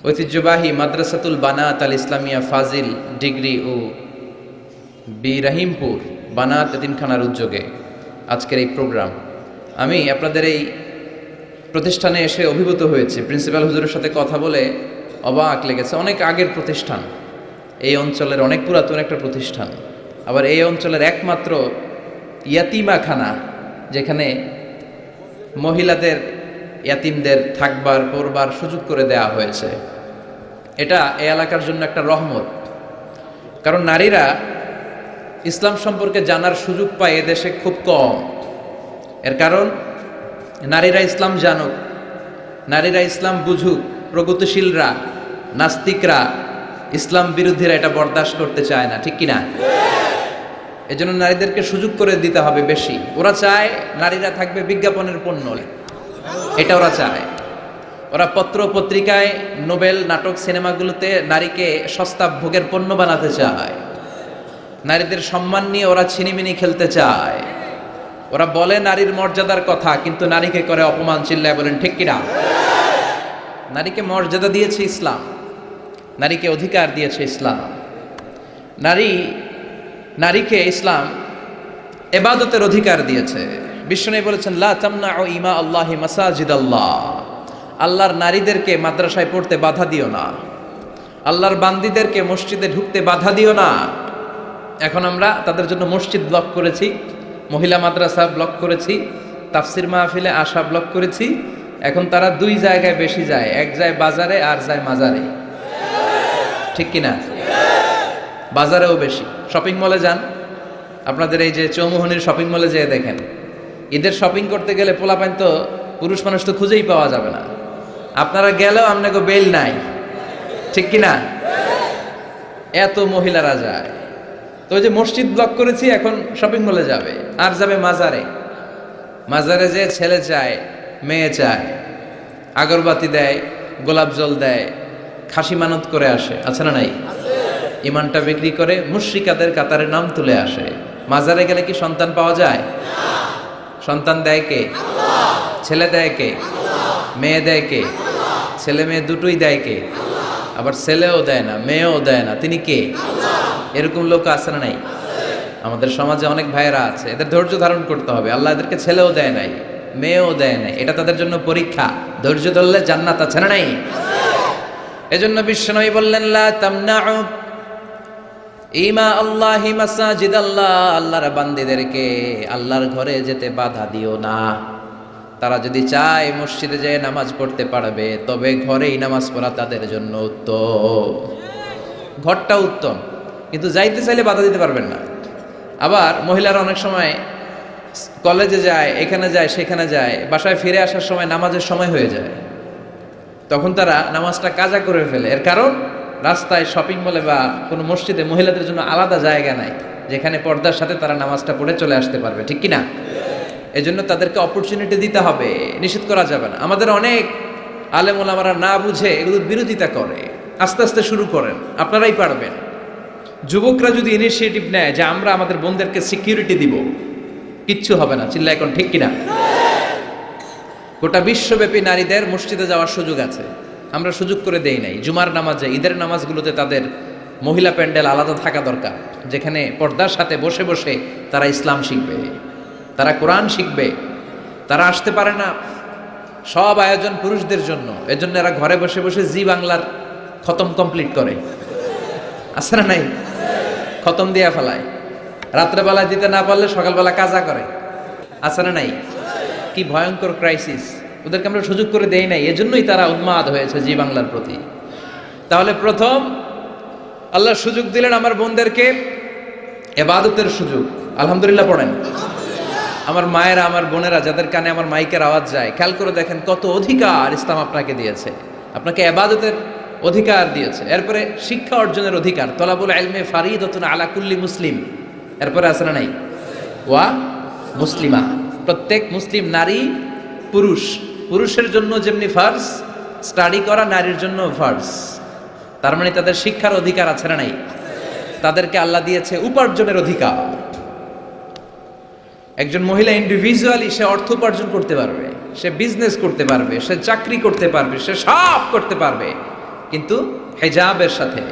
ঐতিহ্যবাহী মাদ্রাসাতুল বানাত আল ইসলামিয়া ফাজিল ডিগ্রি ও রহিমপুর বানাত এতিমখানার উদ্যোগে আজকের এই প্রোগ্রাম। আমি আপনাদের এই প্রতিষ্ঠানে এসে অভিভূত হয়েছি। প্রিন্সিপাল হুজুরের সাথে কথা বলে অবাক লেগেছে। অনেক আগের প্রতিষ্ঠান, এই অঞ্চলের অনেক পুরাতন একটা প্রতিষ্ঠান। আবার এই অঞ্চলের একমাত্র ইয়াতিমাখানা, যেখানে মহিলাদের ইয়াতিমদের থাকবার পড়বার সুযোগ করে দেওয়া হয়েছে। এটা এই এলাকার জন্য একটা রহমত। কারণ নারীরা ইসলাম সম্পর্কে জানার সুযোগ পায় এদেশে খুব কম। এর কারণ নারীরা ইসলাম জানুক, নারীরা ইসলাম বুঝুক। প্রগতিশীলরা, নাস্তিকরা, ইসলাম বিরোধীরা এটা বরদাস্ত করতে চায় না, ঠিক কিনা? এজন্য নারীদেরকে সুযোগ করে দিতে হবে বেশি। ওরা চায় নারীরা থাকবে বিজ্ঞাপনের পণ্য, এটা ওরা চায়। ওরা পত্র পত্রিকায়, নোবেল, নাটক, সিনেমাগুলোতে নারীকে সস্তা ভোগের পণ্য বানাতে চায়। নারীদের সম্মান নিয়ে ওরা ছিনিমিনি খেলতে চায়। ওরা বলে নারীর মর্যাদার কথা, কিন্তু নারীকে করে অপমান। চিল্লায় বলেন ঠিক কিনা? নারীকে মর্যাদা দিয়েছে ইসলাম, নারীকে অধিকার দিয়েছে ইসলাম। নারীকে ইসলাম ইবাদতের অধিকার দিয়েছে। বিশ্বনবী বলেছেন, লা তামনাউ ইমা আল্লাহি মাসাজিদাল্লাহ। আল্লাহর নারীদেরকে মাদ্রাসায় পড়তে বাধা দিও না, আল্লাহর বান্দীদেরকে মসজিদে ঢুকতে বাধা দিও না। এখন আমরা তাদের জন্য মসজিদ ব্লক করেছি, মহিলা মাদ্রাসা ব্লক করেছি, তাফসির মাহফিলে আসা ব্লক করেছি। এখন তারা দুই জায়গায় বেশি যায়, এক যায় বাজারে আর যায় মাজারে, ঠিক কিনা? বাজারেও বেশি। শপিং মলে যান, আপনাদের এই যে চৌমুহনীর শপিং মলে যেয়ে দেখেন, ঈদের শপিং করতে গেলে পোলাপাইন তো পুরুষ মানুষ তো খুঁজেই পাওয়া যাবে না। আপনারা গেলেও আপনাকে বেল নাই, ঠিক কিনা? এত মহিলারা যায়। তো ওই যে মসজিদ ব্লক করেছি, এখন শপিং মলে যাবে আর যাবে মাজারে। মাজারে যে ছেলে চায়, মেয়ে চায়, আগরবাতি দেয়, গোলাপ জল দেয়, খাসি মানত করে আসে, আছে না নাই? ইমানটা বিক্রি করে মুশরিকাদের কাতারে নাম তুলে আসে। মাজারে গেলে কি সন্তান পাওয়া যায়? সন্তান দেয় কে? ছেলে দেয় কে? মেয়ে দেয় কে? ছেলে মেয়ে দুটোই দেয় কে? আবার ছেলেও দেয় না, মেয়েও দেয় না, তিনি কে? এরকম লোক আছে না নাই? আমাদের সমাজে অনেক ভাইয়েরা আছে, এদের ধৈর্য ধারণ করতে হবে। আল্লাহ এদেরকে ছেলেও দেয় নাই, মেয়েও দেয় নাই, এটা তাদের জন্য পরীক্ষা। ধৈর্য ধরলে জান্নাত আছে না নাই? এজন্য বিশ্বনবী বললেন, লা তামনাউ ইমা আল্লাহি মাসাজিদাল্লাহ। আল্লাহর বান্দীদেরকে আল্লাহর ঘরে যেতে বাধা দিও না। তারা যদি চায় মসজিদে যেয়ে নামাজ পড়তে পারবে, তবে ঘরেই নামাজ পড়া তাদের জন্য উত্তম। ঘরটা উত্তম, কিন্তু যাইতে চাইলে বাধা দিতে পারবেন না। আবার মহিলারা অনেক সময় কলেজে যায়, এখানে যায়, সেখানে যায়, বাসায় ফিরে আসার সময় নামাজের সময় হয়ে যায়। তখন তারা নামাজটা কাজা করে ফেলে। এর কারণ রাস্তায়, শপিং মলে বা কোনো মসজিদে মহিলাদের জন্য আলাদা জায়গা নাই, যেখানে পর্দার সাথে তারা নামাজটা পড়ে চলে আসতে পারবে, ঠিক কিনা? এজন্য তাদেরকে অপরচুনিটি দিতে হবে, নিষেধ করা যাবে না। আমাদের অনেক আলেম ওলামারা না বুঝে এগুলোর বিরোধিতা করে। আস্তে আস্তে শুরু করেন, আপনারাই পারবেন। যুবকরা যদি ইনিশিয়েটিভ নেয় যে আমরা আমাদের বোনদেরকে সিকিউরিটি দিব, কিচ্ছু হবে না। চিল্লা এখন ঠিক কিনা? গোটা বিশ্বব্যাপী নারীদের মসজিদে যাওয়ার সুযোগ আছে, আমরা সুযোগ করে দেই নাই। জুমার নামাজে, ঈদের নামাজগুলোতে তাদের মহিলা প্যান্ডেল আলাদা থাকা দরকার, যেখানে পর্দার সাথে বসে বসে তারা ইসলাম শিখবে, তারা কোরআন শিখবে। তারা আসতে পারে না, সব আয়োজন পুরুষদের জন্য। এজন্য এরা ঘরে বসে বসে জি বাংলার খতম কমপ্লিট করে, আছে না নাই? খতম দিয়া ফেলায়, রাত্রেবেলায় দিতে না পারলে সকালবেলা কাজা করে, আছে না নাই? কি ভয়ঙ্কর ক্রাইসিস! ওদেরকে আমরা সুযোগ করে দেই নাই, এজন্যই তারা উন্মাদ হয়েছে জি বাংলার প্রতি। তাহলে প্রথম আল্লাহ সুযোগ দিলেন আমার বোনদেরকে ইবাদতের সুযোগ। আলহামদুলিল্লাহ পড়েন। আমার মায়েরা, আমার বোনেরা, যাদের কানে আমার মাইকের আওয়াজ যায়, খেয়াল করে দেখেন কত অধিকার ইসলাম আপনাকে দিয়েছে। আপনাকে ইবাদতের অধিকার দিয়েছে। এরপরে শিক্ষা অর্জনের অধিকার, তলাবুল ইলমে ফারিদাতুন আলা কুল্লি মুসলিম। এরপরে আছে না নাই? ওয়া মুসলিমা। প্রত্যেক মুসলিম নারী, পুরুষ, পুরুষের জন্য যেমনি ফার্জ, স্টাডি করা নারীর জন্য ফার্জ। তার মানে তাদের শিক্ষার অধিকার আছে না নাই? তাদেরকে আল্লাহ দিয়েছে উপার্জনের অধিকার। একজন মহিলা ইন্ডিভিজুয়ালি সে অর্থ উপার্জন করতে পারবে, সে বিজনেস করতে পারবে, সে চাকরি করতে পারবে, সে সব করতে পারবে। কিন্তু হেজাবের সাথে,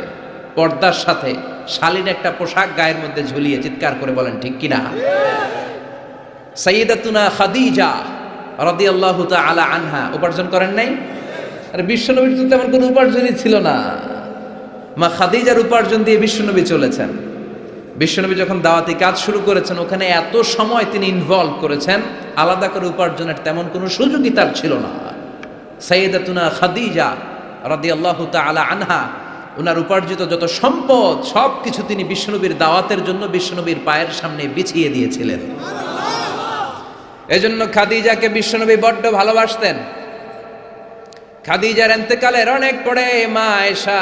পর্দার সাথে, শালীন একটা পোশাক গায়ের মধ্যে ঝুলিয়ে চিৎকার করে বলেন ঠিক কিনা? সাইয়্যিদাতুনা খাদিজা রাদিয়াল্লাহু তাআলা আনহা উপার্জন করেন নাই? আর বিশ্বনবীর তো তেমন কোনো উপার্জনই ছিল না। মা খাদিজার উপার্জন দিয়ে বিশ্বনবী চলেছেন। বিশ্বনবী যখন দাওয়াতি কাজ শুরু করেছেন, ওখানে এত সময় তিনি ইনভলভ করেছেন, আলাদা করে উপার্জনের তেমন কোনো সুযোগই তার ছিল না। সাইয়্যিদাতুনা খাদিজা রাদিয়াল্লাহু তাআলা আনহা, ওনার উপার্জিত যত সম্পদ সবকিছু তিনি বিশ্বনবীর দাওয়াতের জন্য বিশ্বনবীর পায়ের সামনে বিছিয়ে দিয়েছিলেন। এজন্য খাদিজাকে বিশ্বনবী বড্ড ভালোবাসতেন। খাদিজার ইন্তেকালের অনেক পরে মা আয়েশা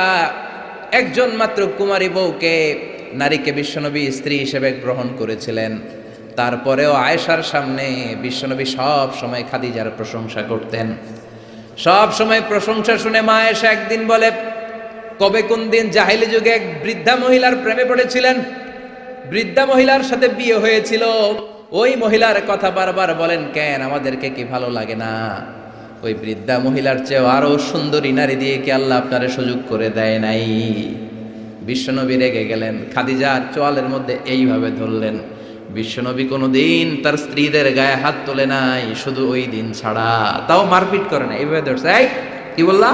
একজন মাত্র কুমারী বউকে, নারীকে বিশ্বনবী স্ত্রী হিসেবে গ্রহণ করেছিলেন। তারপরেও আয়েশার সামনে বিশ্বনবী সব সময় খাদিজার প্রশংসা করতেন। সব সময় প্রশংসা শুনে মা আয়েশা একদিন বলে, কবে কোন দিন জাহিলি যুগে এক বৃদ্ধা মহিলার প্রেমে পড়েছিলেন, বৃদ্ধা মহিলার সাথে বিয়ে হয়েছিল, ওই মহিলার কথা বারবার বলেন কেন, আমাদেরকে কি ভালো লাগে না? ওই বৃদ্ধা মহিলার চেয়েও আরো সুন্দরী নারী দিয়ে কি আল্লাহ আপনারে সুযোগ করে দেয় নাই? বিশ্বনবী রেগে গেলেন, খাদিজার চোয়ালের মধ্যে এইভাবে ধরলেন। বিশ্বনবী কোনোদিন তার স্ত্রীদের গায়ে হাত তোলে নাই, শুধু ওই দিন ছাড়া। তাও মারপিট করে না, এইভাবে ধরছে। এই কি বললা,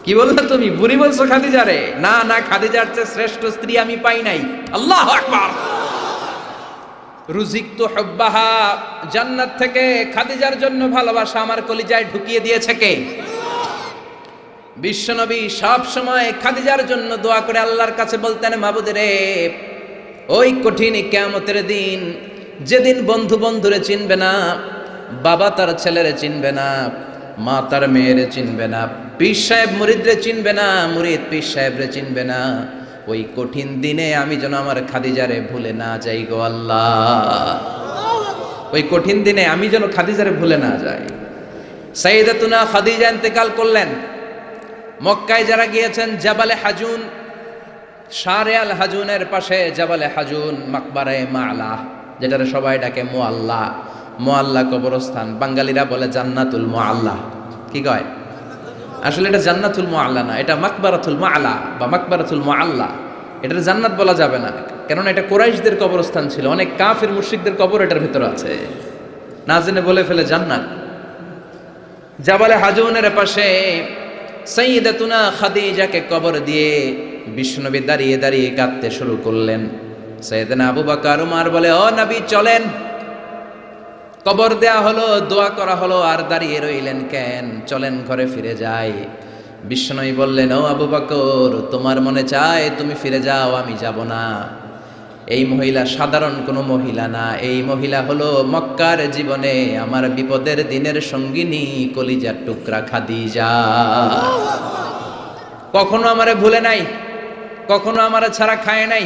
কি বললা তুমি? বুড়ি বলছো খাদিজারে? না না, খাদিজার চেয়ে শ্রেষ্ঠ স্ত্রী আমি পাই নাই। আল্লাহু আকবার। রুজিকতু হুব্বাহা, জান্নাত থেকে খাদিজার জন্য ভালোবাসা আমার কলিজায় ঢুকিয়ে দিয়েছে কে? বিশ্বনবী সব সময় খাদিজার জন্য দোয়া করে আল্লাহর কাছে বলতেন, মাবুদ রে, ওই কঠিন কিয়ামতের দিন, যেদিন বন্ধু বন্ধুরে চিনবে না, বাবা তার ছেলেরে চিনবে না, মা তার মেয়েরে চিনবে না, পীর সাহেব মুরিদরে চিনবে না, মুরিদ পীর সাহেবরে চিনবে না, ওই কঠিন দিনে আমি যেন আমার খাদিজারে ভুলে না যাই গো আল্লাহ। ওই কঠিন দিনে আমি যেন খাদিজারে ভুলে না যাই। সাইয়্যিদাতুনা খাদিজা ইন্তেকাল করলেন। মক্কায় যারা গিয়েছেন, জাবালে হাজুন, শারে আল হাজুনের পাশে জাবালে হাজুন, মাকবারায়ে মা'লা, যেটারে সবাই ডাকে মুআল্লা, মুআল্লা কবরস্থান, বাঙালিরা বলে জান্নাতুল মুআল্লা। কি কয়? আসলে এটা জান্নাতুল মুআল্লা না, এটা মাকবারাতুল মা'লা বা মাকবারাতুল মুআল্লা। এটার জান্নাত বলা যাবে না, কেননা এটা কুরাইশদের কবরস্থান ছিল। অনেক কাফির মুশরিকদের কবর এটার ভিতরে আছে, না জেনে বলে ফেলে জান্নাত। জাবালে হাজুনের পাশে সাইয়্যিদাতুনা খাদিজাকে কবর দিয়ে বিশ্বনবী দাঁড়িয়ে দাঁড়িয়ে কাঁদতে শুরু করলেন। সাইয়েদনা আবু বকর উমর বলে, ও নবী চলেন। কবর দেয়া হলো, দোয়া করা হলো, আর দাঁড়িয়ে রইলেন কেন? চলেন ঘরে ফিরে যাই। বিশ্বনবী বললেন, ও আবু বকর, তোমার মনে চায় তুমি ফিরে যাও, আমি যাব না। এই মহিলা সাধারণ কোনো মহিলা না, এই মহিলা হলো মক্কার জীবনে আমার বিপদের দিনের সঙ্গিনী, কলিজার টুকরা খাদিজা। কখনো আমারে ভুলে নাই, কখনো আমারে ছাড়া খায় নাই,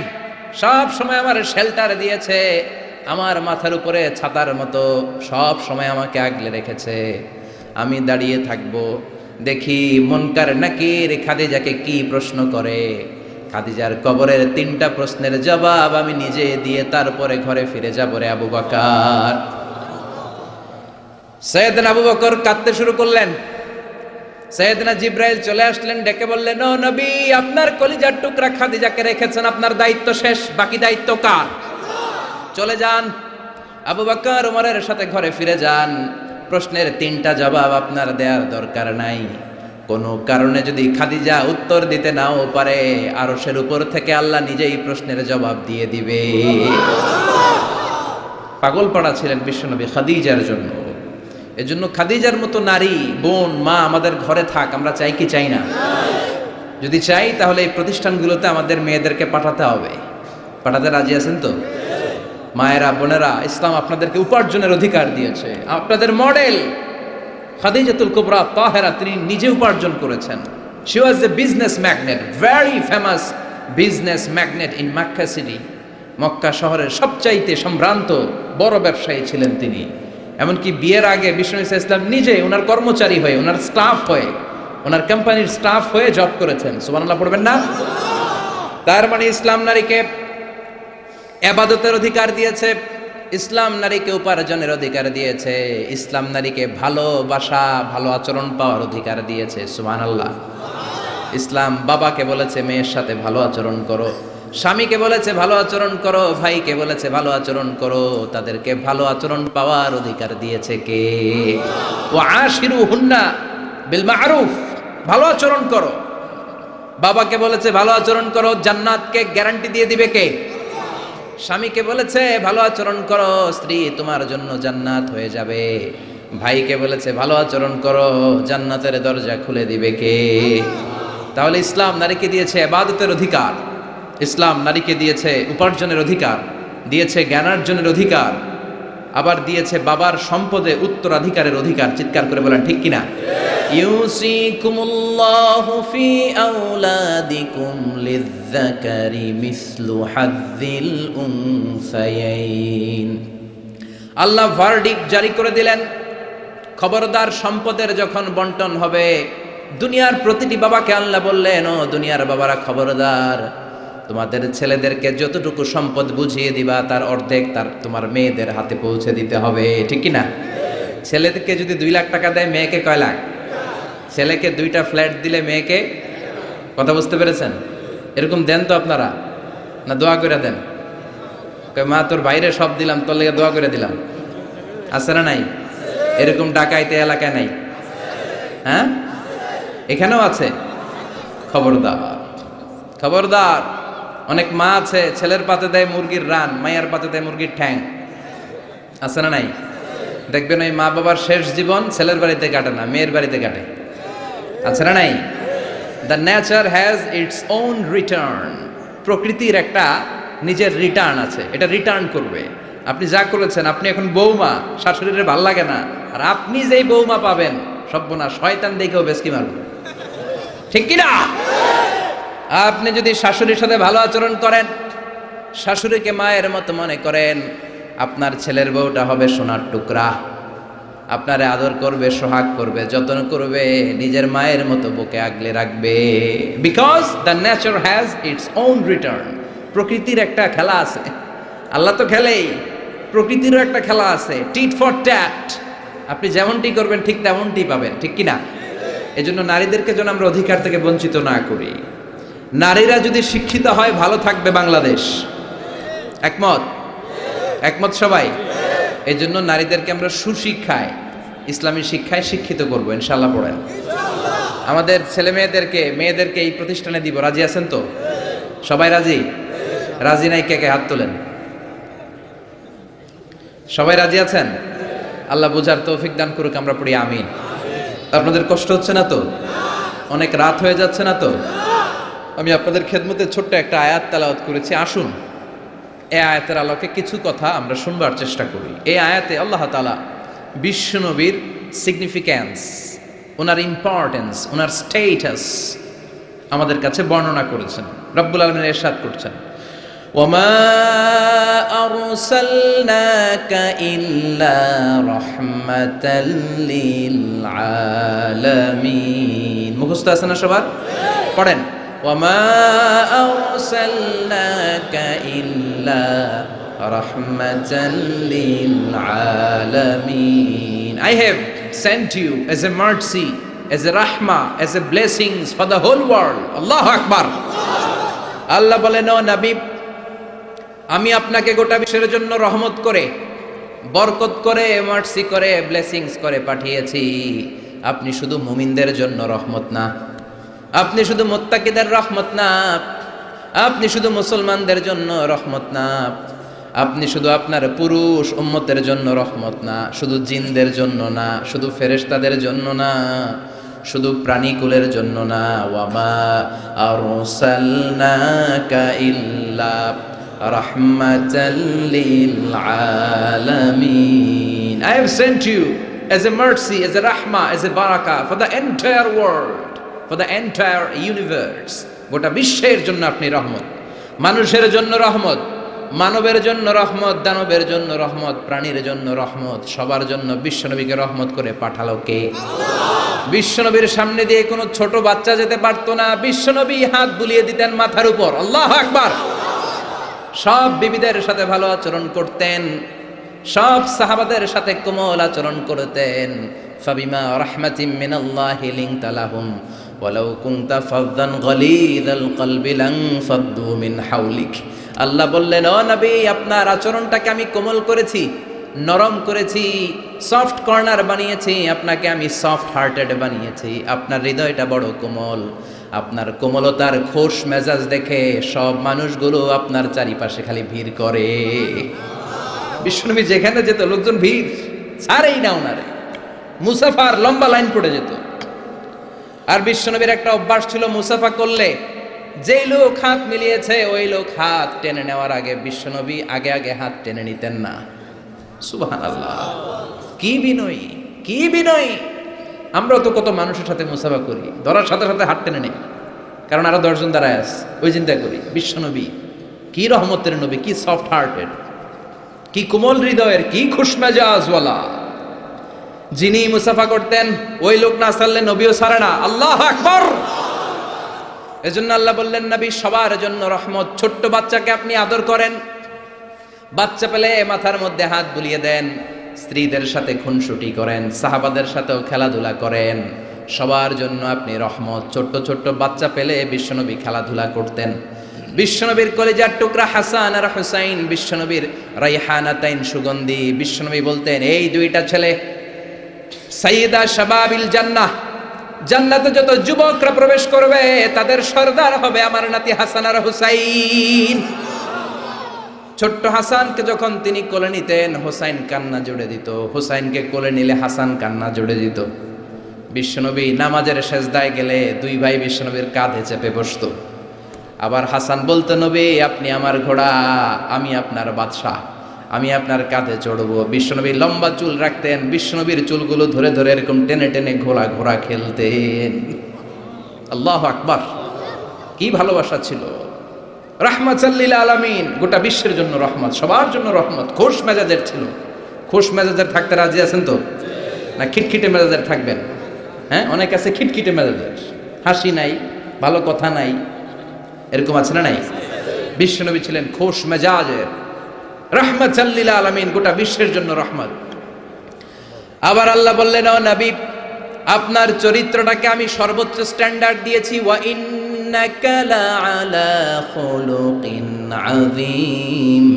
সব সময় আমার শেল্টার দিয়েছে, আমার মাথার উপরে ছাতার মতো সব সময় আমাকে আগলে রেখেছে। আমি দাঁড়িয়ে থাকবো, দেখি মুনকার নাকির খাদিজাকে কি প্রশ্ন করে। খাদিজার কবরের 3টা প্রশ্নের জবাব আমি নিজে দিয়ে তারপরে ঘরে ফিরে যাব রে আবু বকর। সাইয়েদনা আবু বকর কাঁদতে শুরু করলেন। সাইয়েদনা জিব্রাইল চলে আসলেন, ডেকে বললেন, ও নবী, আপনার কলিজার টুকরা খাদিজাকে রেখেছেন, আপনার দায়িত্ব শেষ, বাকি দায়িত্ব কার? চলে যান, আবু বকর ওমরের সাথে ঘরে ফিরে যান। প্রশ্নের 3টা জবাব আপনার দেওয়ার দরকার নাই। কোনো কারণে যদি খাদিজা উত্তর দিতে নাও পারে, আরশের উপর থেকে আল্লাহ নিজেই প্রশ্নের জবাব দিয়ে দিবে। পাগল পাড়া ছিলেন বিশ্বনবী খাদিজার জন্য। এজন্য খাদিজার মতো নারী, বোন, মা আমাদের ঘরে থাক, আমরা চাই কি চাই না? যদি চাই তাহলে এই প্রতিষ্ঠানগুলোতে আমাদের মেয়েদেরকে পাঠাতে হবে। পাঠাতে রাজি আছেন তো? মায়েরা, বোনেরা, ইসলাম আপনাদেরকে উপার্জনের অধিকার দিয়েছে। আপনাদের মডেল খাদিজাতুল কুবরা তাহেরা, তিনি নিজে উপার্জন করেছেন। She was A business magnate, very famous business magnate in Mecca city. Mecca শহরের সবচাইতে সম্ভ্রান্ত বড় ব্যবসায়ী ছিলেন তিনি। এমনকি বিয়ের আগে বিশ্বনবী সাল্লাল্লাহু আলাইহি ওয়াসাল্লাম নিজে ওনার কর্মচারী হয়ে, ওনার স্টাফ হয়ে, ওনার কোম্পানির স্টাফ হয়ে জব করেছেন। সুবহানাল্লাহ পড়বেন না? তার মানে ইসলাম নারীকে ইবাদতের অধিকার দিয়েছে, ইসলাম নারীকে উপার্জনের অধিকার দিয়েছে, ইসলাম নারীকে ভালোবাসা, ভালো আচরণ পাওয়ার অধিকার দিয়েছে। সুবহানাল্লাহ। ইসলাম বাবাকে বলেছে মেয়ের সাথে ভালো আচরণ করো, স্বামীকে বলেছে ভালো আচরণ করো, ভাইকে বলেছে ভালো আচরণ করো। তাদেরকে ভালো আচরণ পাওয়ার অধিকার দিয়েছে কে? ওয়া আশিরুহুন্না বিল মা'রুফ, ভালো আচরণ করো। বাবাকে বলেছে ভালো আচরণ করো, জান্নাতকে গ্যারান্টি দিয়ে দিবে কে? স্বামীকে বলেছে ভালো আচরণ করো, স্ত্রী তোমার জন্য জান্নাত হয়ে যাবে। ভাইকে বলেছে ভালো আচরণ করো, জান্নাতের দরজা খুলে দিবে কে? তাহলে ইসলাম নারীকে দিয়েছে ইবাদতের অধিকার, ইসলাম নারীকে দিয়েছে উপার্জনের অধিকার, দিয়েছে জ্ঞানার্জনের অধিকার, আবার দিয়েছে বাবার সম্পদে উত্তরাধিকারের অধিকার। চিৎকার করে বলেন ঠিক কিনা? ইউসিকুমুল্লাহু ফি আওলাদিকুম লিযযাকারি মিসলু হাযযিল উনসায়াইন। আল্লাহ ভার্ডিক্ট জারি করে দিলেন, খবরদার সম্পদের যখন বন্টন হবে, দুনিয়ার প্রতিটি বাবাকে আল্লাহ বললেন, ও দুনিয়ার বাবারা খবরদার, তোমাদের ছেলেদেরকে যতটুকু সম্পদ বুঝিয়ে দিবা তার অর্ধেক তোমার মেয়েদের হাতে পৌঁছে দিতে হবে। ঠিক কি না? ছেলেদেরকে যদি 2 লাখ টাকা দেয়, মেয়েকে কয় লাখ? ছেলেকে 2টা ফ্ল্যাট দিলে মেয়েকে, কথা বুঝতে পেরেছেন? এরকম দেন তো আপনারা, না দোয়া করে দেন? মা তোর বাইরে সব দিলাম, তোর লেগে দোয়া করে দিলাম, আছে না নাই? এরকম ডাকাইতে এলাকায় নাই? হ্যাঁ, এখানেও আছে। খবরদার, খবরদার। অনেক মা আছে ছেলের পাতে দেয় মুরগির রান, মায়ের পাতে দেয় মুরগির ঠ্যাং, আছে না নাই? দেখবেন ওই মা বাবার শেষ জীবন ছেলের বাড়িতে কাটে না, মেয়ের বাড়িতে কাটে, আছে না নাই? The nature has its own return. প্রকৃতির একটা নিজের রিটার্ন আছে, এটা রিটার্ন করবে। আপনি যা করেছেন, আপনি এখন বৌমা, শাশুড়ির ভাল লাগে না, আর আপনি যেই বৌমা পাবেন, সর্বনাশ, শয়তান দেখেও বেশকি মারবে। ঠিক কিনা? আপনি যদি শাশুড়ির সাথে ভালো আচরণ করেন, শাশুড়িকে মায়ের মতো মনে করেন, আপনার ছেলের বউটা হবে সোনার টুকরা, আপনারে আদর করবে, সোহাগ করবে, যত্ন করবে, নিজের মায়ের মতো বুকে আগলে রাখবে। Because the nature has its own return. প্রকৃতির একটা খেলা আছে, আল্লাহ তো খেলেই, প্রকৃতিরও একটা খেলা আছে, টিট ফর ট্যাট। আপনি যেমনটি করবেন ঠিক তেমনটি পাবেন। ঠিক কিনা? এজন্য নারীদেরকে যেন আমরা অধিকার থেকে বঞ্চিত না করি। নারীরা যদি শিক্ষিত হয়, ভালো থাকবে বাংলাদেশ। একমত? একমত সবাই? এই জন্য নারীদেরকে আমরা সুশিক্ষায়, ইসলামী শিক্ষায় শিক্ষিত করবো ইনশাআল্লাহ। পড়েন, আমাদের ছেলে মেয়েদেরকে এই প্রতিষ্ঠানে দিব। রাজি আছেন তো? সবাই রাজি? রাজি নাই কে কে হাত তোলেন। সবাই রাজি আছেন? আল্লাহ বুঝার তৌফিক দান করুক, আমরা পড়ি আমিন। আপনাদের কষ্ট হচ্ছে না তো? অনেক রাত হয়ে যাচ্ছে না তো? আমি আপনাদের খেদমতে ছোট্ট একটা আয়াত তেলাওয়াত করেছি, আসুন এই আয়াতের আলোকে কিছু কথা আমরা শুনবার চেষ্টা করি। এই আয়াতে আল্লাহ তাআলা বিশ্বনবীর সিগনিফিক্যান্স, ওনার ইম্পর্টেন্স, ওনার স্টেটাস আমাদের কাছে বর্ণনা করেছেন। রব্বুল আলামিন ইরশাদ করছেন, ওয়ামা আরসালনাকা ইল্লা রাহমাতাল লিল আলামিন। মুখস্থ আছে না সবার? পড়েন, ওয়ামা আরসালনাকা ইল্লা রাহমাতাল লিল আলামিন। I have sent you as a mercy, as a rahmah, as a blessings for the whole world. Allahu Akbar. আল্লাহ বলেন, ও নবী, আমি আপনাকে গোটা বিশ্বের জন্য রহমত করে, বরকত করে, মার্সি করে, ব্লেসিংস করে পাঠিয়েছি। আপনি শুধু মুমিনদের জন্য রহমত না, আপনি শুধু মুত্তাকিদের রহমত না, আপনি শুধু মুসলমানদের জন্য রহমত না, আপনি শুধু আপনার পুরুষ উম্মতের জন্য রহমত না, শুধু জিনদের জন্য না, শুধু ফেরেশতাদের জন্য না, শুধু প্রাণীকুলের জন্য না। ওয়ামা আরসালনাকা ইল্লা রাহমাতাল লিল আলামিন। I have sent you as a mercy, as a rahmah, as a barakah for the entire world, for the entire universe. গোটা বিশ্বের জন্য আপনি রহমত, মানুষের জন্য রহমত, মানবের জন্য রহমত, দানবের জন্য রহমত, প্রাণীর জন্য রহমত, সবার জন্য বিশ্বনবীকে রহমত করে পাঠালো কে? বিশ্বনবীর সামনে দিয়ে কোনো ছোট বাচ্চা যেতে পারতো না, বিশ্বনবী হাত বুলিয়ে দিতেন মাথার উপর। আল্লাহু আকবার। সব বিবিদের সাথে ভালো আচরণ করতেন, সব সাহাবাদের সাথে কোমল আচরণ করতেন। ফাবিমা রাহমাতিম মিনাল্লাহি লিনতা লাহুম ওয়ালাউ কুনতা ফাযযান গালিযাল কলবি লানফাদ্দু মিন হাওলিক। আল্লাহ বললেন, ও নবী, আপনার আচরণটাকে আমি কোমল করেছি, নরম করেছি, সফট কর্নার বানিয়েছি, আপনাকে আমি সফট হার্টেড বানিয়েছি। আপনার হৃদয়টা বড় কোমল। আপনার কোমলতার খোশ মেজাজ দেখে সব মানুষগুলো আপনার চারিপাশে খালি ভিড় করে। বিশ্বনবী যেখানে যেত লোকজন ভিড় ছাড়েই না ওনারে, মুসাফার লম্বা লাইন পড়ে যেত। আর বিশ্বনবীর একটা অভ্যাস ছিল, মুসাফা করলে যেই লোক হাত মিলিয়েছে ওই লোক হাত টেনে নেওয়ার আগে বিশ্বনবী আগে আগে হাত টেনে নিতেন না। সুবহানাল্লাহ, কি বিনয়ী, কি বিনয়ী! আমরা তো কত মানুষের সাথে মুসাফা করি, ধরার সাথে সাথে হাত টেনে নেই, কারণ আরো 10 জন দাঁড়ায় আছে, ওই চিন্তা করি। বিশ্বনবী কি রহমতের নবী, কি সফট হার্টেড, কি কোমল হৃদয়ের, কি খুশমেজাজওয়ালা। যিনি মুসাফা করতেন ওই লোক না ছাড়লে নবীও ছাড়ে না। আল্লাহু আকবার! এজন্য আল্লাহ বললেন, নবী সবার জন্য রহমত। ছোট্ট বাচ্চাকে আপনি আদর করেন, বাচ্চা পেলে মাথার মধ্যে হাত বুলিয়ে দেন, স্ত্রীদের সাথে খুনসুটি করেন, সাহাবাদের সাথেও খেলাধুলা করেন, সবার জন্য আপনি রহমত। ছোট্ট ছোট্ট বাচ্চা পেলে বিশ্বনবী খেলাধুলা করতেন। বিশ্বনবীর কলিজার টুকরা হাসান আর হুসাইন, বিশ্বনবীর রাইহানাতাইন সুগন্ধি। বিশ্বনবী বলতেন, এই দুইটা ছেলে সাইয়্যিদা শাবাবিল জান্নাহ, জান্নাতে যত যুবকরা প্রবেশ করবে তাদের সর্দার হবে আমার নাতি হাসান আর হুসাইন। ছোট্ট হাসানকে যখন তিনি কোলে নিতেন হুসাইন কান্না জুড়ে দিত, হুসাইনকে কোলে নিলে হাসান কান্না জুড়ে দিত। বিশ্বনবী নামাজের সেজদায় গেলে দুই ভাই বিশ্বনবীর কাঁধে চেপে বসতো। আবার হাসান বলতো, নবী আপনি আমার ঘোড়া, আমি আপনার বাদশাহ, আমি আপনার কাঁধে চড়বো। বিশ্বনবী লম্বা চুল রাখতেন, বিশ্বনবীর চুলগুলো ধরে ধরে এরকম টেনে টেনে ঘোড়া ঘোড়া খেলতেন। আল্লাহু আকবার! কি ভালোবাসা ছিল। রাহমাতাল লিল আলামিন, গোটা বিশ্বের জন্য রহমত, সবার জন্য রহমত। খোশ মেজাজের ছিল। খোশ মেজাজের থাকতে রাজি আছেন তো? না খিটখিটে মেজাজের থাকবেন? হ্যাঁ, অনেক আছে খিটখিটে মেজাজের, হাসি নাই, ভালো কথা নাই, এরকম আছে না নাই? বিশ্বনবী ছিলেন খোশ মেজাজের, রাহমাতাল লিল আলামিন, গোটা বিশ্বের জন্য রহমত। আবার আল্লাহ বললেন, ও নবী আপনার চরিত্রটাকে আমি সর্বোচ্চ স্ট্যান্ডার্ড দিয়েছি। ওয়া ইন্নাকা লাআলা খুলুকিন আযীম।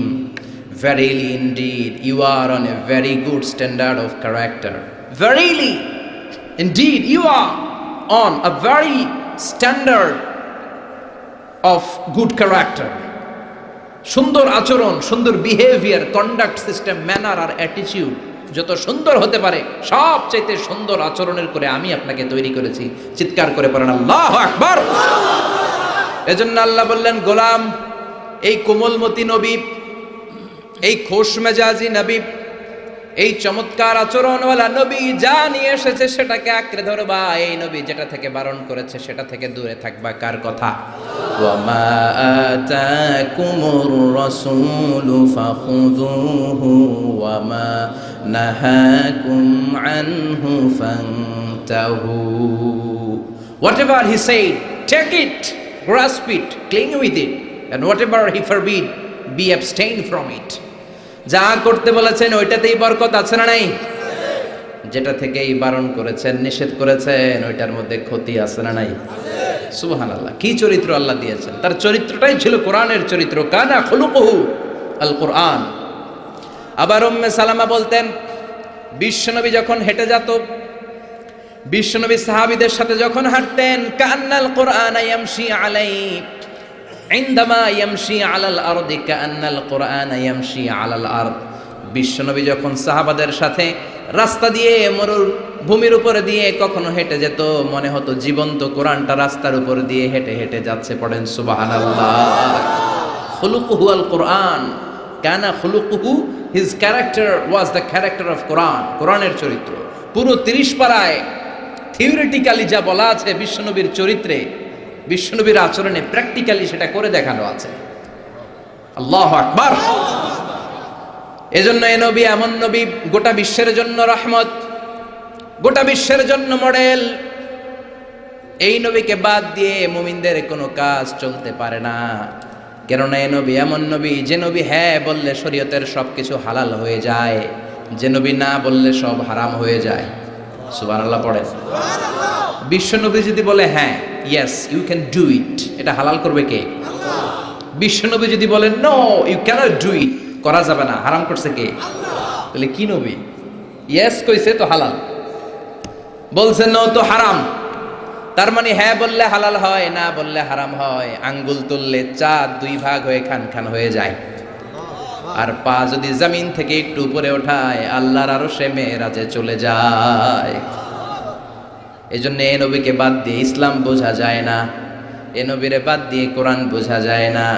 Verily indeed you are on a very good standard of character. Verily indeed you are on a very standard of good character. সুন্দর আচরণ, সুন্দর বিহেভিয়ার, কন্ডাক্ট সিস্টেম, ম্যানার আর অ্যাটিটিউড যত সুন্দর হতে পারে সবচাইতে সুন্দর আচরণের করে আমি আপনাকে তৈরি করেছি। চিৎকার করে পড়েন আল্লাহু আকবার! এজন্য আল্লাহ বললেন, গোলাম এই কোমলমতি নবী, এই খোশ মেজাজি নবী, এই চমৎকার আচরণওয়ালা নবী যা নিয়ে এসেছে সেটাকে আঁকড়ে ধরবা। এই নবী যেটা থেকে বারণ করেছে সেটা থেকে দূরে থাকবা। কার কথা? ওয়ামা আতাকুমুর রাসূলু ফাখুযুহু ওয়ামা নাহাকুম আনহু ফান্তাহু। Whatever he said, take it, grasp it, cling with it, and whatever he forbid, be abstain from it. যা করতে বলেছেন ওইটাতেই বরকত আছে না নাই? যেটা থেকেই বারণ করেছেন, নিষেধ করেছেন, ওইটার মধ্যে ক্ষতি আছে না নাই? সুবহানাল্লাহ! কি চরিত্র আল্লাহ দিয়েছেন! তার চরিত্রটাই ছিল কোরআনের চরিত্র। কানা খুলুকুহু আল কোরআন। আবার উম্মে সালামা বলতেন, বিশ্বনবী যখন হেঁটে যেত, বিশ্বনবী সাহাবীদের সাথে যখন হাঁটতেন, কান্নাল কোরআন ইয়ামশি আলাইহি ইনদামা ইয়ামশি আলাল আরদি কান্নাল কোরআন ইয়ামশি আলাল আরদ। বিশ্বনবী যখন সাহাবাদের সাথে রাস্তা দিয়ে, মরুর ভূমির উপরে দিয়ে কখনো হেঁটে যেত, মনে হতো জীবন্ত কোরআনটা রাস্তার উপর দিয়ে হেঁটে হেঁটে যাচ্ছে। পড়েন সুবহানাল্লাহ! খুলুকুহু আল কোরআন, কানা খুলুকুহু, his character was the character of Quran. কোরআনের চরিত্র পুরো 30 পারায় থিওরিটিক্যালি যা বলা আছে বিশ্বনবীর চরিত্রে, বিশ্বনবীর আচরণে, প্র্যাকটিক্যালি সেটা করে দেখানো আছে। আল্লাহু আকবার! এজন্য এই নবী এমন নবী, গোটা বিশ্বের জন্য রহমত, গোটা বিশ্বের জন্য মডেল। এই নবীকে বাদ দিয়ে মুমিনদের কোনো কাজ চলতে পারে না। কেননা এই নবী এমন নবী, যে নবী হ্যাঁ বললে শরীয়তের সবকিছু হালাল হয়ে যায়, যে নবী না বললে সব হারাম হয়ে যায়। সুবহানাল্লাহ পড়েন। বিশ্বনবী যদি বলে হ্যাঁ, yes you can do it, এটা হালাল করবে কে? বিশ্বনবী যদি বলেন no you can't do it, করা যাবে না, হারাম করছে কে? তাহলে কি নবী? ইয়েস কইছে তো হালাল, বলছে নো তো হারাম। তার মানে হ্যাঁ বললে হালাল হয়, না বললে হারাম হয়। আঙ্গুল তুললে চাঁদ দুই ভাগ হয়ে খান খান হয়ে যায়, আর পা যদি জমিন থেকে একটু উপরে ওঠায় আল্লাহর আরশে মেরাজে চলে যায়। এজন্য এই নবীকে বাদ দিয়ে ইসলাম বোঝা যায় না, এই নবীরে বাদ দিয়ে কোরআন বোঝা যায় না।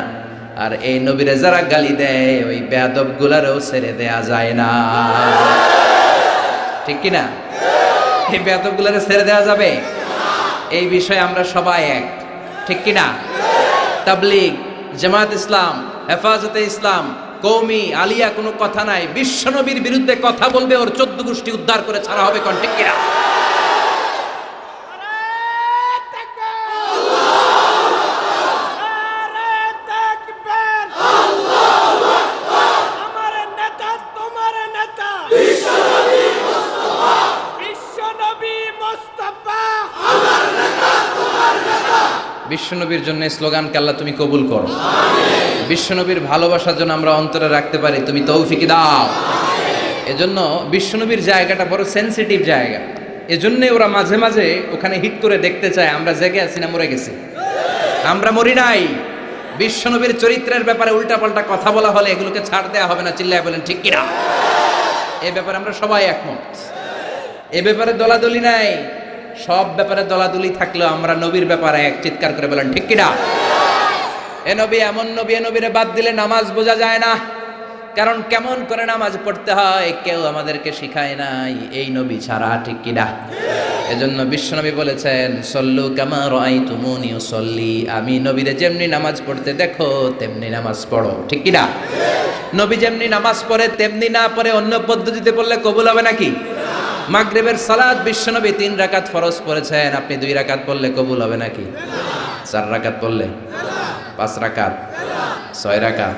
আর এই নবীরে যারা গালি দেয় ওই বেয়াদব গুলারও ছেড়ে দেয়া যায় না, ঠিক কিনা? এই বেয়াদব গুলারে ছেড়ে দেওয়া যাবে? এই বিষয়ে আমরা সবাই এক, ঠিক কিনা? তাবলীগ, জামাত ইসলাম, হেফাজতে ইসলাম, কওমি আলিয়া কোনো কথা নাই। বিশ্বনবীর বিরুদ্ধে কথা বলবে ওর 14 গোষ্ঠী উদ্ধার করে ছাড়া হবে, কোন ঠিক কিনা? বিশ্বনবীর জন্য স্লোগানকে আল্লাহ তুমি কবুল করো। বিশ্বনবীর ভালোবাসার জন্য আমরা অন্তরে রাখতে পারি, তুমি তৌফিক দাও। এজন্য বিশ্বনবীর জায়গাটা বড় সেনসিটিভ জায়গা, এজন্যই ওরা মাঝে মাঝে ওখানে হিট করে দেখতে চায় আমরা জেগে আছি না মরে গেছি। আমরা মরি নাই। বিশ্বনবীর চরিত্রের ব্যাপারে উল্টাপাল্টা কথা বলা হলে এগুলোকে ছাড় দেওয়া হবে না, চিল্লায় বলেন ঠিক কিনা? এ ব্যাপারে আমরা সবাই একমত। এ ব্যাপারে দলাদলি নাই। সব ব্যাপারে দলাদলি থাকলেও আমরা নবীর ব্যাপারে এক, চিৎকার করে বলেন ঠিক কিনা? এ নবী এমন নবী, এ নবীরে বাদ দিলে নামাজ বোঝা যায় না। কারণ কেমন করে নামাজ পড়তে হয় কেউ আমাদেরকে শিখায় নাই এই নবী ছাড়া, ঠিক কিনা? এজন্য বিশ্বনবী বলেছেন সল্লু কামা রাআইতুমুনি উসাল্লি, আমি নবীরে যেমনি নামাজ পড়তে দেখো তেমনি নামাজ পড়ো, ঠিক কিনা? নবী যেমনি নামাজ পড়ে তেমনি না পড়ে অন্য পদ্ধতিতে পড়লে কবুল হবে নাকি? মাগরিবের সালাত বিশ্বনবী 3 রাকাত ফরজ পড়েছেন, আপনি 2 রাকাত পড়লে কবুল হবে নাকি? 4 রাকাত পড়লে, 5 রাকাত, 6 রাকাত,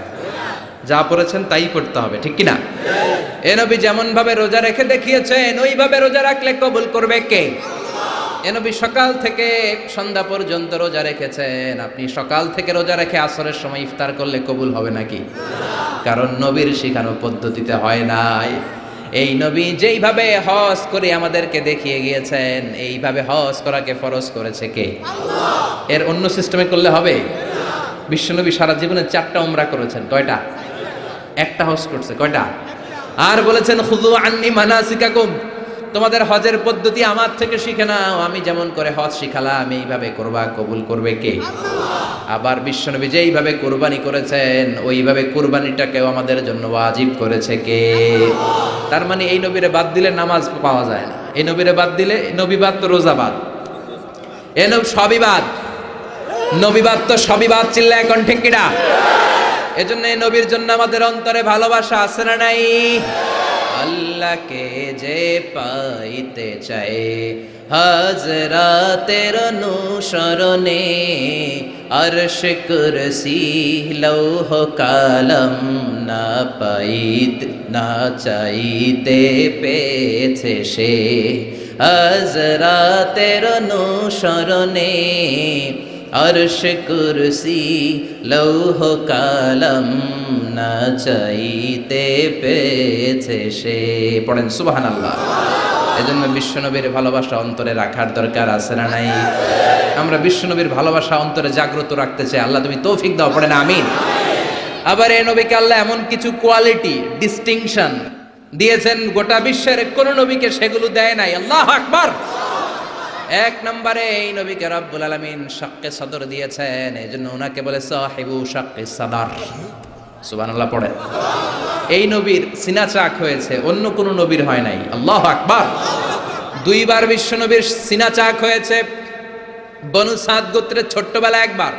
যা পড়েছেন তাই করতে হবে, ঠিক কিনা? এ নবী যেমন ভাবে রোজা রেখে দেখিয়েছেন ওইভাবে রোজা রাখলে কবুল করবে কে? এ নবী সকাল থেকে সন্ধ্যা পর্যন্ত রোজা রেখেছেন, আপনি সকাল থেকে রোজা রেখে আসরের সময় ইফতার করলে কবুল হবে নাকি? কারণ নবীর শিখানো পদ্ধতিতে হয় নাই। এই নবী যেইভাবে হজ করে আমাদেরকে দেখিয়ে গিয়েছেন এইভাবে হজ করাকে ফরজ করেছে কে? আল্লাহ। এর অন্য সিস্টেমে করলে হবে? বিশ্বনবী সারা জীবনে 4টা উমরা করেছেন, কয়টা? একটা হজ করছে, কয়টা? আর বলেছেন খুযু আন্নী মানাসিকাকুম, তোমাদের হজের পদ্ধতি আমার থেকে শিখে নাও, আমি যেমন করে হজ শিখালাম এইভাবে করবা, কবুল করবে কে? আল্লাহ। আবার বিশ্বনবী যেইভাবে কুরবানি করেছেন ওইভাবে কুরবানিটাকেও আমাদের জন্য ওয়াজিব করেছে কে? আল্লাহ। তার মানে এই নবীরে বাদ দিলে নামাজ পাওয়া যায় না, এই নবীরে বাদ দিলে, নবী বাদ তো রোজা বাদ, এ নবী সবই বাদ, নবী বাদ তো সবই বাদ, চিল্লায় এখন ঠিক কিনা? এজন্য এই নবীর জন্য আমাদের অন্তরে ভালোবাসা আছে না নাই? আল্লাহকে যে পাইতে চায় হাজরাতের অনুসরণে, আরশ কুরসি লৌহ কালম না পাইত না চাইতে পেয়েছে সে, হাজরাতের অনুসরণে আরশ কুরসি লৌহ কালম না চাইতে পেয়েছে সে। পড়েন সুবহানাল্লাহ। এজন্য বিশ্বনবীর ভালোবাসা অন্তরে রাখার দরকার আছে না নাই? আমরা বিশ্বনবীর ভালোবাসা অন্তরে জাগ্রত রাখতে চাই, আল্লাহ তুমি তৌফিক দাও, পড়েন আমিন। আবার এই নবীকে আল্লাহ এমন কিছু কোয়ালিটি, ডিস্টিংশন দিয়েছেন গোটা বিশ্বের কোন নবীকে সেগুলো দেয় নাই। আল্লাহু আকবার। 1 নম্বরে এই নবীকে রব্বুল আলামিন শাক্কে সদর দিয়েছেন, এজন্য ওনাকে বলে সাহিবু শাক্কে সদর। সুবহানাল্লাহ পড়েন। এই নবীর সিনা চাক হয়েছে, অন্য কোন নবীর হয় নাই। আল্লাহু আকবার। 2 বার বিশ্ব নবীর সিনা চাক হয়েছে। বনু সাদ গোত্রের ছোট্টবেলা একবার,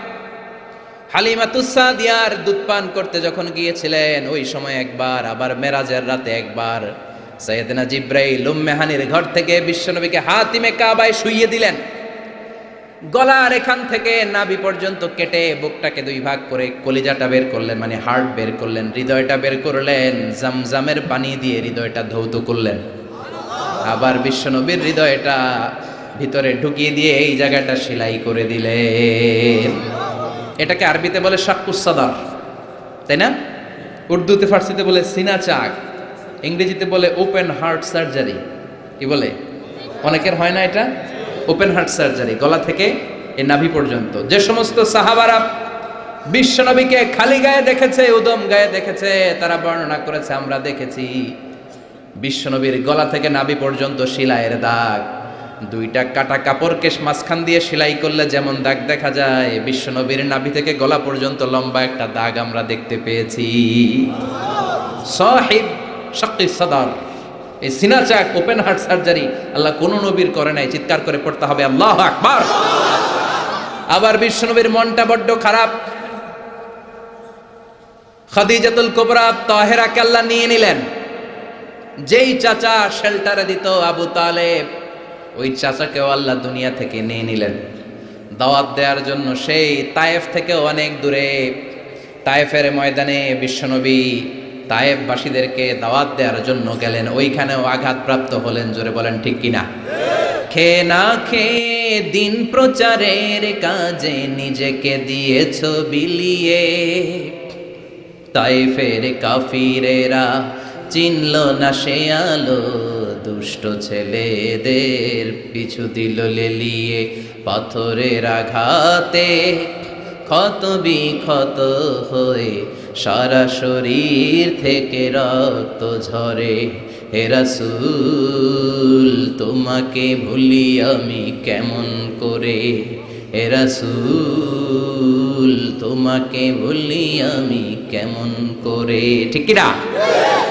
হালিমাতুস সাদিয়ার দুধ পান করতে যখন গিয়েছিলেন ওই সময় একবার, আবার মেরাজের রাতে একবার সাইয়েদনা জিব্রাইল উম্মে হানির ঘর থেকে বিশ্বনবীকে হাতিমে কাবায় শুইয়ে দিলেন। গলার এখান থেকে নাভি পর্যন্ত কেটে বুকটাকে 2 ভাগ করে কলিজাটা বের করলেন, মানে হার্ট বের করলেন, হৃদয়টা বের করলেন, জামজামের পানি দিয়ে হৃদয়টা ধৌত করলেন। আবার বিশ্বনবীর হৃদয়টা ভিতরে ঢুকিয়ে দিয়ে এই জায়গাটা সেলাই করে দিলেন। এটাকে আরবিতে বলে শাক্কুস সাদার, তাই না? উর্দুতে ফার্সিতে বলে সিনা চাক, ইংরেজিতে বলে ওপেন হার্ট সার্জারি। কি বলে? অনেকের হয় না এটা, ওপেন হার্ট সার্জারি, গলা থেকে এই নাভি পর্যন্ত। যে সমস্ত সাহাবারা বিশ্বনবীকে খালি গায়ে দেখেছে, উদম গায়ে দেখেছে, তারা বর্ণনা করেছে আমরা দেখেছি বিশ্বনবীর গলা থেকে নাভি পর্যন্ত সেলাইয়ের দাগ। দুইটা কাটা কাপড়কে মাঝখান দিয়ে সেলাই করলে যেমন দাগ দেখা যায়, বিশ্বনবীর নাভি থেকে গলা পর্যন্ত লম্বা একটা দাগ আমরা দেখতে পেয়েছি। সাহিব শাক্কিস সাদার, এই সিনা চাক, ওপেন হার্ট সার্জারি আল্লাহ কোন নবীর করে নাই। চিৎকার করে পড়তে হবে আল্লাহু আকবার। আবার বিশ্বনবীর মনটা বড্ড খারাপ। খাদিজাতুল কুবরা তাহেরাকে আল্লাহ নিয়ে নিলেন। যেই চাচা শেল্টারে দিত আবু তালেব, ওই চাচাকেও আল্লাহ দুনিয়া থেকে নিয়ে নিলেন দাওয়াত দেওয়ার জন্য। সেই তায়েফ থেকে অনেক দূরে তায়েফের ময়দানে বিশ্বনবী তায়েফবাসীদেরকে দাওয়াত দেওয়ার জন্য গেলেন। ওইখানেও আঘাতপ্রাপ্ত হলেন। জোরে বলেন ঠিক কিনা? খেয়ে না খেয়ে দিন প্রচারের কাজে নিজেকে দিয়েছ বিলিয়ে, তায়েফের কাফিরেরা চিনল না সে আলো, দুষ্ট ছেলেদের পিছু দিল লেলিয়ে। পাথরের আঘাতে ক্ষত বিক্ষত হয়ে সারা শরীর থেকে রক্ত ঝরে। হে রাসূল তোমাকে ভুলি আমি কেমন করে, হে রাসূল তোমাকে ভুলি আমি কেমন করে। ঠিক কি না?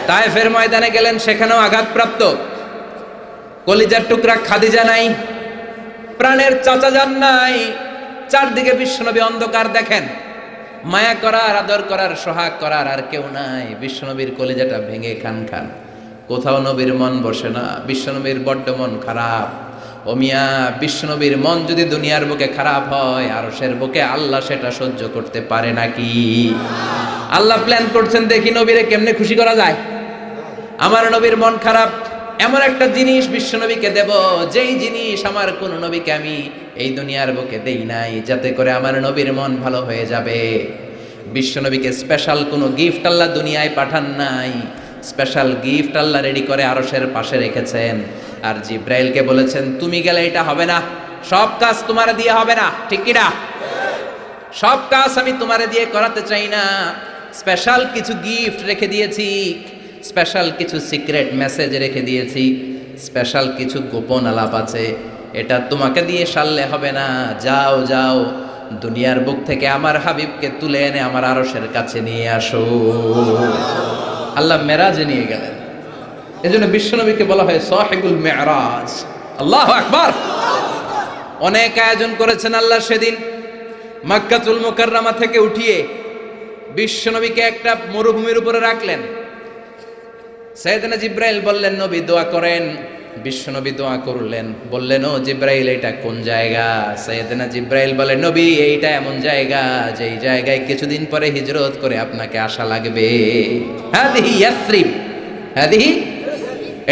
তায়েফের ময়দানে গেলেন, সেখানেও আঘাতপ্রাপ্ত। কলিজার টুকরা খাদিজা নাই, প্রাণের চাচা যান নাই। চারদিকে বিশ্বনবী অন্ধকার দেখেন, মায়া করার, আদর করার, সোহাগ করার আর কেউ নাই। বিশ্বনবীর কলিজাটা ভেঙে খান খান। কোথাও নবীর মন বসে না। বিশ্বনবীর বড্ড মন খারাপ। ও মিয়া, বিশ্বনবীর মন যদি দুনিয়ার বুকে খারাপ হয়, আরশের বুকে আল্লাহ সেটা সহ্য করতে পারে নাকি? আল্লাহ প্ল্যান করছেন, দেখি নবীরে কেমনে খুশি করা যায়। আমার নবীর মন খারাপ, এমন একটা জিনিস বিশ্বনবীকে দেব, যেই জিনিস আমার কোন নবীকে আমি এই দুনিয়ার বুকে দেই নাই, যাতে করে আমার নবীর মন ভালো হয়ে যাবে। বিশ্বনবীকে স্পেশাল কোনো গিফট আল্লাহ দুনিয়ায় পাঠান নাই। স্পেশাল গিফট আল্লাহ রেডি করে আরশের পাশে রেখেছেন। আর জিব্রাইলকে বলেছেন, তুমি গেলে এটা হবে না, সব কাজ তোমার দিয়ে হবে না। ঠিক কি না? সব কাজ আমি তোমার দিয়ে করাতে চাই না। স্পেশাল কিছু গিফট রেখে দিয়েছি, স্পেশাল কিছু সিক্রেট মেসেজ রেখে দিয়েছি, স্পেশাল কিছু গোপন আলাপ আছে, এটা তোমাকে দিয়ে সারলে হবে না। যাও যাও, দুনিয়ার বুক থেকে আমার হাবিবকে তুলে এনে আমার আরশের কাছে নিয়ে আসো। আল্লাহ মেরাজে নিয়ে গেলেন। এজন্য বিশ্বনবীকে বলা হয় সাহিবুল মেরাজ। আল্লাহু আকবার। অনেক আয়োজন করেছেন আল্লাহ সেদিন। মক্কাতুল মুকাররমা থেকে উঠিয়ে বিশ্বনবীকে একটা মরুভূমির উপরে রাখলেন। সাইয়েদনা জিব্রাইল বললেন, নবী দোয়া করেন। বিশ্বনবী দোয়া করলেন। বললেন, ও জিব্রাইল, এটা কোন জায়গা? সাইয়েদনা জিব্রাইল বলেন, নবী এইটা এমন জায়গা, যেই জায়গায় কিছুদিন পরে হিজরত করে আপনাকে আসা লাগবে। হাদিহি ইয়াসরিব, হাদিহি,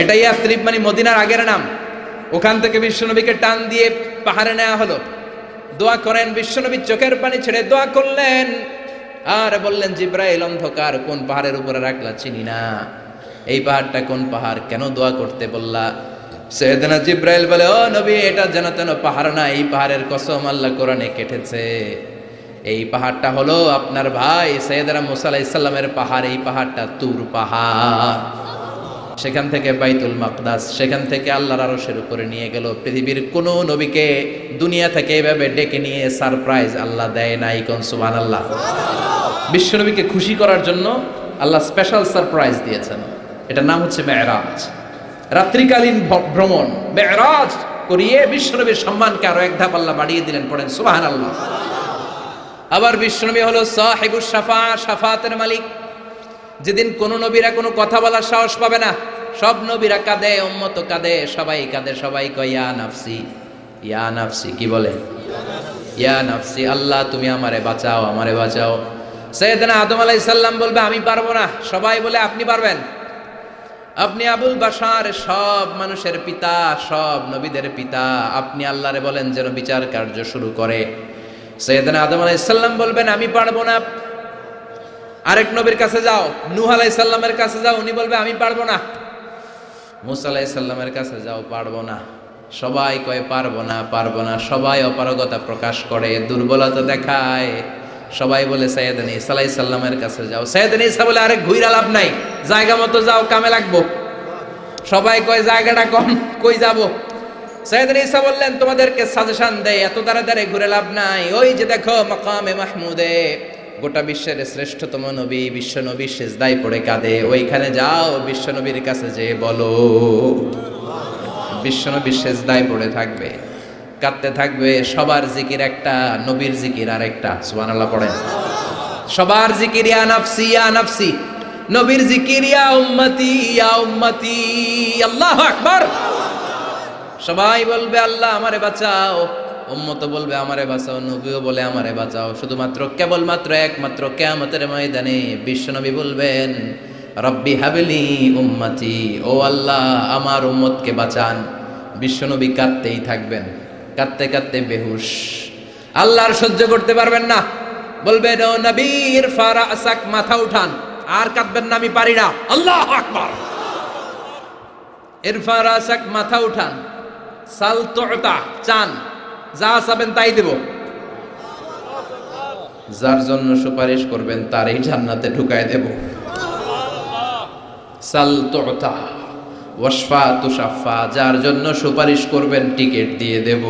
এটা ইয়াসরিব মানে মদিনার আগের নাম। ওখান থেকে বিশ্বনবীকে টান দিয়ে পাহাড়ে নেওয়া হলো। দোয়া করেন। বিশ্বনবী চোখের পানি ছেড়ে দোয়া করলেন আর বললেন, জিব্রাইল, অন্ধকার কোন পাহাড়ের উপরে রাখলা চিনি না, এই পাহাড়টা কোন পাহাড়, কেন দোয়া করতে বললা? সাইয়েদনা জিব্রাইল বলে, ও নবী, এটা যেন তেন পাহাড় না, এই পাহাড়ের কসম আল্লাহ কোরআনে কেটেছে। এই পাহাড়টা হলো আপনার ভাই সাইয়েদনা মুসা আলাইহিস সালামের পাহাড়। এই পাহাড়টা তুর পাহাড়। সেখান থেকে বাইতুল মাকদাস, সেখান থেকে আল্লাহর আরশের উপরে নিয়ে গেল। পৃথিবীর কোন নবীকে দুনিয়া থেকে এইভাবে ডেকে নিয়ে সারপ্রাইজ আল্লাহ দেয় নাই। কোন সুবহানাল্লাহ। বিশ্বনবীকে খুশি করার জন্য আল্লাহ স্পেশাল সারপ্রাইজ দিয়েছেন। এটার নাম হচ্ছে মেরাজ, রাত্রিকালীন ভ্রমণ। মেরাজ করিয়ে বিশ্বনবীর সম্মানকে আরো এক ধাপ আল্লাহ বাড়িয়ে দিলেন। পড়েন সুবহানাল্লাহ। আবার বিশ্বনবী হলো সাহিবুশ শাফা, শাফাতের মালিক। যেদিন কোন নবীরা কোনো কথা বলার সাহস পাবে না, সব নবীরা কাঁদে, উম্মত কাঁদে, সবাই কাঁদে, সবাই কয় ইয়া নাফসি, ইয়া নাফসি। কি বলে? ইয়া নাফসি, আল্লাহ তুমি আমারে বাঁচাও, আমারে বাঁচাও। সাইয়েদনা আদম আলাইহিস সালাম বলবে, আমি পারবো না। সবাই বলে, আপনি পারবেন। আপনি আবুল বাশার, সব মানুষের পিতা, সব নবীদের পিতা। আপনি আল্লাহরে বলেন যেন বিচার কার্য শুরু করে। সাইয়েদনা আদম আলাইহিস সালাম বলবেন আমি পারবো না। আরেক নবীর কাছে যাও, নূহ আলাইহিস সালামের কাছে যাও, উনি বলবে আমি পারবো না। মুসা আলাইহিস সালামের কাছে যাও, পারবো না। সবাই কয় পারবো না, পারবো না। সবাই অপারগতা প্রকাশ করে, দুর্বলতা দেখায়। সবাই বলে সাইয়েদনা ঈসা আলাইহিস সালামের কাছে যাও। সাইয়েদনা ঈসা বলে আরে ঘুইরা লাভ নাই, জায়গা মতো যাও, কামে লাগবো। সবাই কয় জায়গাটা কম, কই যাব? সাইয়েদনা ঈসা বললেন তোমাদেরকে সাজেশন দেই, এত তাড়াতাড়ি ঘুরে লাভ নাই। ওই যে দেখো মাকামে মাহমুদে, গোটা বিশ্বের শ্রেষ্ঠতম নবী, বিশ্ব নবী সিজদায় পড়ে কাঁদে, ওইখানে যাও, বিশ্ব নবীর কাছে যে বলো। বিশ্ব নবী সিজদায় পড়ে থাকবে, কাঁদতে থাকবে। সবার জিকির একটা, নবীর জিকির আরেকটা। সুবহানাল্লাহ পড়েন। সবার জিকির ইয়া নাফসি ইয়া নাফসি, নবীর জিকির ইয়া উম্মতি ইয়া উম্মতি। আল্লাহু আকবার। সবাই বলবে আল্লাহ আমারে বাঁচাও, উম্মত বলবে আমারে বাঁচাও, নবীও বলে আমারে বাঁচাও। শুধুমাত্র কেবলমাত্র একমাত্র কিয়ামতের ময়দানে বিশ্বনবী বলবেন রব্বি হাবলি উম্মতি, ও আল্লাহ আমার উম্মতকে বাঁচান। বিশ্বনবী কাঁদতেই থাকবেন, কাঁদতে কাঁদতে বেহুশ। আল্লাহর সহ্য করতে পারবেন না, বলবেন ও নবীর ফারাসাক, মাথা উঠান। আর কাঁদবেন না, আমি পারি না। আল্লাহু আকবার। ইরফা রাসাক, মাথা উঠান। সাল তুতা, চান, যা চাবেন তাই দেব। যার জন্য সুপারিশ করবেন তারই জান্নাতে ঢুকায় দেব। সাল তুতা ওয়াশফা তুশাফা, যার জন্য সুপারিশ করবেন টিকিট দিয়ে দেব।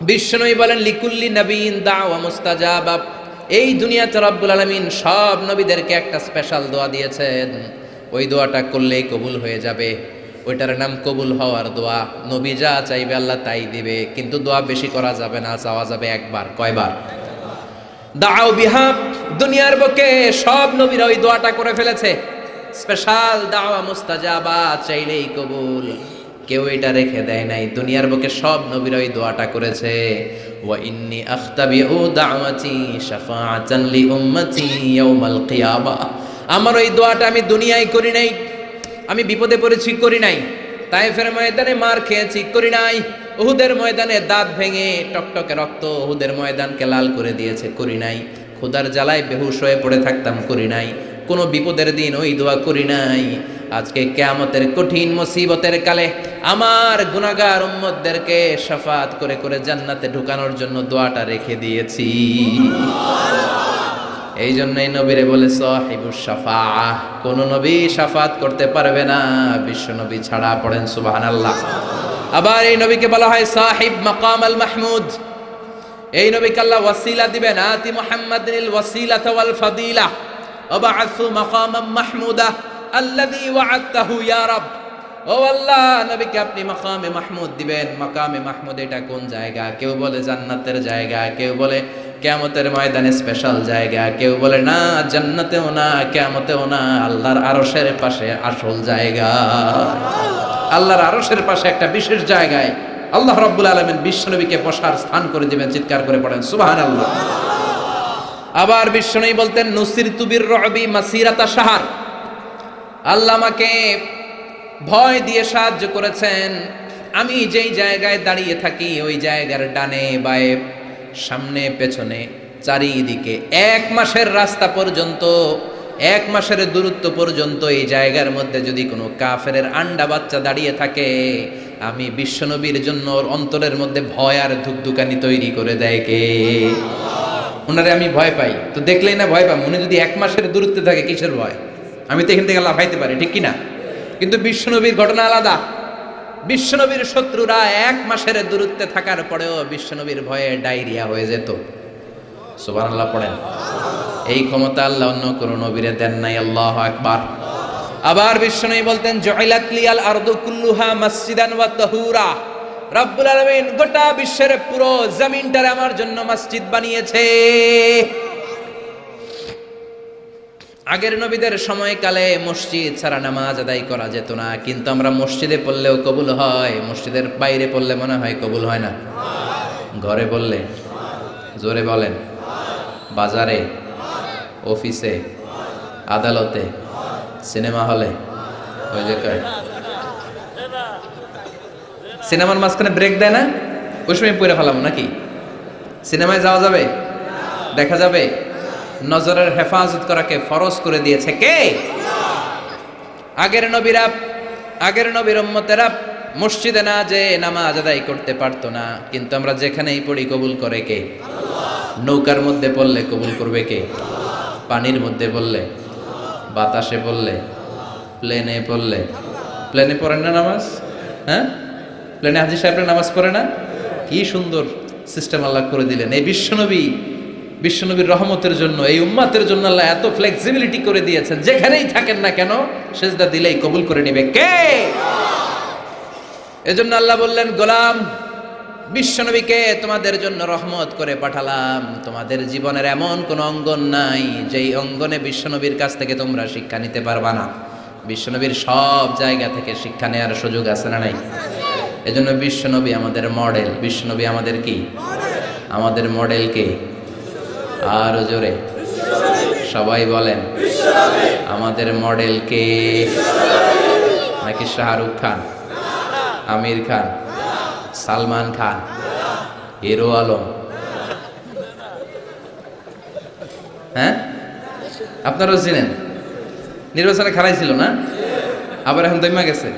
বিশ্বনবী বলেন লিকুল্লি নবীন দাওয়া মুস্তাজাবা। এই দুনিয়াতে রব্বুল আলামিন সব নবীদেরকে একটা স্পেশাল দোয়া দিয়েছেন, ওই দোয়াটা করলেই কবুল হয়ে যাবে। ওইটার নাম কবুল হওয়ার দোয়া। নবী যা চাইবে আল্লাহ তাই দিবে, কিন্তু দোয়া বেশি করা যাবে না, চাওয়া যাবে একবার। কয়বার? দাও বিহা। দুনিয়ার বুকে সব নবীরা ওই দোয়াটা করে ফেলেছে, স্পেশাল দাওয়া মুস্তাজাবা, চাইলেই কবুল। কেউ এটা রেখে দেয় নাই, দুনিয়ার বুকে সব নবীরা ওই দোয়াটা করেছে। ওয়া ইন্নী আখতাবিউ দাওয়াতি শাফাআতান লি উম্মতি ইয়াউমাল কিয়ামা। আমার ওই দোয়াটা আমি দুনিয়ায় করি নাই, আমি বিপদে পড়েছি করি নাই, তায়েফের ময়দানে মার খেয়েছি করি নাই, উহুদের ময়দানে দাঁত ভেঙে টকটকে রক্ত উহুদের ময়দানকে লাল করে দিয়েছে করি নাই, ক্ষুধার জ্বালায় বেহুশ হয়ে পড়ে থাকতাম করি নাই, কোনো বিপদের দিন ওই দোয়া করি নাই। আজকে কিয়ামতের কঠিন মুসিবতের কালে আমার গুনাহগার উম্মতদেরকে শাফাত করে করে জান্নাতে ঢুকানোর জন্য দোয়াটা রেখে দিয়েছি। এই জন্যই নবীরে বলে সাহিবুস শাফাআহ, কোন নবী শাফাত করতে পারবে না বিশ্ব নবী ছাড়া। পড়েন সুবহানাল্লাহ। আবার এই নবীকে বলা হয় সাহিব মাকাম আল মাহমুদ। এই নবীকে আল্লাহ ওয়াসিলা দিবেন, আতি মুহাম্মাদিল ওয়াসিলাতা ওয়াল ফাদিলা ওয়াবআসু মাকামাম মাহমুদা আল্লাযী ওয়া'আদতাহু ইয়া রাব। ও আল্লাহ, নবীকে আপনি মাকামে মাহমুদ দিবেন। মাকামে মাহমুদ এটা কোন জায়গা? কেউ বলে জান্নাতের জায়গা, কেউ বলে কিয়ামতের ময়দানে স্পেশাল জায়গা, কেউ বলে না জান্নাতেও না কিয়ামতেও না, আল্লাহর আরশের পাশে আসল জায়গা। আল্লাহর আরশের পাশে একটা বিশেষ জায়গায় আল্লাহ রাব্বুল আলামিন বিশ্বনবীকে বসার স্থান করে দিবেন। চিৎকার করে পড়েন সুবহানাল্লাহ। আবার বিশ্বনবী বলতেন নুসিরতু বির রুবি মাসিরাতা শাহর, আল্লাহ আমাকে ভয় দিয়ে সাহায্য করেছেন। আমি যেই জায়গায় দাঁড়িয়ে থাকি ওই জায়গার ডানে বায়ে সামনে পেছনে চারিদিকে 1 মাসের রাস্তা পর্যন্ত, 1 মাসের দূরত্ব পর্যন্ত এই জায়গার মধ্যে যদি কোনো কাফেরের আন্ডা বাচ্চা দাঁড়িয়ে থাকে, আমি বিশ্বনবীর জন্য ওর অন্তরের মধ্যে ভয় আর ধুকধুকানি তৈরি করে দেয় কে? ওনারে আমি ভয় পাই, তো দেখলেই না ভয় পাম। উনি যদি 1 মাসের দূরত্বে থাকে কিসের ভয়? আমি তো এখান থেকে লাফাইতে পারি, ঠিক কিনা? কিন্তু বিশ্বনবীর ঘটনা আলাদা। বিশ্বনবীর শত্রুরা 1 মাসের দূরত্বে থাকার পরেও বিশ্বনবীর ভয়ে ডায়রিয়া হয়ে যেত। সুবহানাল্লাহ পড়েন। এই ক্ষমতা আল্লাহ অন্য কোনো নবীরে দেন নাই। আল্লাহু আকবার। আবার বিশ্বনবী বলতেন জুইলাত লিয়াল আরদু কুল্লুহা মসজিদান ওয়া তাহুরা, রব্বুল আলামিন গোটা বিশ্বের পুরো জমিনটারে আমার জন্য মসজিদ বানিয়েছে। আগের নবীদের সময়কালে মসজিদ ছাড়া নামাজ আদায় করা যেত না, কিন্তু আমরা মসজিদে পড়লেও কবুল হয়, মসজিদের বাইরে পড়লে মনে হয় কবুল হয় না? ঘরে পড়লে, জোরে বলেন, বাজারে, অফিসে, আদালতে, সিনেমা হলে ওই যে সিনেমার মাঝখানে ব্রেক দেয় না, ওই সময় পড়ে ফেলাম নাকি? সিনেমায় যাওয়া যাবে, দেখা যাবে? নজরের হেফাজত করাকে ফরজ করে দিয়েছে কে? আগের নবীরা, আগের নবীর উম্মতেরা মসজিদে না যে নামাজ আদায় করতে পারতো না, কিন্তু আমরা যেখানেই পড়ি কবুল করে কে? নৌকার মধ্যে পড়লে কবুল করবে কে? পানির মধ্যে পড়লে, বাতাসে পড়লে, প্লেনে পড়লে। প্লেনে পড়েন না নামাজ? হ্যাঁ, প্লেনে হাজী সাহেবরা নামাজ পড়ে না? কি সুন্দর সিস্টেম আল্লাহ করে দিলেন। এই বিশ্বনবীর রহমতের জন্য, এই উম্মাতের জন্য আল্লাহ এত ফ্লেক্সিবিলিটি করে দিয়েছেন, যেখানেই থাকেন না কেন সেজদা দিলেই কবুল করে নেবে কে? এজন্য আল্লাহ বললেন, গোলাম বিশ্বনবীকে তোমাদের জন্য রহমত করে পাঠালাম। তোমাদের জীবনের এমন কোন অঙ্গন নাই যেই অঙ্গনে বিশ্বনবীর কাছ থেকে তোমরা শিক্ষা নিতে পারবা না। বিশ্বনবীর সব জায়গা থেকে শিক্ষা নেওয়ার সুযোগ আছে না নাই? এজন্য বিশ্বনবী আমাদের মডেল। বিশ্বনবী আমাদের কি? আমাদের মডেল কে? আরো জোরে সবাই বলেন, আমাদের মডেল কে? নাকি শাহরুখ খান, আমির খান, সালমান খান, হিরো আলম? হ্যাঁ, আপনারাও চিনেন, নির্বাচনে খেলাই ছিল না, আবার এখন দইমা গেছে।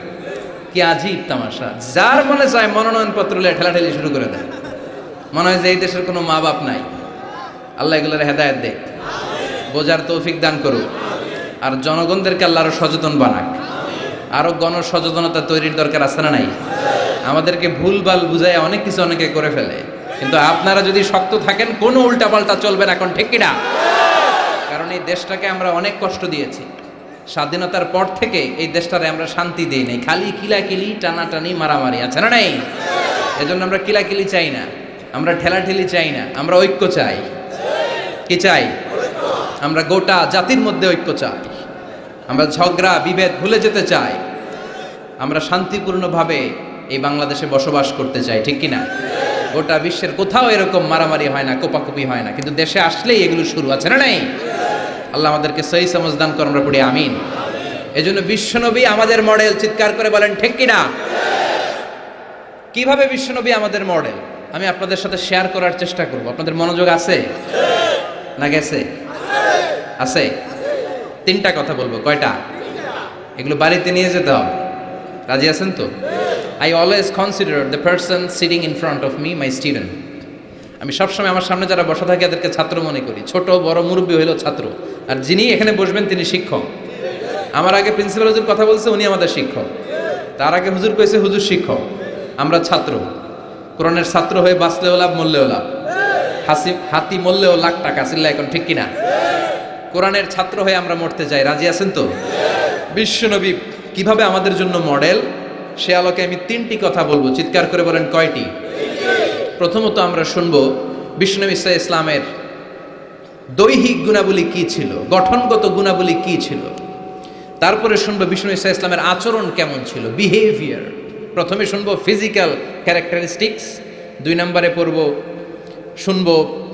কি আজীব তামাশা! যার মনে চায় মনোনয়ন পত্র ঠেলাঠেলি শুরু করে দেয়। মনে হয় যে এই দেশের কোনো মা বাপ নাই। আল্লাহ এগুলোর হেদায়েত দেয়, বোঝার তৌফিক দান করুক, আর জনগণদেরকে আল্লাহ আরো সচেতন বানাক। আরো গণসচেতনতা তৈরির দরকার আছে না নাই? আমাদেরকে ভুলভাল বুঝায় অনেক কিছু অনেকে করে ফেলে, কিন্তু আপনারা যদি শক্ত থাকেন কোনো উল্টাপাল্টা চলবে না। এখন ঠিক কিনা? কারণ এই দেশটাকে আমরা অনেক কষ্ট দিয়েছি। স্বাধীনতার পর থেকে এই দেশটারে আমরা শান্তি দিই নাই, খালি কিলাকিলি, টানাটানি, মারামারি, আছে না নাই? এজন্য আমরা কিলাকিলি চাই না, আমরা ঠেলাঠেলি চাই না, আমরা ঐক্য চাই। কি চাই? আমরা গোটা জাতির মধ্যে ঐক্য চাই। আমরা ঝগড়া বিভেদ ভুলে যেতে চাই। আমরা শান্তিপূর্ণভাবে এই বাংলাদেশে বসবাস করতে চাই, ঠিক কিনা? গোটা বিশ্বের কোথাও এরকম মারামারি হয় না, কোপাকুপি হয় না, কিন্তু দেশে আসলেই এগুলো শুরু, আছে না নাই? আল্লাহ আমাদেরকে সহি সমঝ দান করুন, আমরা পড়ি আমিন। এজন্য বিশ্বনবী আমাদের মডেল। চিৎকার করে বলেন ঠিক কিনা? কিভাবে বিশ্বনবী আমাদের মডেল আমি আপনাদের সাথে শেয়ার করার চেষ্টা করব। আপনাদের মনোযোগ আছে না গেছে? আছে। তিনটা কথা বলবো। কয়টা? এগুলো বাড়িতে নিয়ে যেতে হবে। রাজি আছেন তো? I always consider the person sitting in front of me my student. আমি সবসময় আমার সামনে যারা বসা থাকে এদেরকে ছাত্র মনে করি। ছোট বড় মুরব্বী হইল ছাত্র, আর যিনি এখানে বসবেন তিনি শিক্ষক। আমার আগে প্রিন্সিপাল হুজুর কথা বলছে, উনি আমাদের শিক্ষক। তার আগে হুজুর কইছে, হুজুর শিক্ষক। আমরা ছাত্র। কোরআনের ছাত্র হয়ে বাঁচলেও লাভ, মরলেও লাভ। হাতি মরলেও লাখ টাকা। চিল্লা এখন ঠিক কিনা? কোরআনের ছাত্র হয়ে আমরা মরতে যাই। রাজি আছেন তো? বিশ্বনবী কিভাবে আমাদের জন্য মডেল, সে আলোকে আমি তিনটি কথা বলবো। চিৎকার করে বলেন কয়টি? প্রথমত আমরা শুনবো বিশ্বনবী ইসলামের দৈহিক গুণাবলী কি ছিল, গঠনগত গুণাবলী কি ছিল। তারপরে শুনবো বিশ্বনবী ইসলামের আচরণ কেমন ছিল, বিহেভিয়ার। প্রথমে শুনবো ফিজিক্যাল ক্যারেক্টারিস্টিক্স, 2 নম্বরে শুনবো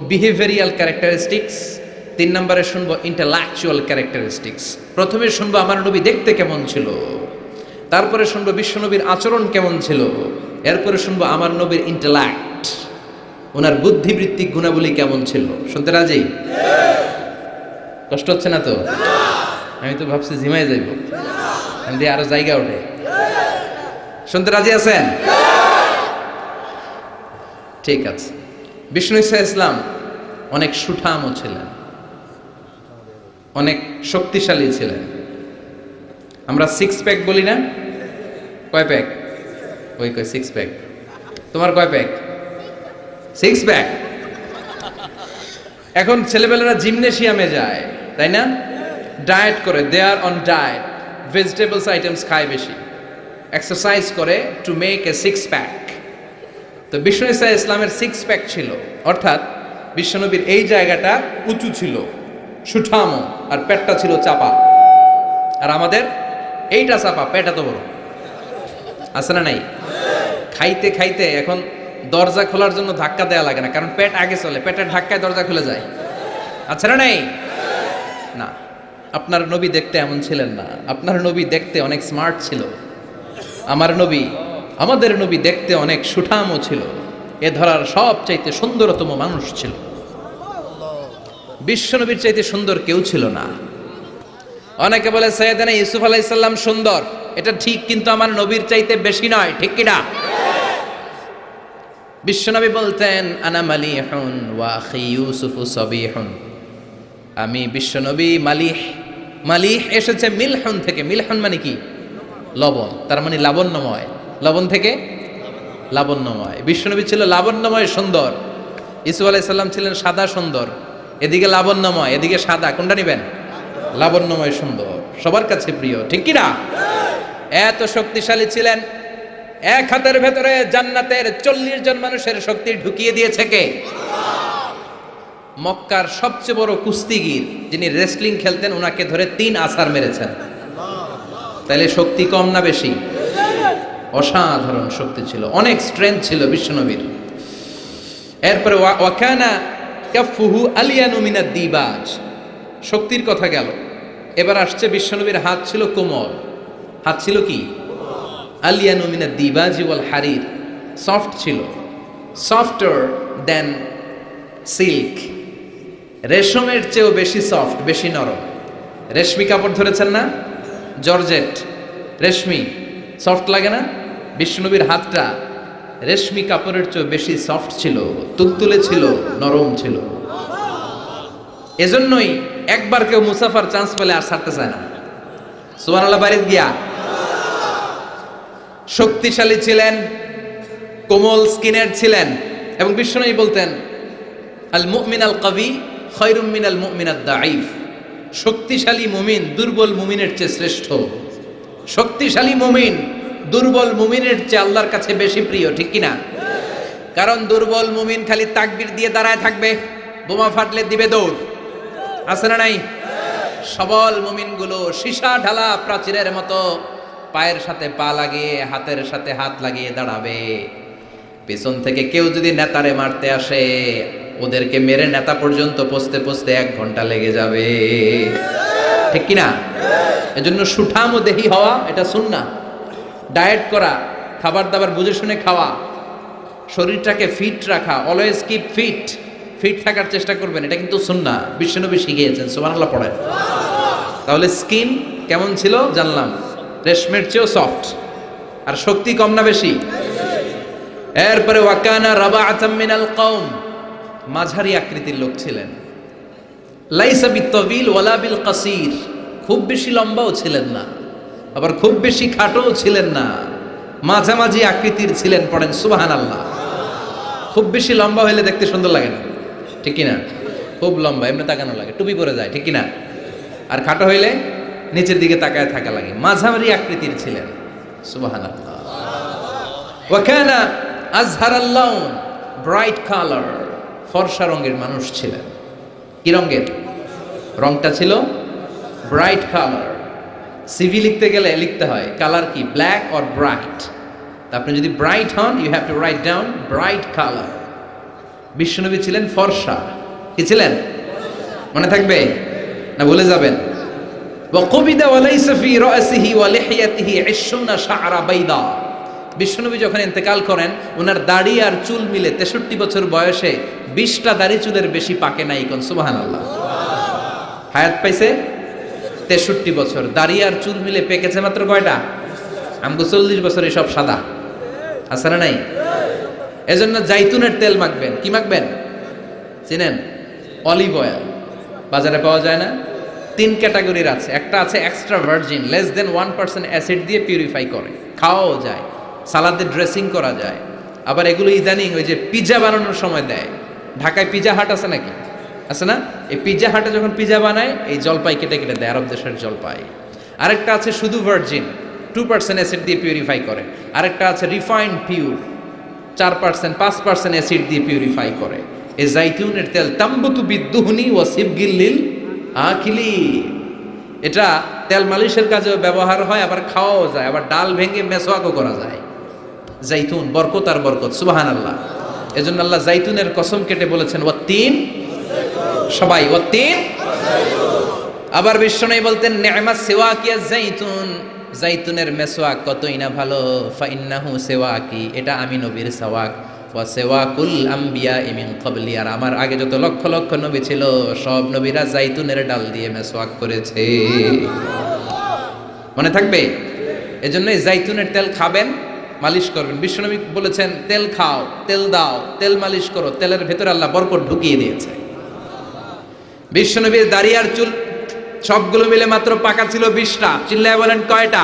বিহেভিয়ারিয়াল ক্যারেক্টারিস্টিক্স, 3 নম্বরে শুনবো ইন্টেলেকচুয়াল ক্যারেক্টারিস্টিক্স। প্রথমে শুনবো আমার নবী দেখতে কেমন ছিল, তারপরে শুনবো বিশ্বনবীর আচরণ কেমন ছিল, এরপরে শুনবো আমার নবীর ইন্টেলেক্ট, ওনার বুদ্ধিবৃত্তিক গুণাবলী কেমন ছিল। শুনতে রাজি? কষ্ট হচ্ছে না তো? আমি তো ভাবছি ঝিমাই যাইব, আরো জায়গা ওঠে। শুনতে রাজি আছেন? ঠিক আছে। বিষ্ণু ইসলাম অনেক সুঠামও ছিলেন, অনেক শক্তিশালী ছিলেন। আমরা 6 প্যাক বলি না? কয় প্যাক? ওই কয় 6 প্যাক। তোমার কয় প্যাক? 6 প্যাক। এখন ছেলেবেলারা জিমনেশিয়ামে যায়, তাই না? ডায়েট করে, দে আর অন ডায়েট, ভেজিটেবলস আইটেমস খায় বেশি, এক্সারসাইজ করে টু মেক এ 6 প্যাক। তো বিষ্ণু ইসলামের 6 প্যাক ছিল, অর্থাৎ বিশ্বনবীর এই জায়গাটা উঁচু ছিল, সুঠামো, আর পেটটা ছিল চাপা। আর আমাদের এইটা চাপা, পেট এত বড়। আছে না নাই? খাইতে খাইতে এখন দরজা খোলার জন্য ধাক্কা দেওয়া লাগে না, কারণ পেট আগে চলে, পেটের ধাক্কায় দরজা খুলে যায়। আছে না নাই? না, আপনার নবী দেখতে এমন ছিলেন না, আপনার নবী দেখতে অনেক স্মার্ট ছিল। আমার নবী, আমাদের নবী দেখতে অনেক সুঠামও ছিল, এ ধরার সবচাইতে সুন্দরতম মানুষ ছিল। বিশ্ব নবীর চাইতে সুন্দর কেউ ছিল না। অনেকে বলে সাইয়েদনা ইউসুফ আলাইহিস সালাম সুন্দর, এটা ঠিক, কিন্তু আমার নবীর চাইতে বেশি নয়, ঠিক কি না? বিশ্বনবী বলতেন আনা মালিহুন ওয়া আখি ইউসুফু সাবিহুন, আমি বিশ্বনবী মালিহ। মালিহ এসেছে মিলহুন থেকে। মিলহুন মানে কি? লবণ, তার মানে লাবণ্যময়। লবণ থেকে লাবণ্যময়। বিশ্বনবী ছিল লাবণ্যময় সুন্দর। ইউসুফ আলাইহিস সালাম ছিলেন সাদা সুন্দর। এদিকে লাবণ্যময়, এদিকে সাদা, কোনটা নিবেন? লাবণ্যময় সুন্দর, সবার কাছে প্রিয়, ঠিক কি না? এত শক্তিশালী ছিলেন, এক হাতের ভেতরে জান্নাতের 40 জন মানুষের শক্তি ঢুকিয়ে দিয়েছে কে? মক্কার সবচেয়ে বড় কুস্তিগির যিনি রেসলিং খেলতেন, ওনাকে ধরে 3 আছাড় মেরেছেন। তাইলে শক্তি কম না বেশি? অসাধারণ শক্তি ছিল, অনেক স্ট্রেংথ ছিল বিশ্বনবীর। এরপরে ওয়াকানা কাফুহু আলিয়ানু মিনাদ দিবাজ, শক্তির কথা গেল। এবার আসছে বিশ্বনবীর হাত ছিল কোমল। হাত ছিল কি? আলিয়ানু মিনাদ দিবাজি ওয়াল হারির, সফট ছিল, সফটার দেন সিল্ক, রেশমের চেয়েও বেশি সফট, বেশি নরম। রেশমি কাপড় ধরেছেন না? জর্জেট, রেশমি, সফট লাগে না? বিশ্বনবীর হাতটা রেশমি কাপড়ের চেয়ে বেশি সফট ছিল, তুলতুলে ছিল, নরম ছিল। এজন্যই একবার কেউ মুসাফার চান্স পেলে আর ছাড়তে চায় না। সুবহানাল্লাহ, বাড়িতে গিয়া। শক্তিশালী ছিলেন, কোমল স্কিনের ছিলেন, এবং বিশ্বনবী বলতেন আল মুমিন আল কবি খায়রুম মিনাল মুমিনাদ দাঈফ, শক্তিশালী মুমিন দুর্বল মুমিনের চেয়ে শ্রেষ্ঠ। শক্তিশালী মুমিন দুর্বল মুমিনের চেয়ে আল্লাহর কাছে বেশি প্রিয়, ঠিক কি না? কারণ দুর্বল মুমিন খালি তাকবীর দিয়ে দাঁড়ায় থাকবে, বোমা ফাটলে দিবে দৌড়, আছে না নাই? সবল মুমিনগুলো সীসা ঢালা প্রাচীরের মতো পায়ের সাথে পা লাগিয়ে, হাতের সাথে হাত লাগিয়ে দাঁড়াবে। পেছন থেকে কেউ যদি নেতারে মারতে আসে, ওদেরকে মেরে নেতা পর্যন্ত পৌঁছতে পৌঁছতে 1 ঘন্টা লেগে যাবে, ঠিক কিনা? এজন্য সুঠাম ও দেহি হওয়া এটা সুন্নাহ। ডায়েট করা, খাবার দাবার বুঝে শুনে খাওয়া, শরীরটাকে ফিট রাখা, অলওয়েজ কিপ ফিট, ফিট থাকার চেষ্টা করবেন, এটা কিন্তু সুন্নাহ, বিশ্বনবী শিখিয়েছেন। সুবহানাল্লাহ পড়েন। তাহলে স্কিন কেমন ছিল জানলাম, রেশমের চেয়েও সফট। আর শক্তি কম না বেশি? এরপরে ওয়াকানা রাবাআতাম মিনাল কওম, মাঝারি আকৃতির লোক ছিলেন। লাইসা বিত্তাবিল ওয়ালা বিল কাসির, খুব বেশি লম্বাও ছিলেন না, আবার খুব বেশি খাটোও ছিলেন না, মাঝামাঝি আকৃতির ছিলেন। পড়েন সুবহানাল্লাহ। খুব বেশি লম্বা হলে দেখতে সুন্দর লাগে না, ঠিক কিনা? খুব লম্বা এমনি তাকানো লাগে, টুপি পরে যায়, ঠিক কিনা? আর খাটো হইলে নিচের দিকে তাকায় থাকা লাগে। মাঝামাঝি আকৃতির ছিলেন। সুবহানাল্লাহ। ওয়া কানা আযহারাল লাউন, ব্রাইট কালার, ফর্সা রঙের মানুষ ছিলেন। কি রঙের? রংটা ছিল ব্রাইট কালার। সিভি লিখতে গেলে লিখতে হয় কালার কি, ব্ল্যাক অর ব্রাইট। আপনি যদি ব্রাইট হন, you have to write down bright colour. বিশ্বনবী ছিলেন ফর্সা। কি ছিলেন? মনে থাকবে না ভুলে যাবেন? ওয়াকুবিদা ওয়ালাইসা ফি রাসিহি ওয়া লিহিয়াতিহি 20 শা'রা বাইদা। বিশ্বনবী যখন ইন্তেকাল করেন, ওনার দাড়ি আর চুল মিলে 63 বছর বয়সে 20টা দাড়ি চুলের বেশি পাকে নাই। কোন সুবহানাল্লাহ। হায়াত পাইছে 63 বছর, দাড়ি আর চুল মিলে পেকেছে মাত্র কয়টা? আমগো 40 বছরে সব সাদা, আছে না নাই? এজন্য জাইতুনের তেল মাখবেন। কি মাখবেন? চিনেন? Olive oil. বাজারে পাওয়া যায় না? 3 ক্যাটাগরির আছে। একটা আছে extra virgin, less than 1% acid দিয়ে পিউরিফাই করে, খাওয়াও যায়, সালাদে ড্রেসিং করা যায়। আবার এগুলো ইদানিং ওই যে পিজা বানানোর সময় দেয়। ঢাকায় পিজা হাট আছে নাকি? আছে না? এই পিজা হাটে যখন পিজা বানায়, এই জলপাই কেটে কেটে দেয়, আরব দেশের জলপাই। আরেকটা আছে শুধু ভার্জিন, 2% অ্যাসিড দিয়ে পিউরিফাই করে। আরেকটা আছে রিফাইন্ড পিউর, 4% 5% অ্যাসিড দিয়ে পিউরিফাই করে। এই জাইতুনের তেল তাম্বুতু বিদ্দুহনি ওয়া সিবগিল আখিলি, এটা তেল মালিশের কাজেও ব্যবহার হয়, আবার খাওয়াও যায়, আবার ডাল ভেঙে মেসওয়াকও করা যায়। জাইতুন বরকত আর বরকত, সুবহানাল্লাহ। এজন্য আল্লাহ জাইতুনের কসম কেটে বলেছেন ওয়াত্তিন, সবাই ওয়াত্তিন। আবার বিশ্বনবী বলতেন নি'মাস সিওয়াকিয়া যাইতুন, যাইতুনের মেসওয়াক কতই না ভালো, ফাইন্নাহু সিওয়াকি, এটা আমি নবীর সাওয়াক, ওয়া সিওয়াকুল আমবিয়া মিন ক্বাবলি, আর আমার আগে যত লক্ষ লক্ষ নবী ছিল সব নবীরা যাইতুনের ডাল দিয়ে মেসওয়াক করেছে। মনে থাকবে? এজন্যই যাইতুনের তেল খাবেন, মালিশ করবেন। বিশ্বনবী বলেছেন তেল খাও, তেল দাও, তেল মালিশ করো, তেলের ভেতরে আল্লাহ বরকত ঢুকিয়ে দিয়েছে। বিশ্বনবীর দাড়ি আর চুল সবগুলো মিলে মাত্র পাকা ছিল 20টা। চিল্লায় বলেন কয়টা?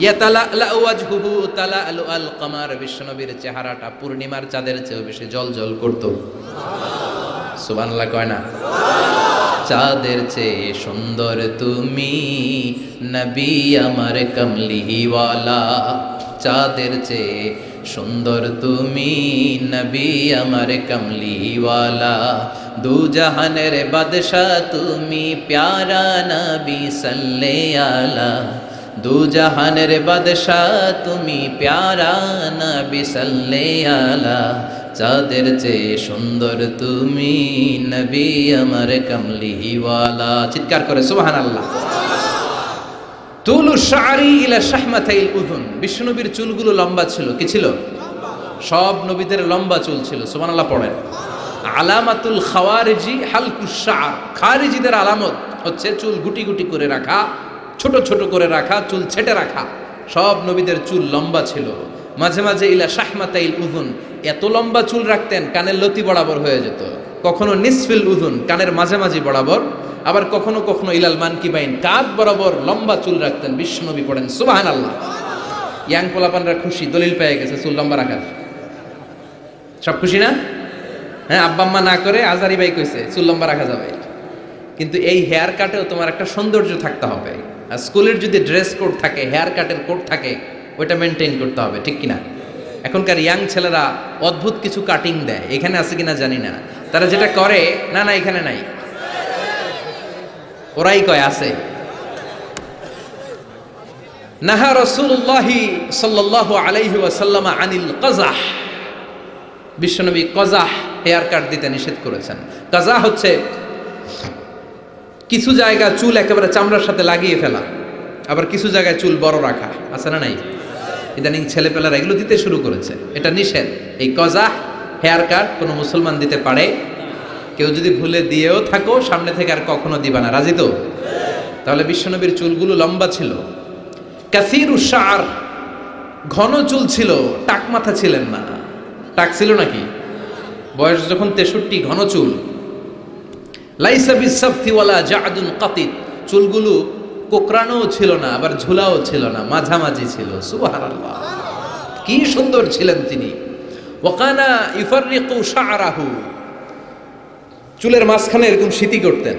ইয়াতালাআলু ওয়াজহুহু তালাআলুল কমার, বিশ্বনবীর চেহারাটা পূর্ণিমার চাঁদের চেয়েও বেশি জ্বলজ্বল করত। সুবহানাল্লাহ কয় না? চাঁদের চেয়ে সুন্দর তুমি নবী আমার কমলিওয়ালা, চাঁদের চেয়ে সুন্দর তুমি নবী আমার কমলিওয়ালা, দু জাহানের বাদশা তুমি প্যারা নবী সাল্লে আলা, দু জাহানের বাদশা তুমি প্যারা নবী সাল্লে আলা, চাঁদের চেয়ে সুন্দর তুমি নবী আমার কমলিওয়ালা। চিৎকার করে সুবহানাল্লাহ। তুলু শারি ইলা শাহমাতাইল উযুন, বিশ্বনবীর চুলগুলো লম্বা ছিল। কি ছিল? সব নবীদের লম্বা চুল ছিল। সুবহানাল্লাহ পড়েন। আলামাতুল খাওয়ারিজি হালকুশ শা'r, খারিজিদের আলামত হচ্ছে চুল গুটি গুটি করে রাখা, ছোট ছোট করে রাখা, চুল ছেটে রাখা। সব নবীদের চুল লম্বা ছিল। মাঝে মাঝে ইলা শাহমাতাইল উযুন, এত লম্বা চুল রাখতেন কানের লতি বরাবর হয়ে যেত। কখনো নিসফিল উযুন, কানের মাঝামাঝি বরাবর, আবার কখনো কখনো ইলাল মানকিবাইন, কাঁধ বরাবর লম্বা চুল রাখতেন বিশ্বনবী। পড়েন সুবহানাল্লাহ। ইয়াং পোলাপানরা খুশি, দলিল পেয়ে গেছে চুল লম্বা রাখার। সব খুশি না? হ্যাঁ, আব্বা আম্মা না করে আজারি ভাই কইছে চুল লম্বা রাখা যাবে। কিন্তু এই হেয়ার কাটেও তোমার একটা সৌন্দর্য থাকতে হবে। আর স্কুলের যদি ড্রেস কোড থাকে, হেয়ার কাটের কোড থাকে, ওইটা মেনটেন করতে হবে, ঠিক কিনা? এখনকার ইয়াং ছেলেরা অদ্ভুত কিছু কাটিং দেয়, এখানে আছে কিনা জানি না। তারা যেটা করে, না না এখানে নাই, ওরাই কয় আছে। নাহা রাসূলুল্লাহি সাল্লাল্লাহু আলাইহি ওয়াসাল্লাম আনিল কাযাহ, বিশ্বনবী কাযাহ হেয়ার কাট দিতে নিষেধ করেছেন। কাযাহ হচ্ছে কিছু জায়গা চুল একেবারে চামড়ার সাথে লাগিয়ে ফেলা, আবার কিছু জায়গায় চুল বড় রাখা, আছে না নাই? ইদানিং ছেলেপেলারা এগুলো দিতে শুরু করেছে, এটা নিষেধ। এই কাযাহ হেয়ার কাট কোনো মুসলমান দিতে পারে? কেউ যদি ভুলে দিয়েও থাকো, সামনে থেকে আর কখনো দিবা না, রাজি তো? তাহলে বিশ্বনবীর চুলগুলো লম্বা ছিল। কাসীরুশ শা'r, ঘন চুল ছিল, টাক মাথা ছিলেন না। টাক ছিল নাকি? বয়স যখন 63, ঘন চুল। লাইসা বিসাবতি ওয়ালা জা'দুন কাতিত, চুলগুলো কোকড়ানোও ছিল না, আবার ঝুলাও ছিল না, মাঝামাঝি ছিল। সুবহানাল্লাহ, কি সুন্দর ছিলেন তিনি। ওয়াকানা ইউফাররিকু শা'রাহু, চুলের মাঝখানে এরকম সিতি করতেন।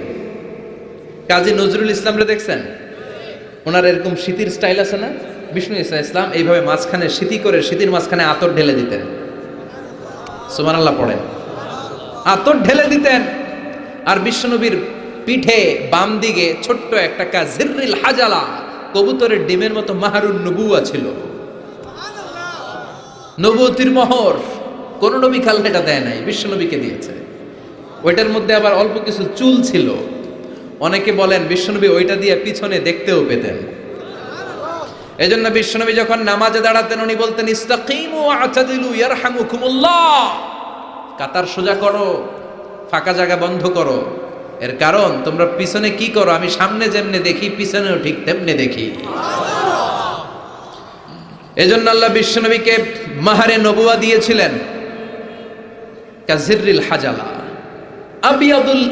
কাজী নজরুল ইসলামরে দেখছেন? ওনার এরকম সিতির স্টাইল আছে না? বিষ্ণু ঈসা ইসলাম এইভাবে মাঝখানে সিতি করে সিতির মাঝখানে আতর ঢেলে দিতেন। সুবহানাল্লাহ পড়েন। আতর ঢেলে দিতেন। আর বিশ্বনবীর পিঠে বাম দিকে ছোট্ট একটা কাজিররিল হাজালা, কবুতরের ডিমের মতো মাহারুন নবুয়া ছিল। নবুয়তির মোহর কোন নবী খাল এটা দেয় নাই, বিশ্বনবীকে দিয়েছে। ওইটার মধ্যে আবার অল্প কিছু চুল ছিল। অনেকে বলেন বিশ্বনবী ওইটা দিয়ে পিছনে দেখতেও পেতেন। এজন্য বিশ্বনবী যখন নামাজে দাঁড়াতেন উনি বলতেন ইস্তাকিমু ওয়া'তাদিলু ইয়ারহামুকুমুল্লাহ, কাতার সোজা করো, ফাঁকা জায়গা বন্ধ করো। এর কারণ তোমরা পিছনে কি করো, আমি সামনে যেমনে দেখি পিছনেও ঠিক তেমনে দেখি। এজন্য আল্লাহ বিশ্বনবীকে মাহারে নবুয়া দিয়েছিলেন। কাজিররিল হাজালা আবিয়াদুল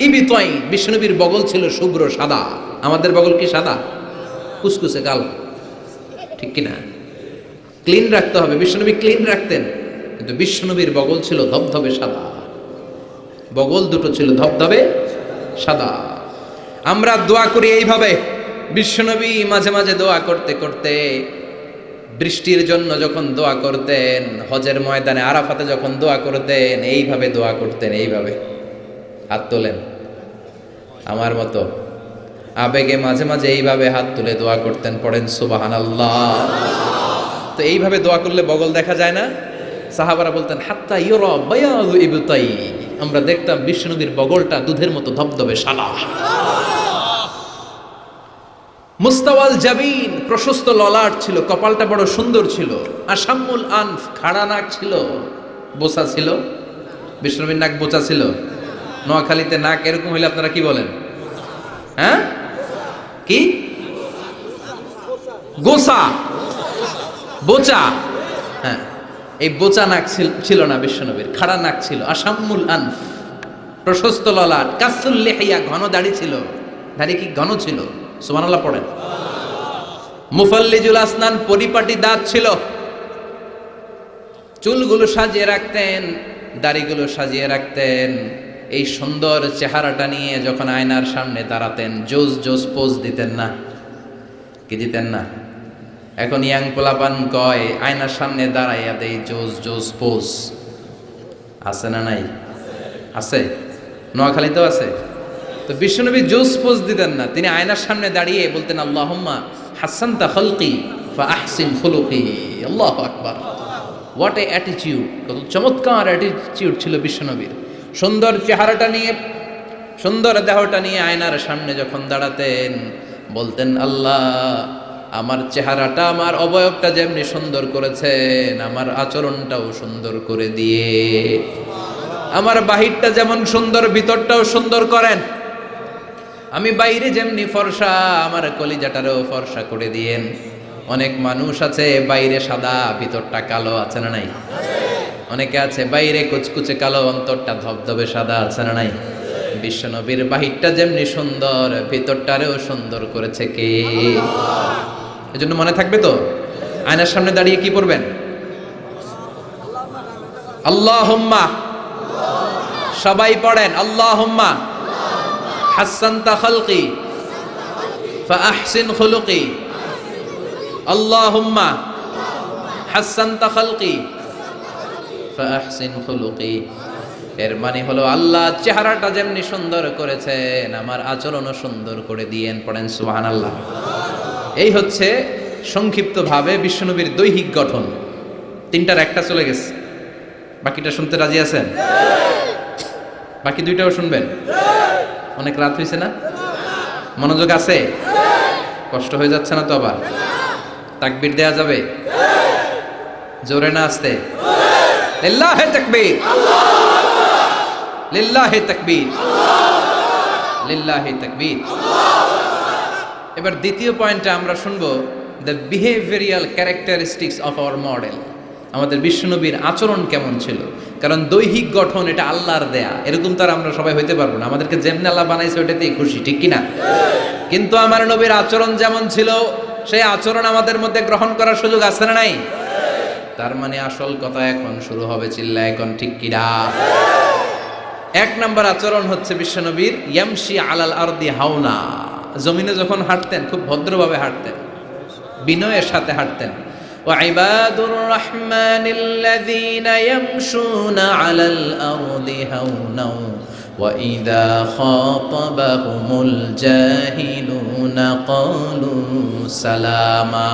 ইবিতাইন, বিশ্বনবীর বগল ছিল শুভ্র সাদা। আমাদের বগল কি সাদা? কুসকুসে কালো, ঠিক কিনা? ক্লিন রাখতে হবে, বিশ্বনবী ক্লিন রাখতেন। কিন্তু বিশ্বনবীর বগল ছিল ধবধবে সাদা, বগল দুটো ছিল ধবধবে সাদা। আমরা দোয়া করি এইভাবে। বিশ্বনবী মাঝে মাঝে দোয়া করতে করতে, বৃষ্টির জন্য যখন দোয়া করতেন, হজের ময়দানে আরাফাতে যখন দোয়া করতেন, এইভাবে দোয়া করতেন। এইভাবে হাত তোলেন, আমার মতো আবেগে মাঝে মাঝে এইভাবে হাত তুলে দোয়া করতেন। পড়েন সুবহানাল্লাহ। তো এইভাবে দোয়া করলে বগল দেখা যায় না? সাহাবারা বলতেন হাত্তা ইউরা বায়াদু ইবতাই, আমরা দেখতাম বিশ্বনবীর বগলটা দুধের মতো ধবধবে সাদা, মুস্তাওয়াল জাবিন, প্রশস্ত ললাট ছিল, কপালটা বড় সুন্দর ছিল, আসাম্মুল আনফ, খাড়া নাক ছিল, বোচা ছিল। বিশ্বনবীর নাক বোচা ছিল। নোয়াখালীতে নাক এরকম হইলে আপনারা কি বলেন? হ্যাঁ, কি গোসা, বোচা? হ্যাঁ, এই বোচা নাক ছিল না বিশ্বনবীর, খাড়া নাক ছিল। আসাম্মুল আনফ, প্রশস্ত ললাট, কাসুল লিহিয়া, ঘন দাড়ি ছিল। দাড়ি কি ঘন ছিল? সুবহানাল্লাহ পড়েন। মুফাল্লিজুল আসনান, পরিপাটি দাঁত ছিল। চুলগুলো সাজিয়ে রাখতেন, দাড়িগুলো সাজিয়ে রাখতেন। এই সুন্দর চেহারাটা নিয়ে যখন আয়নার সামনে দাঁড়াতেন, জোস জোস পোজ দিতেন না? কি দিতেন না? এখন ইয়াং পোলাপান কয় আয়নার সামনে দাঁড়াইয়া দেই জোস জোস পোজ। আছে না নাই? আছে, নোয়াখালীতেও আছে। তো বিশ্বনবী জোস পোজ দিতেন না, তিনি আয়নার সামনে দাঁড়িয়ে বলতেন আল্লাহুম্মা হাসানতা খালকি ফা আহসিন খুলুকি। আল্লাহু আকবার। What a attitude! কত চমৎকার অ্যাটিটিউড ছিল বিশ্বনবীর। সুন্দর চেহারাটা নিয়ে, সুন্দর দেহটা নিয়ে আয়নার সামনে যখন দাঁড়াতেন বলতেন আল্লাহ, আমার চেহারাটা, আমার অবয়বটা যেমনি সুন্দর করেছেন, আমার আচরণটাও সুন্দর করে দিয়ে, আমার বাহিরটা যেমন সুন্দর, ভিতরটাও সুন্দর করেন। আমি বাইরে যেমনি ফর্সা, আমার কলিজাটারও ফর্সা করে দিয়েন। অনেক মানুষ আছে বাইরে সাদা, ভিতরটা কালো, আছে না নাই? অনেকে আছে বাইরে কুচকুচে কালো, অন্তরটা ধবধবে সাদা, আছে না নাই? বিশ্বনবীর বাহিরটা যেমনি সুন্দর, ভিতরটারেও সুন্দর করেছে কে? এজন্য মনে থাকবে তো, আয়নার সামনে দাঁড়িয়ে কি পড়বেন? আল্লাহুম্মা, সবাই পড়েন আল্লাহুম্মা হাসানতা খালকি ফা আহসিন খুলুকি। আল্লাহুম্মা হাসানতা খালকি ফা আহসিন খুলুকি। এর মানে হলো আল্লাহ চেহারাটা যেমনি সুন্দর করেছেন, আমার আচরণও সুন্দর করে দিয়েন। পড়েন সুবহানাল্লাহ। এই হচ্ছে সংক্ষিপ্তভাবে বিশ্বনবীর দৈহিক গঠন। তিনটার একটা চলে গেছে, বাকিটা শুনতে রাজি আছেন? বাকি দুইটাও শুনবেন? অনেক রাত হয়েছে না? মনোযোগ আছে? কষ্ট হয়ে যাচ্ছে না তো? আবার তাকবীর দেয়া যাবে? জোরে না আসতে? লিল্লাহি তাকবীর, লিল্লাহি তাকবীর, লিল্লাহি তাকবীর। এবার দ্বিতীয় পয়েন্টটা আমরা শুনবো, the behavioural characteristics of our model. আমাদের বিশ্বনবীর আচরণ কেমন ছিল? কারণ দৈহিক গঠন এটা আল্লাহর দেয়া, এরকম তো আর আমরা সবাই হইতে পারবো না। আমাদেরকে যেমনি আল্লাহ বানাইছে ওইটাতেই খুশি, ঠিক কিনা? কিন্তু আমার নবীর আচরণ যেমন ছিল, সেই আচরণ আমাদের মধ্যে গ্রহণ করার সুযোগ আছে না নাই? তার মানে আসল কথা এখন শুরু হবে, চিল্লা এখন ঠিক কিনা? এক নাম্বার আচরণ হচ্ছে বিশ্বনবীর ইয়ামশি আলাল আরদি হাওনা। জমিনে যখন হাঁটতেন খুব ভদ্রভাবে হাঁটতেন, বিনয়ের সাথে হাঁটতেন। وعباد الرحمن الذين يمشون على الأرض هونا وإذا خاطبهم الجاهلون قالوا سلاما।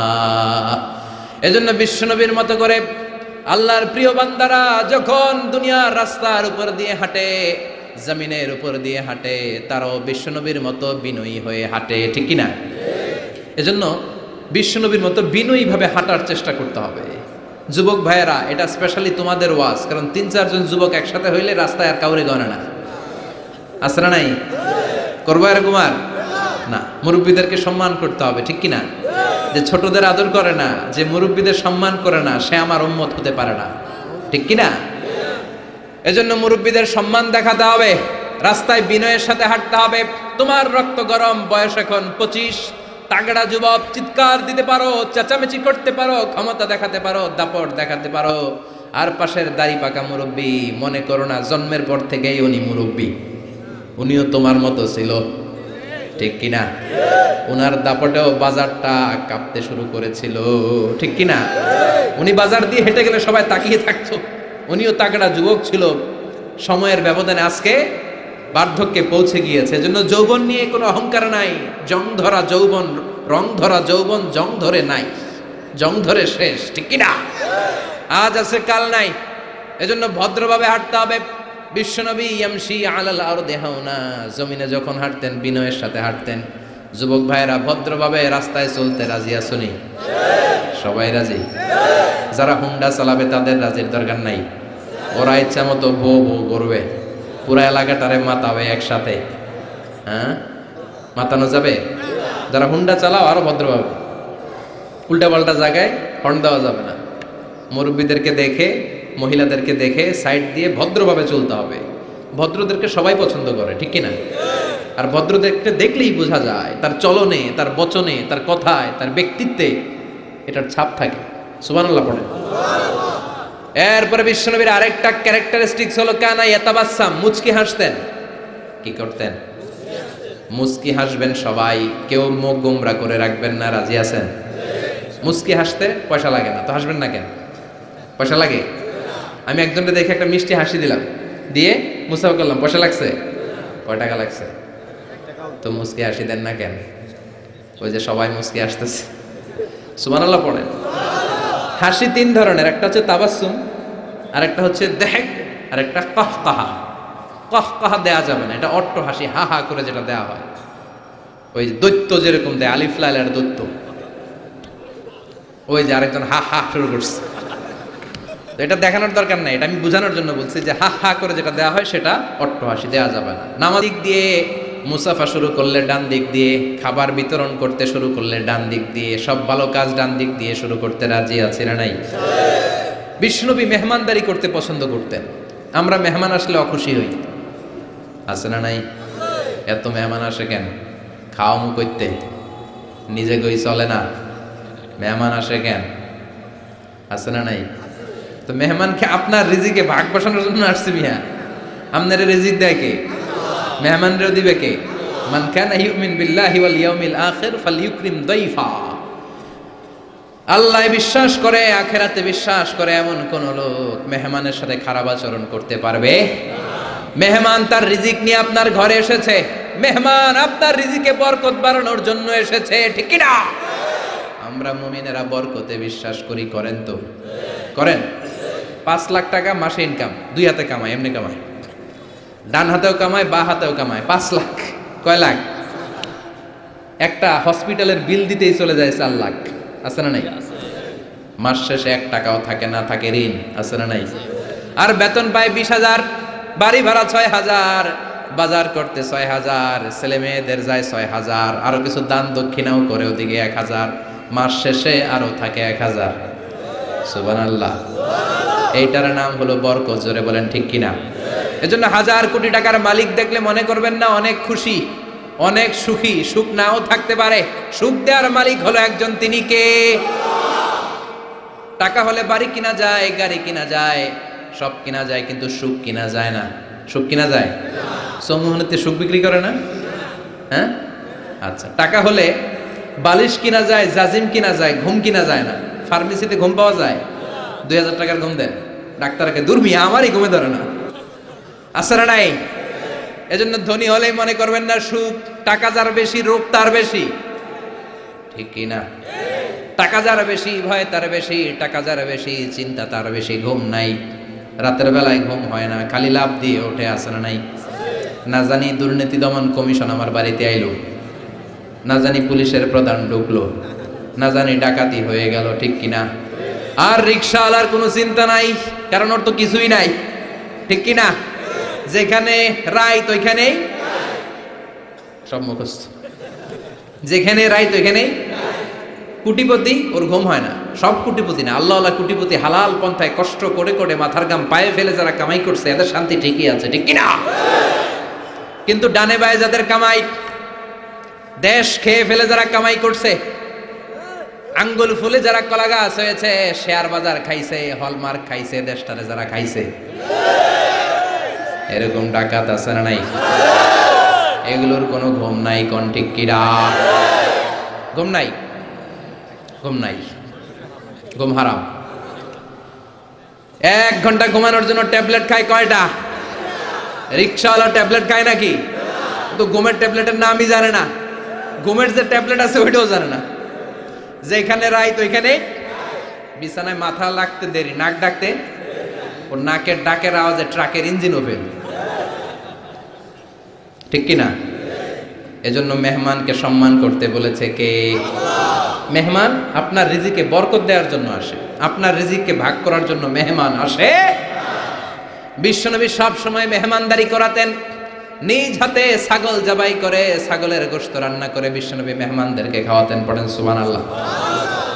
এজন্য বিশ্বনবীর মতো করে আল্লাহর প্রিয় বান্দারা যখন দুনিয়ার রাস্তার উপর দিয়ে হাঁটে, জমিনের উপর দিয়ে হাঁটে, তারাও বিশ্বনবীর মতো বিনয়ী হয়ে হাঁটে, ঠিক কিনা? এজন্য বিশ্বনবীর মতো বিনয়ীভাবে হাঁটার চেষ্টা করতে হবে। যুবক ভাইয়েরা, এটা স্পেশালি তোমাদের ওয়াজ, কারণ 3-4 জন যুবক একসাথে হইলে রাস্তায় আর কাউরে গণে না। আসরা নাই? করবো এরকম আর না। মুরব্বীদেরকে সম্মান করতে হবে, ঠিক কিনা? যে ছোটদের আদর করে না, যে মুরব্বীদের সম্মান করে না, সে আমার উম্মত হতে পারে না, ঠিক কিনা? এজন্য মুরব্বীদের সম্মান দেখাতে হবে, রাস্তায় বিনয়ের সাথে হাঁটতে হবে। তোমার রক্ত গরম, বয়স এখন 25, তাগড়া যুবক, চিৎকার দিতে পারো, চেঁচামেচি করতে পারো, ক্ষমতা দেখাতে পারো, দাপট দেখাতে পারো। আর পাশের দাড়ি পাকা মুরব্বী, মনে করো না জন্মের পর থেকেই উনি মুরব্বী, উনিও তোমার মতো ছিল, ঠিক কিনা? উনার দাপটেও বাজারটা কাঁপতে শুরু করেছিল, ঠিক কিনা? উনি বাজার দিয়ে হেঁটে গেলে সবাই তাকিয়ে থাকতো। উনিও তাগড়া যুবক ছিল, সময়ের ব্যবধানে আজকে বার্ধক্যে পৌঁছে গিয়েছে। এজন্য যৌবন নিয়ে কোনো অহংকার নাই। জং ধরা যৌবন, রং ধরা যৌবন জং ধরে নাই, জং ধরে শেষ, ঠিক কিনা? আজ আছে কাল নাই। এজন্য ভদ্রভাবে হাঁটতে হবে, বিশ্বনবী ইয়ামশি আলাল আরদি হাওনা, জমিনে যখন হাঁটতেন বিনয়ের সাথে হাঁটতেন। যুবক ভাইয়েরা ভদ্রভাবে রাস্তায় চলতে রাজি আছুনি? সবাই রাজি? যারা হুন্ডা চালাবে তাদের রাজির দরকার নাই, ওরা ইচ্ছা মতো বউ বউ করবে, পুরা এলাকাটারে মাতাবে একসাথে। হ্যাঁ, মাতানো যাবে? যারা হুন্ডা চালাও আরো ভদ্রভাবে, উল্টা পাল্টা জায়গায় হর্ন দেওয়া যাবে না। মুরব্বীদেরকে দেখে, মহিলাদেরকে দেখে সাইড দিয়ে ভদ্রভাবে চলতে হবে। ভদ্রদেরকে সবাই পছন্দ করে, ঠিক কিনা? আর ভদ্রদেরকে দেখলেই বোঝা যায় তার চলনে, তার বচনে, তার কথায়, তার ব্যক্তিত্বে এটার ছাপ থাকে। সুবহানাল্লাহ পড়ে। এরপরে বিশ্বনবীর আরেকটা ক্যারেক্টারিস্টিক্স হলো কানা ইয়াতাবাসসাম, মুচকি হাসতেন। কি করতেন? মুচকি হাসবেন সবাই, কেউ মুখ গোমরা করে রাখবেন না। রাজি আছেন? মুচকি হাসতে পয়সা লাগে না, তো হাসবেন না কেন? পয়সা লাগে? আমি একজনকে দেখে একটা মিষ্টি হাসি দিলাম, দিয়ে মুসাফা করলাম, পয়সা লাগছে? কয় টাকা লাগছে? তো মুচকি হাসি দেন না কেন? ওই যে সবাই মুচকি হাসতেছে। সুবহানাল্লাহ পড়েন। হাসি তিন ধরনের, একটা হচ্ছে তাবাসসুম, আর একটা হচ্ছে দেহেক, আর একটা কাহকাহা। কাহকাহা দেয়া যাবে না, এটা অট্ট হাসি, হা হা করে যেটা দেয়া হয়, ওই দৈত্য যেরকম দেয়, আলিফ লাইলার দৈত্য। ওই যে আরেকজন হা হা শুরু করছে, তো এটা দেখানোর দরকার নাই, এটা আমি বোঝানোর জন্য বলছি যে হা হা করে যেটা দেয়া হয় সেটা অট্ট হাসি দেয়া যাবে না। নামাজ দিক দিয়ে মুসাফা শুরু করলে ডান দিক দিয়ে, খাবার বিতরণ করতে শুরু করলে ডান দিক দিয়ে, সব ভালো কাজ ডান দিক দিয়ে শুরু করতে রাজি আছে না নাই? বিষ্ণুনবী মেহমানদারি করতে পছন্দ করতেন। আমরা মেহমান আসলে অখুশি হই, আছে না নাই? এত মেহমান আসে কেন? খাওয়া মু করতে, নিজে গই চলে না, মেহমান আসে কেন? আছে না নাই? তো মেহমানকে আপনার রিজিকে ভাগ বসানোর জন্য আসছে মিয়া। আপনার রিজিক দেয় কে? মেহমানরেও দিবে কে? মান কানা ইউমিন বিল্লাহি ওয়াল ইয়াউমিল আখির ফালইউকরিম দাইফা। আল্লাহ বিশ্বাস করে, আখিরাতে বিশ্বাস করে এমন কোন লোক মেহমানের সাথে খারাপ আচরণ করতে পারবে? মেহমান তার রিজিক নিয়ে আপনার ঘরে এসেছে, মেহমান আপনার রিজিকে বরকত বাড়ানোর জন্য এসেছে, ঠিক কি না? আমরা মুমিনেরা বরকতে বিশ্বাস করি, করেন তো? করেন? 5 লাখ টাকা মাসে ইনকাম, দুই হাতে কামায়, এমনি কামায়, ডান হাতেও কামায়, বা হাতেও কামায়, 5 লাখ। কয় লাখ? একটা হসপিটালের বিল দিতেই চলে যায় 4 লাখ, আছে না নাই? মাস শেষে 1 টাকাও থাকে না, থাকে ঋণ, আছে না নাই? আর বেতন পায় 20,000, বাড়ি ভাড়া 6,000, বাজার করতে 6,000, ছেলে মেয়েদের যায় 6,000, আরো কিছু দান দক্ষিণাও করে ওদিকে 1,000, মাস শেষে আরো থাকে 1,000। সুবহানাল্লাহ। এইটার নাম হলো বরকত। জোরে বলেন ঠিক কিনা? এজন্য 1,000 কোটি টাকার মালিক দেখলে মনে করবেন না অনেক খুশি, অনেক সুখী। সুখ নাও থাকতে পারে, সুখ দেওয়ার মালিক হলো একজন, তিনি কে? টাকা হলে বাড়ি কিনা যায়, গাড়ি কিনা যায়, সব কিনা যায়, কিন্তু সুখ কিনা যায় না। সুখ কিনা যায়? সমুহনীতে সুখ বিক্রি করে না? হ্যাঁ, আচ্ছা। টাকা হলে বালিশ কিনা যায়, জাজিম কিনা যায়, ঘুম কিনা যায় না। ফার্মেসিতে ঘুম পাওয়া যায়? 2,000 টাকার ঘুম দেন ডাক্তারকে, দুর্মিয়া আমারই ঘুমে ধরে না, আছে না নাই? এজন্য ধনী হলেই মনে করবেন না সুখ, টাকা যার বেশি রোগ তার বেশি, ঠিক কি না? টাকা যার বেশি ভয় তার বেশি, টাকা যার বেশি চিন্তা তার বেশি, ঘুম নাই, রাতের বেলায় ঘুম হয় না, খালি লাভ দিয়ে ওঠে, আছে না নাই? না জানি দুর্নীতি দমন কমিশন আমার বাড়িতে আইলো, না জানি পুলিশের প্রধান ঢুকলো, না জানি ডাকাতি হয়ে গেল, ঠিক কিনা? আর রিক্সাওয়ালার কোনো চিন্তা নাই, কারণ ওর তো কিছুই নাই, ঠিক কিনা? যেখানে রাইত ওইখানেই সব মুখস্থ, যেখানে রাইত ওইখানেই কোটিপতি, ওর ঘুম হয় না। সব কোটিপতি না, আল্লাহ আল্লাহ কোটিপতি, হালাল পন্থায় কষ্ট করে করে মাথার গাম পায়ে ফেলে যারা কামাই করছে, এদের শান্তি ঠিকই আছে, ঠিক কিনা? কিন্তু ডানে বায়ে যাদের কামাই, দেশ খেয়ে ফেলে যারা কামাই করছে, আঙ্গুল ফুলে যারা কলা গাছ হয়েছে, শেয়ার বাজার খাইছে, হলমার্ক খাইছে, দেশটারে যারা খাইছে, এরকম ডাকাত আছে না নাই? এগুলোর কোনো ঘুম নাই, কোন ঠিক কিরা? ঘুম নাই, ঘুম নাই, ঘুম হারাম। 1 ঘন্টা ঘুমানোর জন্য ট্যাবলেট খায় কয়টা? রিক্সাওয়ালা ট্যাবলেট খায় নাকি? তো ঘুমের ট্যাবলেটের নামই জানে না, ঘুমের যে ট্যাবলেট আছে ওইটাও জানে না। যেখানে রাইত ওইখানে বিছানায় মাথা লাগতে দেরি, নাক ডাকতে ওর নাকের ডাকের আওয়াজে ট্রাকের ইঞ্জিনও ফেল, ঠিক কিনা? এজন্য মেহমানকে সম্মান করতে বলেছে কে? মেহমান আপনার রিজিকে বরকত দেওয়ার জন্য আসে, আপনার রিজিককে ভাগ করার জন্য মেহমান আসে। বিশ্বনবী সব সময় মেহমানদারি করাতেন, নিজ হাতে ছাগল জবাই করে ছাগলের গোশত রান্না করে বিশ্বনবী মেহমানদেরকে খাওয়াতেন। পড়েন সুবহানাল্লাহ।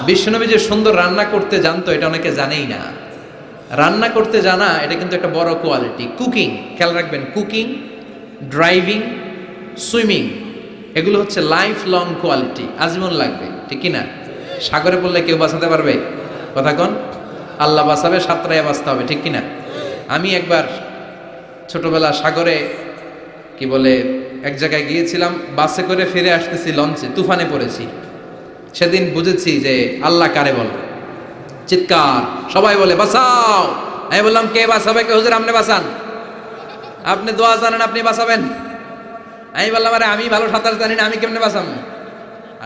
বিশ্বনবী যে সুন্দর রান্না করতে জানতো এটা অনেকে জানেই না। রান্না করতে জানা এটা কিন্তু একটা বড় কোয়ালিটি। কুকিং, খেয়াল রাখবেন, কুকিং, ড্রাইভিং, সুইমিং, এগুলো হচ্ছে লাইফ লং কোয়ালিটি, আজীবন লাগবে, ঠিক কিনা? সাগরে পড়লে কেউ বাঁচাতে পারবে? কথা কোন? আল্লাহ বাঁচাবে, সাঁতরাইয়া বাঁচতে হবে, ঠিক কিনা? আমি একবার ছোটবেলা সাগরে কি বলে এক জায়গায় গিয়েছিলাম, বাসে করে ফিরে আসতেছি, লঞ্চে তুফানে পড়েছি। সেদিন বুঝেছি যে আল্লাহ কারে বলে। চিৎকার, সবাই বলে বাঁচাও। আমি বললাম কে বাঁচাবে? কে? হুজুর আপনি বাঁচান, আপনি দোয়া জানেন, আপনি বাঁচাবেন। আমি বললাম আরে আমি ভালো সাঁতার জানি না, আমি কেমনে বাঁচাবো?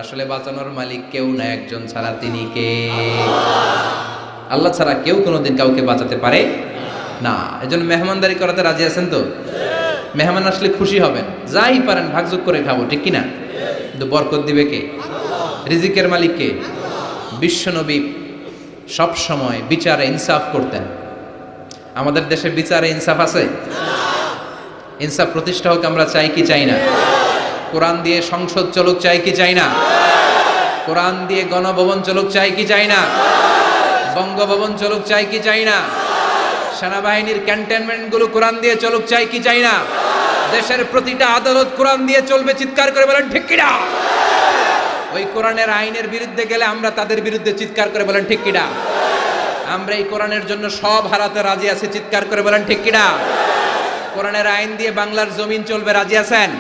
আসলে বাঁচানোর মালিক কেউ না, একজন ছাড়া, তিনি কে? আল্লাহ ছাড়া কেউ কোনোদিন কাউকে বাঁচাতে পারে না। এজন্য মেহমানদারি করাতে রাজি আছেন তো? মেহমান আসলে খুশি হবেন, যাই পারেন ভাগযোগ করে খাবো, ঠিক কিনা? কিন্তু বরকত দিবে কে? রিজিকের মালিক কে? বিশ্বনবী সব সময় বিচারে ইনসাফ করতেন। আমাদের দেশে বিচারে ইনসাফ আছে? ইনসাফ প্রতিষ্ঠা হোক আমরা চাই কি চাই না? কোরআন দিয়ে সংসদ চলুক চাই কি চাই না? কোরআন দিয়ে গণভবন চলুক চাই কি চাই না? বঙ্গভবন চলুক চাই কি চাই না? সেনাবাহিনীর ক্যান্টনমেন্ট গুলো কোরআন দিয়ে চলুক চাই কি চাই না? দেশের প্রতিটা আদালত কোরআন দিয়ে চলবে, চিৎকার করে বলেন ঠিক কিনা? ওই কোরআনের আইনের বিরুদ্ধে গেলে আমরা তাদের বিরুদ্ধে চিৎকার করে বলেন ঠিক কিনা? আমরা এই কোরআনের জন্য সব হারাতে রাজি আছি, চিৎকার করে বলেন ঠিক কিনা? কোরআনের আইন দিয়ে বাংলার জমিন চলবে, রাজি আছেন?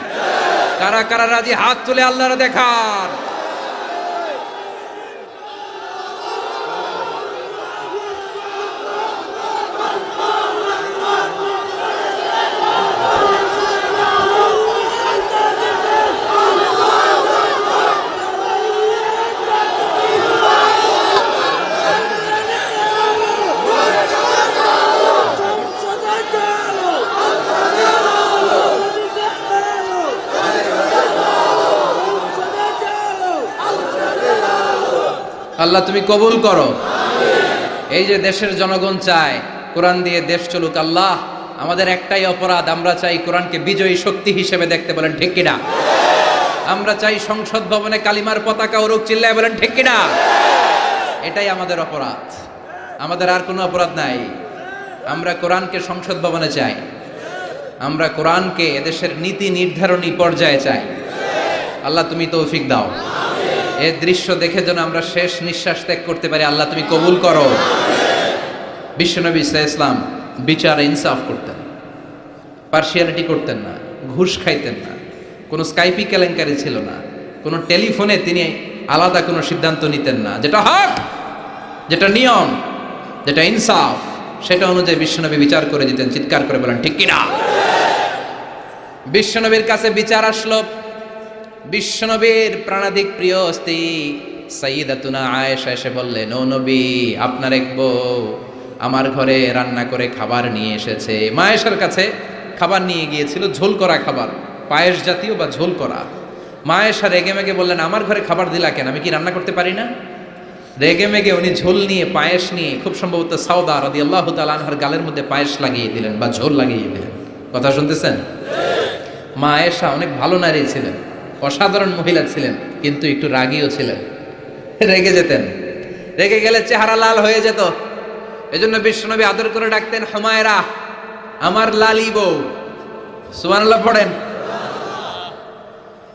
কারা কারা রাজি? হাত তুলে আল্লাহর দেখান। আল্লাহ তুমি কবুল করো। এই যে দেশের জনগণ চায় কোরআন দিয়ে দেশ চলুক, আল্লাহ আমাদের একটাই অপরাধ, আমরা চাই কোরআনকে বিজয়ী শক্তি হিসেবে দেখতে, বলেন ঠিক কিনা? আমরা চাই সংসদ ভবনে কালিমার পতাকা উড়ুক, চিল্লায় বলেন ঠিক কিনা? এটাই আমাদের অপরাধ, আমাদের আর কোনো অপরাধ নাই। আমরা কোরআনকে সংসদ ভবনে চাই, আমরা কোরআনকে এদেশের নীতি নির্ধারণী পর্যায়ে চাই। আল্লাহ তুমি তৌফিক দাও, এর দৃশ্য দেখে যেন আমরা শেষ নিঃশ্বাস ত্যাগ করতে পারি, আল্লাহ তুমি কবুল করো। বিশ্বনবী ইসলাম বিচার ইনসাফ করতেন, পার্সিয়ালিটি করতেন না, ঘুষ খাইতেন না, কোনো স্কাইপি কেলেঙ্কারি ছিল না, কোনো টেলিফোনে তিনি আলাদা কোনো সিদ্ধান্ত নিতেন না। যেটা হক, যেটা নিয়ম, যেটা ইনসাফ, সেটা অনুযায়ী বিশ্বনবী বিচার করে দিতেন। চিৎকার করে বলেন ঠিক কিনা? বিশ্বনবীর কাছে বিচার আসলো। বিশ্বনবীর প্রাণাধিক প্রিয় স্ত্রী সাইয়্যিদাতুনা আয়েশা এসে বললেন, ও নবী, আপনার এক বউ আমার ঘরে রান্না করে খাবার নিয়ে এসেছে। মা আয়েশার কাছে খাবার নিয়ে গিয়েছিল, ঝোল করা খাবার, পায়েস জাতীয় বা ঝোল করা। মা আয়েশা রেগে মেগে বললেন, আমার ঘরে খাবার দিলা কেন? আমি কি রান্না করতে পারি না? রেগে মেগে উনি ঝোল নিয়ে, পায়েস নিয়ে, খুব সম্ভবত সাউদা রাদিয়াল্লাহু তাআলা আনহার গালের মধ্যে পায়েস লাগিয়ে দিলেন বা ঝোল লাগিয়ে দিলেন। কথা শুনতেছেন? মা আয়েশা অনেক ভালো নারী ছিলেন, অসাধারণ মহিলা ছিলেন, কিন্তু একটু রাগীও ছিলেন, রেগে যেতেন। রেগে গেলে চেহারা লাল হয়ে যেত। এজন্য বিশ্বনবী আদর করে ডাকতেন, হুমায়রা, আমার লালি বউ। সুবহানাল্লাহ পড়েন।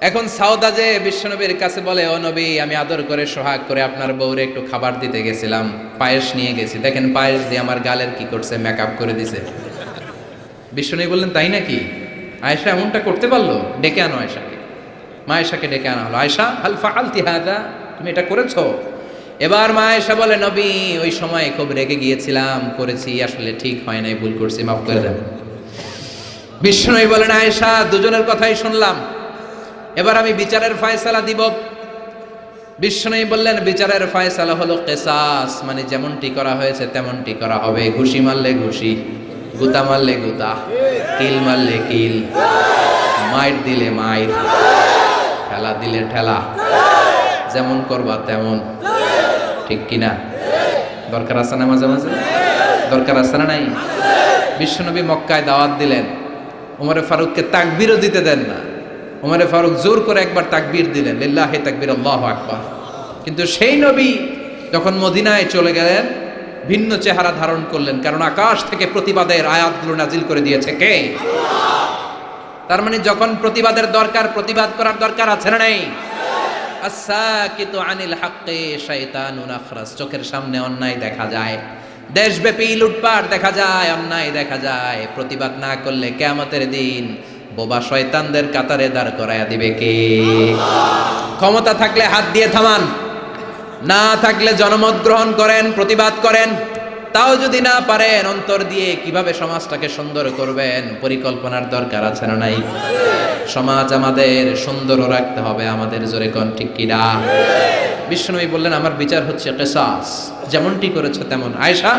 এখন সাউদা যে বিশ্বনবীর কাছে বলে, ও নবী, আমি আদর করে সোহাগ করে আপনার বউরে একটু খাবার দিতে গেছিলাম, পায়েস নিয়ে গেছি, দেখেন পায়েস দিয়ে আমার গালের কি করছে, মেকআপ করে দিছে। বিশ্বনবী বললেন, তাই নাকি? আয়েশা এমনটা করতে পারলো? ডেকে আনো আয়েশাকে। মা আয়েশাকে ডেকে আনা হলো। আয়েশা, হাল ফাআলতি হাযা, তুমি এটা করেছো? এবার মা আয়েশা বলে, নবী, ওই সময় খুব রেগে গিয়েছিলাম, করেছি, আসলে ঠিক হয় নাই, ভুল করছি, মাফ করে দেন। বিশ্বনবী বলেন, আয়েশা, দুজনের কথাই শুনলাম, এবার আমি বিচারের ফয়সালা দিব। বিশ্বনবী বললেন বিচারের ফয়সালা হলো কিসাস, মানে যেমনটি করা হয়েছে তেমনটি করা হবে। ঘুষি মারলে ঘুষি, গুতা মারলে গুতা, কিল মারলে কিল, মাইর দিলে মাইর, ঠেলা দিলে ঠেলা, যেমন করবা তেমন। ঠিক কিনা? দরকার আছে না মাঝে মাঝে? দরকার আছে না নাই? বিশ্বনবী মক্কায় দাওয়াত দিলেন, ওমরে ফারুককে তাকবীরও দিতে দেন না। ওমরে ফারুক জোর করে একবার তাকবীর দিলেন, লিল্লাহি তাকবীর, আল্লাহু আকবার। কিন্তু সেই নবী যখন মদিনায় চলে গেলেন ভিন্ন চেহারা ধারণ করলেন, কারণ আকাশ থেকে প্রতিবাদের আয়াতগুলো নাজিল করে দিয়েছে কে? তার মানে যখন প্রতিবাদের দরকার, প্রতিবাদ করার দরকার আছে না নাই? আস-সাকিতু আনিল হাক্কি শাইতানুন আখরাস। চোখের সামনে অন্যায় দেখা যায়, দেশব্যাপী লুটপাট দেখা যায়, অন্যায় দেখা যায়, প্রতিবাদ না করলে কিয়ামতের দিন বোবা শয়তানদের কাতারে দাঁড় করায়া দিবে কে? ক্ষমতা থাকলে হাত দিয়ে থামান, না থাকলে জনমত গ্রহণ করেন, প্রতিবাদ করেন। তাও যদি না পারেন, অন্তর দিয়ে কিভাবে সমাজটাকে সুন্দর করবেন পরিকল্পনার দরকার আছে না নাই? সমাজ আমাদের সুন্দর রাখতে হবে আমাদের, জোরে কোন ঠিক কিনা? বিশ্বনবী বললেন আমার বিচার হচ্ছে কিসাস, যেমনটি করেছো তেমন। আয়েশা,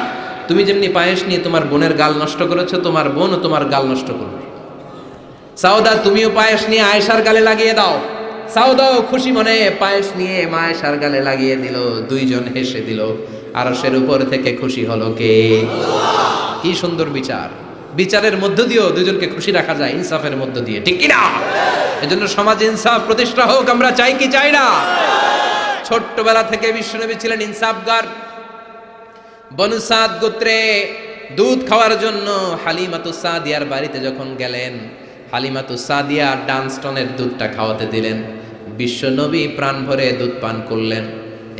তুমি যেমনি পায়েস নিয়ে তোমার বোনের গাল নষ্ট করেছো, তোমার বোনও তোমার গাল নষ্ট করবে। সাউদা, তুমিও পায়েস নিয়ে আয়েশার গালে লাগিয়ে দাও। সাউদাও খুশি মনে পায়েস নিয়ে মা আয়েশার গালে লাগিয়ে দিল, দুইজন হেসে দিল। আরশের উপর থেকে খুশি হলো কে? কি সুন্দর বিচার! বিচারের মধ্য দিয়েও দুজনকে খুশি রাখা যায়, ইনসাফের মধ্য দিয়ে, ঠিক কিনা? এজন্য সমাজে ইনসাফ প্রতিষ্ঠা হোক, আমরা চাই কি চাই না? ছোট্টবেলা থেকে বিশ্বনবী ছিলেন ইনসাফগার। বনু সাদ গোত্রে দুধ খাওয়ার জন্য হালিমাতুস সাদিয়ার বাড়িতে যখন গেলেন, হালিমাতুস সাদিয়া ডানস্টনের দুধটা খাওয়াতে দিলেন। বিশ্বনবী প্রাণ ভরে দুধ পান করলেন।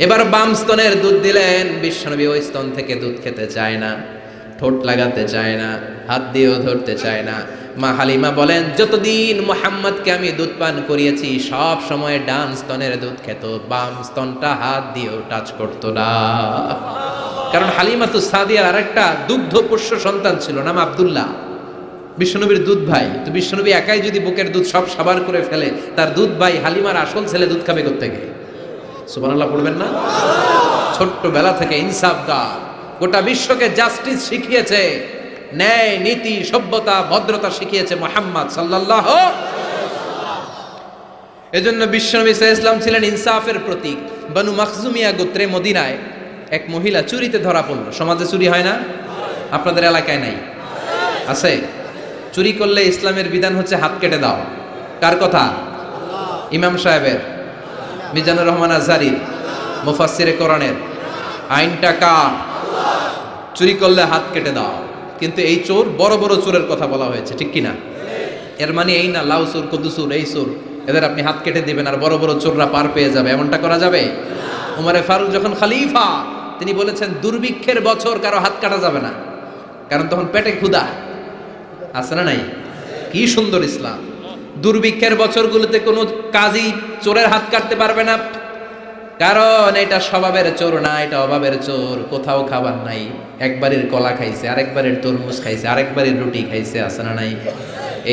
এবার বাম স্তনের দুধ দিলেন। বিশ্বনবী ওই স্তন থেকে দুধ খেতে চায় না, ঠোঁট লাগাতে চায় না, হাত দিয়েও ধরতে চায় না। মা হালিমা বলেন, যতদিন মুহাম্মদকে আমি দুধ পান করিয়েছি সব সময় ডান স্তনের দুধ খেত, বাম স্তনটা হাত দিয়েও টাচ করতো না। কারণ হালিমাতুস সাদিয়ার আরেকটা দুগ্ধ পোষ্য সন্তান ছিল, নাম আব্দুল্লাহ, বিশ্বনবীর দুধ ভাই। তো বিশ্বনবী একাই যদি বুকের দুধ সব সাবার করে ফেলে, তার দুধ ভাই হালিমার আসল ছেলে দুধ খাবে কোত্থেকে? সুবহানাল্লাহ পড়বেন না? ছোট্টবেলা থেকে ইনসাফগার, গোটা বিশ্বকে জাস্টিস শিখিয়েছে, ন্যায় নীতি সভ্যতা ভদ্রতা শিখিয়েছে মুহাম্মদ সাল্লাল্লাহু। এজন্য বিশ্বনবী সাল্লাল্লাহু আলাইহি ওয়াসাল্লাম ছিলেন ইনসাফের প্রতীক। বনু মাখজুমিয়া গোত্রে মদিনায় এক মহিলা চুরিতে ধরা পড়ল। সমাজে চুরি হয় না? আপনাদের এলাকায় নাই? আছে? চুরি করলে ইসলামের বিধান হচ্ছে হাত কেটে দাও। কার কথা? ইমাম সাহেবের, মিজানুর রহমান আজহারীর, মুফাসসিরে কোরআনের। আইনটা কার? চুরি করলে হাত কেটে দাও। কিন্তু এই চোর, বড় বড় চোরের কথা বলা হয়েছে, ঠিক কিনা? এর মানে এই না লাউ চোর, কদু চোর, এই চোর, এদের আপনি হাত কেটে দিবেন আর বড় বড় চোররা পার পেয়ে যাবে, এমনটা করা যাবে? উমরে ফারুক যখন খলিফা, তিনি বলেছেন দুর্ভিক্ষের বছর কারো হাত কাটা যাবে না, কারণ তখন পেটে ক্ষুধা। আছে না নাই? কি সুন্দর ইসলাম! দুর্ভিক্ষের বছরগুলোতে কোনো কাজী চোরের হাত কাটতে পারবে না, কারণ এটা স্বভাবের চোর না, এটা অভাবের চোর। কোথাও খাবার নাই, একবারের কলা খাইছে, আরেকবারের তরমুজ খাইছে, আরেকবারের রুটি খাইছে। আছে না নাই?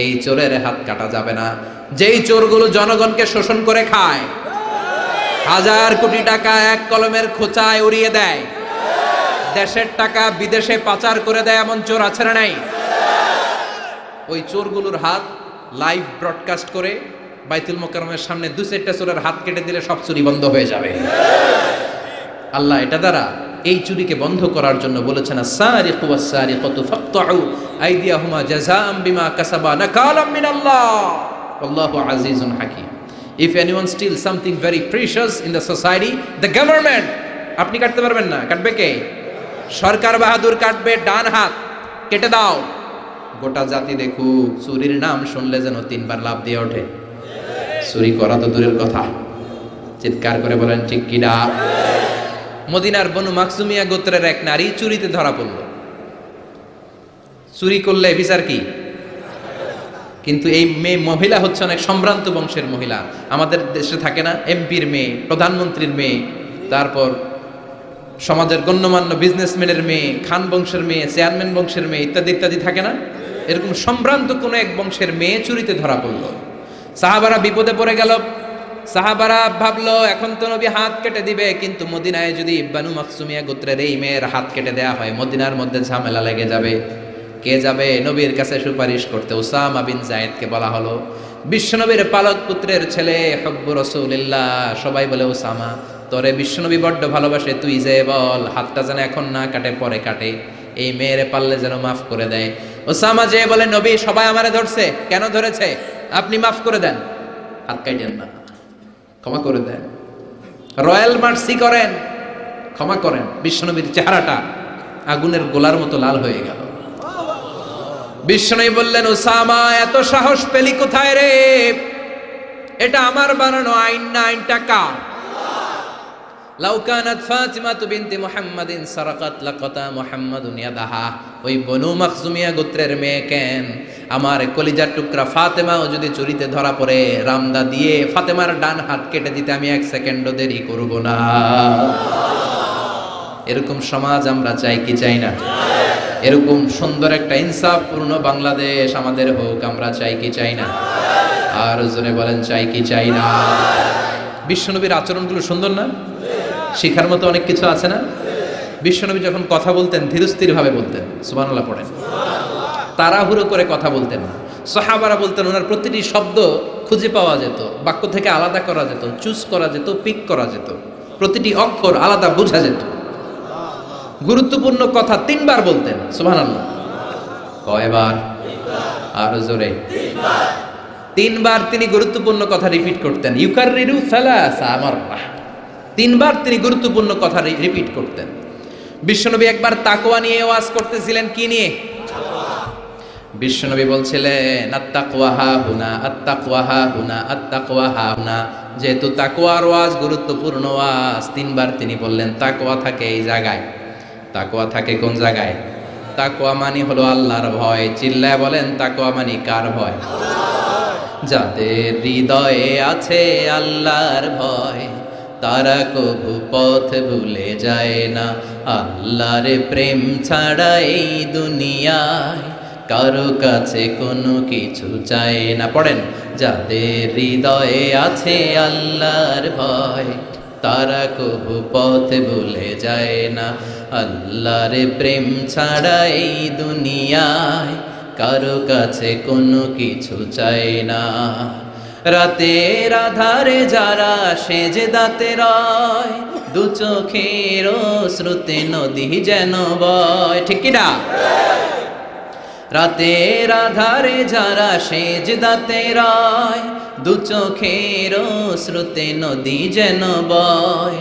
এই চোরের হাত কাটা যাবে না। যেই চোরগুলো জনগণকে শোষণ করে খায়, হাজার কোটি টাকা এক কলমের খোঁচায় উড়িয়ে দেয়, দেশের টাকা বিদেশে পাচার করে দেয়, এমন চোর আছে না নাই? ওই চোরগুলোর হাত লাইভ ব্রডকাস্ট করে বাইতুল মোকাররমের সামনে 2-4টা চোরের হাত কেটে দিলে সব চুরি বন্ধ হয়ে যাবে। আল্লাহ এটা দ্বারা এই চুরিকে বন্ধ করার জন্য বলেছেন, আস-সারিকু ওয়াস-সারিকাতু ফাকতাউ আইদিয়াহুমা জাযাআম বিমা কাসাবা নাকালাম মিনাল্লাহ আল্লাহু Azizun হাকীম। If anyone steals something very precious in the society, the government, আপনি কাটতে পারবেন না, কাটবে কে? সরকার বাহাদুর কাটবে, ডান হাত কেটে দাও। গোটা জাতি দেখুক, চুরির নাম শুনলে যেন 3বার লাফ দিয়ে ওঠে। চুরি করা তো দূরের কথা, চিৎকার করে বলেন ঠিক কিনা? মদিনার বনু মাখজুমিয়া গোত্রের এক নারী চুরিতে ধরা পড়ল। চুরি করলে বিচার কি? কিন্তু এই মেয়ে মহিলা হচ্ছে অনেক সম্ভ্রান্ত বংশের মহিলা। আমাদের দেশে থাকে না, এমপির মেয়ে, প্রধানমন্ত্রীর মেয়ে, তারপর সমাজের গণ্যমান্য বিজনেসম্যানের মেয়ে, খান বংশের মেয়ে, চেয়ারম্যান বংশের মেয়ে, ইত্যাদি ইত্যাদি থাকে না? এরকম সম্ভ্রান্ত কোন এক বংশের মেয়ে চুরিতে ধরা পড়ল। সাহাবারা বিপদে পড়ে গেল। সাহাবারা ভাবলো এখন তো নবী হাত কেটে দিবে, কিন্তু মদিনায় যদি বানু মাখজুমিয়া গোত্রের এই মেয়ের হাত কেটে দেয়া হয় মদিনার মধ্যে ঝামেলা লেগে যাবে। কে যাবে নবীর কাছে সুপারিশ করতে? উসামা বিন যায়েদকে বলা হলো। বিশ্বনবীর পালক পুত্রের ছেলে, হব্বু রাসূলিল্লাহ, সবাই বলে উসামা তোরে বিশ্বনবী বড্ড ভালোবাসে, তুই যে বল হাতটা যেন এখন না কাটে, পরে কাটে, এই মেয়েরে পারলে যেন মাফ করে দেয়। উসামা যে বলে নবী সবাই আমারে ধরছে, কেন ধরেছে? আপনি মাফ করে দেন, হাত কাটেন না, ক্ষমা করে দেন, রয়্যাল মার্সি করেন, ক্ষমা করেন। বিশ্বনবীর চেহারাটা আগুনের গোলার মতো লাল হয়ে গেল। বিশ্বনবী বললেন, উসামা এত সাহস পেলি কোথায় রে? এটা আমার বানানো আইন না, আইনটা কার? লাউ কানাত ফাতিমাতু বিনতি মুহাম্মাদিন সারাকাত লাকাতা মুহাম্মাদুন ইয়াদাহা। ওই বনু মাখজুমিয়া গোত্রের মেয়ে কেন, আমার কলিজার টুকরা ফাতেমাও যদি চুরিতে ধরা পড়ে রামদা দিয়ে ফাতেমার ডান হাত কেটে দিতে আমি এক সেকেন্ডও দেরি করব না। এরকম সমাজ আমরা চাই কি চাই না? এরকম সুন্দর একটা ইনসাফপূর্ণ বাংলাদেশ আমাদের হোক, আমরা চাই কি চাই না? আর জোরে বলেন চাই কি চাই না? বিশ্বনবীর আচরণগুলো সুন্দর না? শিখার মতো অনেক কিছু আছে না? বিশ্বনবী যখন কথা বলতেন ধীরস্থির ভাবে বলতেন, সুবহানাল্লাহ পড়েন। তাড়াহুড়ো করে কথা বলতেন না। সাহাবারা বলতেন ওনার প্রতিটি শব্দ খুঁজে পাওয়া যেত, বাক্য থেকে আলাদা করা যেত, চুজ করা যেত, পিক করা যেত, প্রতিটি অক্ষর আলাদা বোঝা যেত। গুরুত্বপূর্ণ কথা 3 বার বলতেন, সুবহানাল্লাহ। কয়বার? আর জোরে। 3 বার তিনি গুরুত্বপূর্ণ কথা রিপিট করতেন। ইউকাররিরু সালাসা মাররা, 3 বার তিনি গুরুত্বপূর্ণ কথা রিপিট করতেন। বিশ্বনবী একবার তাকওয়া নিয়ে ওয়াজ করতেছিলেন। কি নিয়ে? বিশ্বনবী বলছিলেন আত্তাকওয়া হা হুনা, আত্তাকওয়া হা হুনা, আত্তাকওয়া হা হুনা। যেহেতু তাকওয়ার ওয়াজ গুরুত্বপূর্ণ ওয়াজ, 3 বার তিনি বললেন তাকওয়া থাকে এই জায়গায়। তাকওয়া থাকে কোন জায়গায়? তাকওয়া মানে হলো আল্লাহর ভয়। চিল্লায় বলেন তাকওয়া মানে কার ভয়? যাদের হৃদয়ে আছে আল্লাহর ভয় তারা কবু পথ ভুলে যায় না। আল্লাহর প্রেম ছাড়া এই দুনিয়ায় কারো কাছে কোনো কিছু চায় না। পড়েন, যাদের হৃদয়ে আছে আল্লাহর ভয় তারা কবু পথ ভুলে যায় না। আল্লাহর প্রেম ছাড়া এই দুনিয়ায় কারো কাছে কোনো কিছু চায় না। রাতের আধারে যারা সেজদাতে রয়, দু চোখের স্রোতে নদী যেন বয়। ঠিক কি না? রাতের আধারে যারা সেজদাতে রয়, দু চোখের স্রোতে নদী যেন বয়।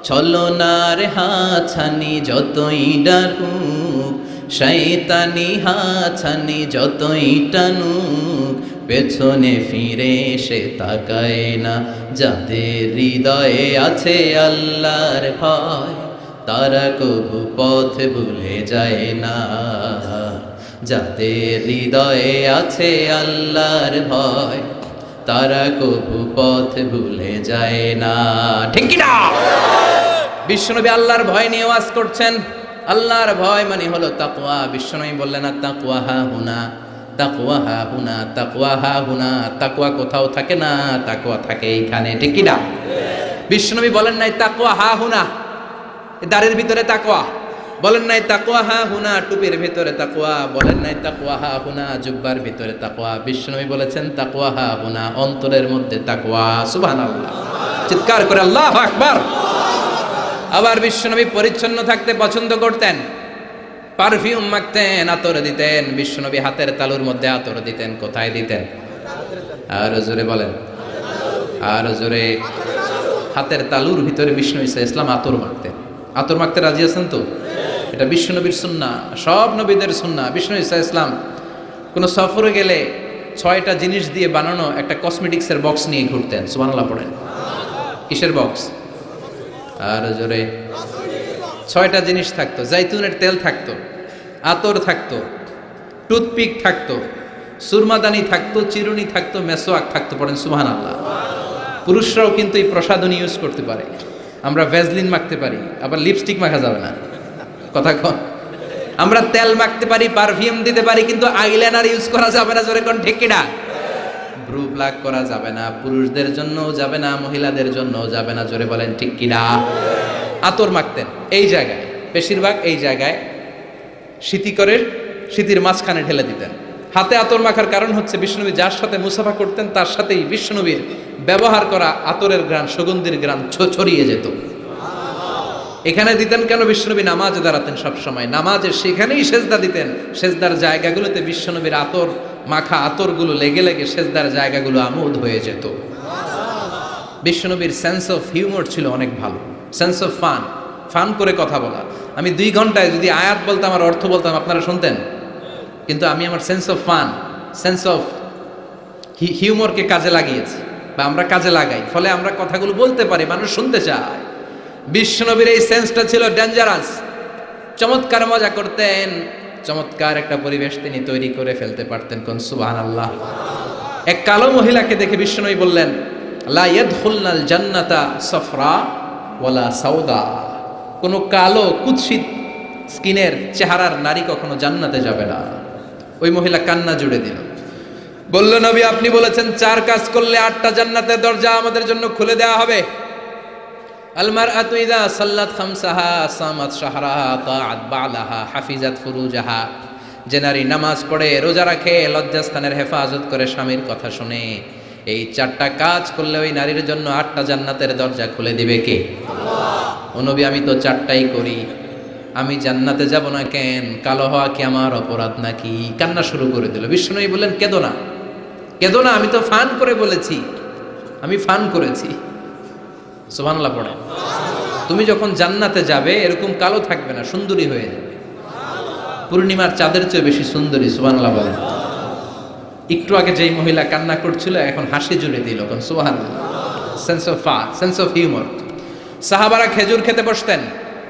ছলনার হাছানি যতই ডাকুক, শয়তানি হাছানি যতই টানুক, পেছনে ফিরে সে তাকায় না। যাদের হৃদয়ে আছে আল্লাহর ভয় তারা কবু পথ ভুলে যায় না। যাদের হৃদয়ে আছে আল্লাহর ভয় তারা কবু পথ ভুলে যায় না। ঠিক কি না? বিশ্বনবী আল্লাহর ভয় নিয়ে ওয়াজ করছেন। আল্লাহর ভয় মানে হলো তাকওয়া। বিশ্বনবী বললেন তাকওয়া হা হুনা, তাকওয়া হা হুনা, তাকওয়া হা হুনা। তাকওয়া কোথাও থাকে না, তাকওয়া থাকে এইখানে। ঠিক কি না? বিশ্বনবী বলেন নাই তাকওয়া হা হুনা দাড়ির ভিতরে তাকওয়া, বলেন নাই তাকওয়া হা হুনা টুপির ভিতরে তাকওয়া, বলেন নাই তাকওয়া হা হুনা জুব্বার ভিতরে তাকওয়া। বিশ্বনবী বলেছেন তাকওয়া হা হুনা, অন্তরের মধ্যে তাকওয়া। সুবহানাল্লাহ, চিৎকার করে আল্লাহু আকবার। আবার বিশ্বনবী পরিচ্ছন্ন থাকতে পছন্দ করতেন, পারফিউম মাখতেন, আতর দিতেন। বিশ্বনবী হাতের তালুর মধ্যে আতর দিতেন। কোথায় দিতেন? আর জোরে বলেন, আর জোরে। হাতের তালুর ভিতরে বিশ্বনবী ইসলাম আতর মাখতেন। আতর মাখতে রাজি আছেন তো? এটা বিশ্বনবীর সুন্নাহ, সব নবীদের সুন্নাহ। বিশ্বনবী ইসলাম কোন সফরে গেলে 6টা জিনিস দিয়ে বানানো একটা কসমেটিক্সের বক্স নিয়ে ঘুরতেন। সুবহানাল্লাহ পড়েন। কিসের বক্স? আর জোরে। 6টা জিনিস থাকতো। জাইতুনের তেল থাকতো, আতর থাকতো, টুথপিক থাকতো, সুরমাদানি থাকতো, চিরুনি থাকতো, মেসোয়াক থাকতো। পড়েন সুবহানাল্লাহ। পুরুষরাও কিন্তু এই প্রসাধনী ইউজ করতে পারে। আমরা ভ্যাজলিন মাখতে পারি, আবার লিপস্টিক মাখা যাবে না। কথা কন। আমরা তেল মাখতে পারি, পারফিউম দিতে পারি, কিন্তু আইলাইনার ইউজ করা যাবে না। জোরে কোন? ঠিক কি না? ভ্রু প্লাগ করা যাবে না, পুরুষদের জন্যও যাবে না, মহিলাদের জন্যও যাবে না। জোরে বলেন ঠিক কিনা? আতর মাখতেন এই জায়গায়, বেশিরভাগ এই জায়গায় শীতির মাঝখানে ঢেলে দিতেন। হাতে আতর মাখার কারণ হচ্ছে বিশ্বনবী যার সাথে মুসাফা করতেন তার সাথেই বিশ্বনবীর ব্যবহার করা আতরের ঘ্রাণ, সুগন্ধির ঘ্রাণ ছড়িয়ে যেত। এখানে দিতেন কেন? বিশ্বনবী নামাজে দাঁড়াতেন সব সময়, নামাজে সেখানেই সেজদা দিতেন। সেজদার জায়গাগুলোতে বিশ্বনবীর আতর মাখা আতরগুলো লেগে লেগে সেজদার জায়গাগুলো আমোদ হয়ে যেত। বিশ্বনবীর সেন্স অফ হিউমার ছিল অনেক ভালো, সেন্স অফ ফান করে কথা বলা। আমি 2 ঘন্টায় যদি আয়াত বলতাম আর অর্থ বলতাম আপনারা শুনতেন, কিন্তু আমি আমার সেন্স অফ সেন্স অফ হিউমারকে কাজে লাগিয়েছি, বা আমরা কাজে লাগাই, ফলে আমরা কথাগুলো বলতে পারি, মানুষ শুনতে চায়। বিশ্বনবীর এই সেন্সটা ছিল ডেঞ্জারাস। চমৎকার মজা করতেন, চমৎকার একটা পরিবেশ তিনি তৈরি করে ফেলতে পারতেন। কোন সুবহানাল্লাহ। এক কালো মহিলাকে দেখে বিশ্বনবী বললেন, লা ইয়াদখুলনাল জান্নাতা সাফরা ওয়ালা সাউদা। কোন কালো কুৎসিত স্কিনের চেহারার নারী কখনো জান্নাতে যাবে না। ওই মহিলা কান্না জুড়ে দিল, বলল, নবী আপনি বলেছেন 4 কাজ করলে 8টা জান্নাতের দরজা আমাদের জন্য খুলে দেওয়া হবে। আল মারআতু ইযা সাল্লাত খামসাহা সামাত শাহরাহা তাআত বালাহা হাফিজাত ফুরুজাহা। যে নারী নামাজ পড়ে, রোজা রাখে, লজ্জাস্থানের হেফাজত করে, স্বামীর কথা শুনে, এই 4টা কাজ করলে ওই নারীর জন্য 8টা জান্নাতের দরজা খুলে দিবে কে? আল্লাহ। ও নবী আমি তো 4টাই করি, আমি জান্নাতে যাব না কেন? কালো হওয়া কি আমার অপরাধ নাকি? কান্না শুরু করে দিল। বিষ্ণুই বললেন, কেঁদো না, কেঁদো না, আমি তো ফান করে বলেছি, আমি ফান করেছি। সুবহানাল্লাহ পড়ে। তুমি যখন জান্নাতে যাবে এরকম কালো থাকবে না, সুন্দরী হয়ে যাবে, পূর্ণিমার চাঁদের চেয়ে বেশি সুন্দরী। সুবহানাল্লাহ বলেন। একটু আগে যেই মহিলা কান্না করছিল এখন হাসি জুড়ে দিল। কোন সুবহানাল্লাহ। Sense of humour. সাহাবারা খেজুর খেতে বসতেন,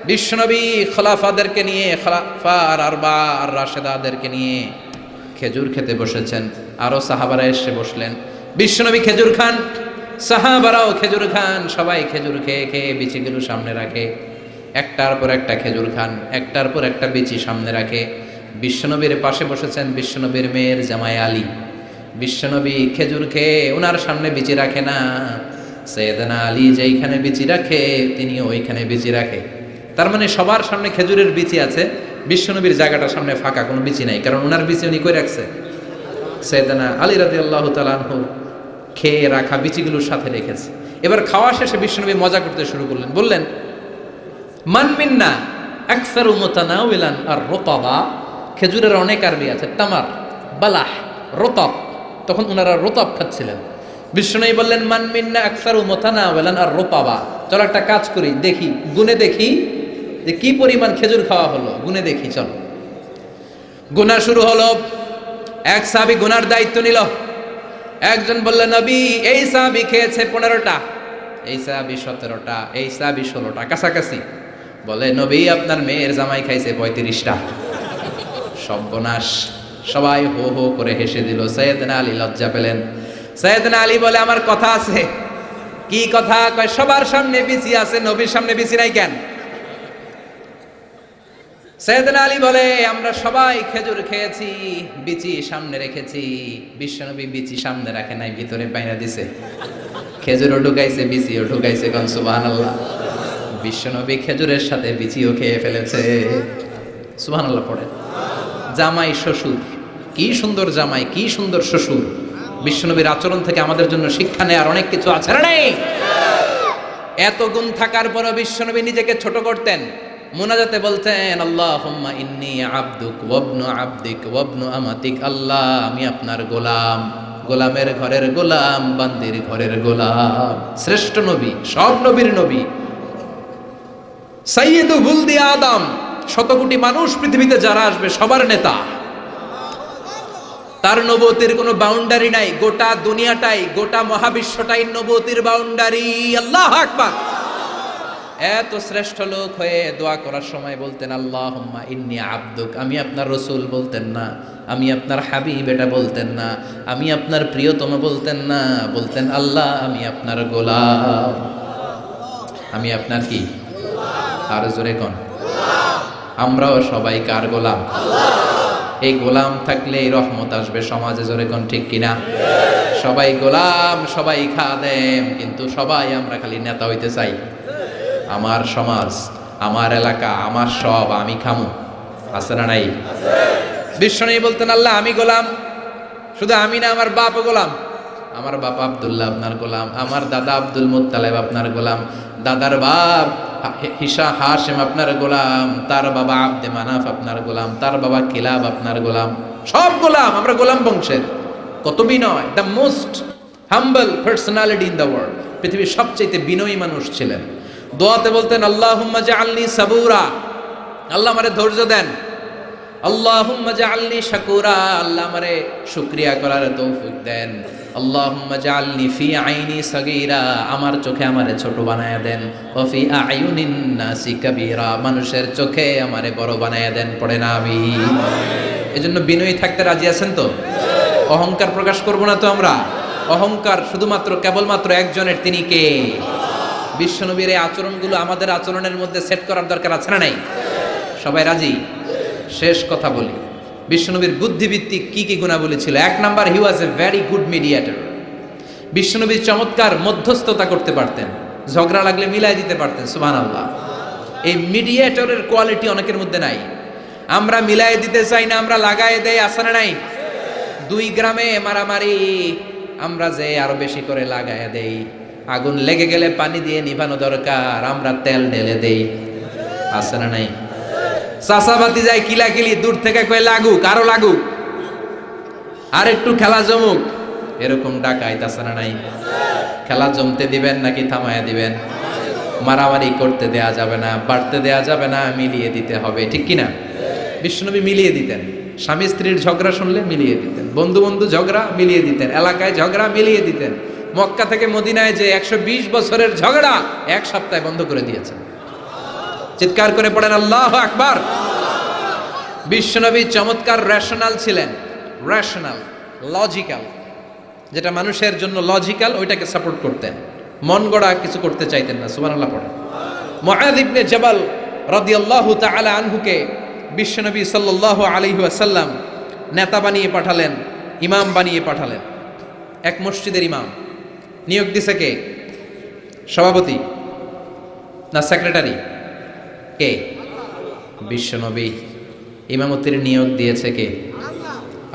বিশ্বনবী খলাফাদেরকে নিয়ে, খলাফা আর আরবা আর রাশেদাদেরকে নিয়ে খেজুর খেতে বসেছেন। আরো সাহাবারা এসে বসলেন, বিশ্বনবী খেজুর খান, সাহাবারাও খেজুর খান। সবাই খেজুর খেয়ে খেয়ে বিচিগুলো সামনে রাখে, একটার পর একটা খেজুর খান, একটার পর একটা বিচি সামনে রাখে। বিশ্বনবীর পাশে বসেছেন বিশ্বনবীর মেয়ের জামাই আলী। বিশ্বনবী খেজুর খেয়ে ওনার সামনে বিচি রাখে না, সাইয়েদনা আলী যেইখানে বিচি রাখে তিনি ওইখানে বিচি রাখে। তার মানে সবার সামনে খেজুরের বিচি আছে, বিশ্বনবীর জায়গাটার সামনে ফাঁকা, কোনো বিচি নাই, কারণ ওনার বিচি উনি কই রাখছে। সাইয়েদনা আলী রাদিয়াল্লাহু তাআলা আনহু খেয়ে রাখা বিচিগুলোর সাথে রেখেছে। এবার খাওয়া শেষে বিশ্বনবী মজা করতে শুরু করলেন, বললেন, মান মিন্না আকসারু মুতানাওয়ালান আর রতাবা। খেজুরের অনেক আরবি আছে, তামার, বালাহ, রতাব। তখন ওনারা রতাব খাচ্ছিলেন। বিশ্বনবী বললেন, মান মিন্না আকসারু মুতানাওয়ালান আর রতাবা। চলো একটা কাজ করি, দেখি, গুনে দেখি যে কি পরিমাণ খেজুর খাওয়া হলো, গুনে দেখি। চলো, গুনা শুরু হলো। এক সাহাবী গুনার দায়িত্ব নিল। একজন বললেন, নবী এই সাহাবী খেয়েছে 15টা, এই সাহাবী 17টা, এই সাহাবী 16টা, কাছাকাছি। বলে, নবী আপনার মেয়ের জামাই খাইছে 35টা। সর্বনাশ। সবাই হো হো করে হেসে দিল। সাইয়েদনা আলী লজ্জা পেলেন। সাইয়েদনা আলী বলে, আমার কথা আছে। কি কথা? কয়, সবার সামনে বিচি আছে, নবীর সামনে বিচি নাই কেন? সাইয়েদনা আলী বলে, আমরা সবাই খেজুর খেয়েছি, বিচি সামনে রেখেছি, বিশ্বনবী বিচি সামনে রাখে নাই, ভিতরে বাইনা দিছে। খেজুরও ঢুকাইছে, বিচিও ঢুকাইছে। কোন সুবহানাল্লাহ। বিশ্বনবী খেজুরের সাথে বিচিও খেয়ে ফেলেছে। সুবহানাল্লাহ পড়ে। জামাই শ্বশুর, কি সুন্দর জামাই, কি সুন্দর শ্বশুর। বিশ্বনবীর আচরণ থেকে আমাদের জন্য শিক্ষা নেওয়ার অনেক কিছু আছে না নেই? এত গুণ থাকার পরও বিশ্বনবী নিজেকে ছোট করতেন। মুনাজাতে বলতেন, আল্লাহুম্মা ইন্নী আবদুক ওয়াবনু আবদিক ওয়াবনু আমাতিক। আল্লাহ আমি আপনার গোলাম, গোলামের ঘরের গোলাম, বান্দির ঘরের গোলাম। শ্রেষ্ঠ নবী, সব নবীর নবী, সাইয়্যিদু বুলদি আদম, শত কোটি মানুষ পৃথিবীতে যারা আসবে সবার নেতা। তার নবুয়তের কোনো বাউন্ডারি নাই, গোটা দুনিয়াটাই, গোটা মহাবিশ্বটাই নবুয়তের বাউন্ডারি। আল্লাহু আকবার। এত শ্রেষ্ঠ লোক হয়ে দোয়া করার সময় বলতেন, আল্লাহুম্মা ইন্নী আবদুক। আমি আপনার রসুল বলতেন না, আমি আপনার হাবিব এটা বলতেন না, আমি আপনার প্রিয়তম বলতেন না, বলতেন আল্লাহ আমি আপনার গোলাম। আমি আপনার কি? আর জোরে কোন? আমরাও সবাই কার গোলাম? এই গোলাম থাকলে এই রহমত আসবে সমাজে। জোরে কোন ঠিক কিনা? সবাই গোলাম, সবাই খাদেম, কিন্তু সবাই আমরা খালি নেতা হইতে চাই। আমার সমাজ, আমার এলাকা, আমার সব, আমি খামু, আছে না নাই? বিশ্বনবী বলতেন, আল্লাহ আমি গোলাম, শুধু আমি না, আমার বাপও গোলাম। আমার বাপ আব্দুল্লাহ আপনার গোলাম, আমার দাদা আব্দুল মুত্তালিব আপনার গোলাম, দাদার বাপ হাশিম আপনার গোলাম, তার বাবা আব্দে মানাফ আপনার গোলাম, তার বাবা কিলাব আপনার গোলাম, সব গোলাম, আমরা গোলাম বংশের। কত বিনয়! The most humble personality in the world, পৃথিবীর সবচেয়ে বিনয়ী মানুষ ছিলেন। দোয়াতে বলতেন, আল্লাহুম্মা জাআলনি সাবুরা, আল্লাহ আমারে ধৈর্য দেন। আল্লাহুম্মা জাআলনি শাকুরা, আল্লাহ আমারে শুকরিয়া করার তৌফিক দেন। আল্লাহুম্মা জাআলনি ফি আইনি সাগীরা, আমার চোখে আমারে ছোট বানায়া দেন। ওয়া ফি আয়ুনিন নাসি কাবীরা, মানুষের চোখে আমারে বড় বানায়া দেন। পড়ে না আমিন। এজন্য বিনয়ী থাকতে রাজি আছেন তো? অহংকার প্রকাশ করব না তো আমরা? অহংকার শুধুমাত্র কেবলমাত্র একজনের, তিনি কে? বিশ্বনবীর এই আচরণগুলো আমাদের আচরণের মধ্যে সেট করার দরকার আছে না নাই? সবাই রাজি? শেষ কথা বলি, বিশ্বনবীর বুদ্ধিভিত্তিক কি কি গুণাবলী ছিল। এক number, he was a very good mediator. বিশ্বনবী চমৎকার মধ্যস্থতা করতে পারতেন, ঝগড়া লাগলে মিলাই দিতে পারতেন। সুবহানাল্লাহ। এই মিডিয়েটরের কোয়ালিটি অনেকের মধ্যে নাই। আমরা মিলাই দিতে চাই না, আমরা লাগাই দেই, আছে না নাই? দুই গ্রামে মারামারি, আমরা যে আরো বেশি করে লাগাই দেই। আগুন লেগে গেলে পানি দিয়ে নিভানো দরকার, আমরা তেল ঢেলে দেই, আছে না নাই? চাষাবাতি যায় কিলাকিলি, দূর থেকে কয়ে লাগুক, আরো লাগুক, আর একটু খেলা জমুক, এরকম ডাকাইত, আছে না নাই? খেলা জমতে দিবেন নাকি থামায়া দিবেন? মারামারি করতে দেয়া যাবে না, বাড়তে দেয়া যাবে না, মিলিয়ে দিতে হবে, ঠিক কিনা? বিশ্বনবী মিলিয়ে দিতেন। স্বামী স্ত্রীর ঝগড়া শুনলে মিলিয়ে দিতেন, বন্ধু বন্ধু ঝগড়া মিলিয়ে দিতেন, এলাকায় ঝগড়া মিলিয়ে দিতেন। মক্কা থেকে মদিনায় যে 120 বছরের ঝগড়া এক সপ্তাহে বন্ধ করে দিয়েছেন। চিৎকার করে পড়েন আল্লাহু আকবার। বিশ্বনবী চমৎকার রেশনাল ছিলেন, রেশনাল, লজিক্যাল, যেটা মানুষের জন্য লজিক্যাল ওইটাকে সাপোর্ট করতেন, মন গড়া কিছু করতে চাইতেন না। সুবহানাল্লাহ পড়েন। মুআয ইবনে জাবাল রাদিয়াল্লাহু তাআলা আনহুকে বিশ্বনবী সাল্লাল্লাহু আলাইহি ওয়াসাল্লাম নেতা বানিয়ে পাঠালেন, ইমাম বানিয়ে পাঠালেন। এক মসজিদের ইমাম নিয়োগ দিছে কে? সভাপতি না সেক্রেটারি? কে? বিশ্বনবী। ইমামতির নিয়োগ দিয়েছে কে?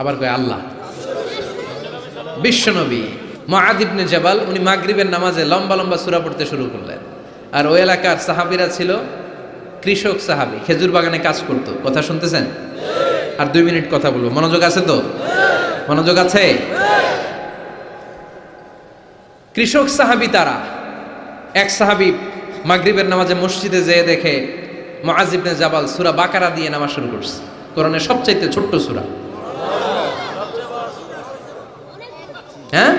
আবার কয় আল্লাহ। বিশ্বনবী। মুআয ইবনে জাবাল উনি মাগরিবের নামাজে লম্বা লম্বা সূরা পড়তে শুরু করলেন। আর ওই এলাকার সাহাবীরা ছিল কৃষক সাহাবী, খেজুর বাগানে কাজ করতো। কথা শুনতেছেন? আর 2 মিনিট কথা বলবো, মনোযোগ আছে তো? মনোযোগ আছে? কৃষক সাহাবী তারা। এক সাহাবী মাগরিবের নামাজে মসজিদে যেয়ে দেখে মুআয ইবনে জাবাল সূরা বাকারা দিয়ে নামাজ শুরু করছে, কোরআনের সবচাইতে ছোট্ট সূরা। হ্যাঁ,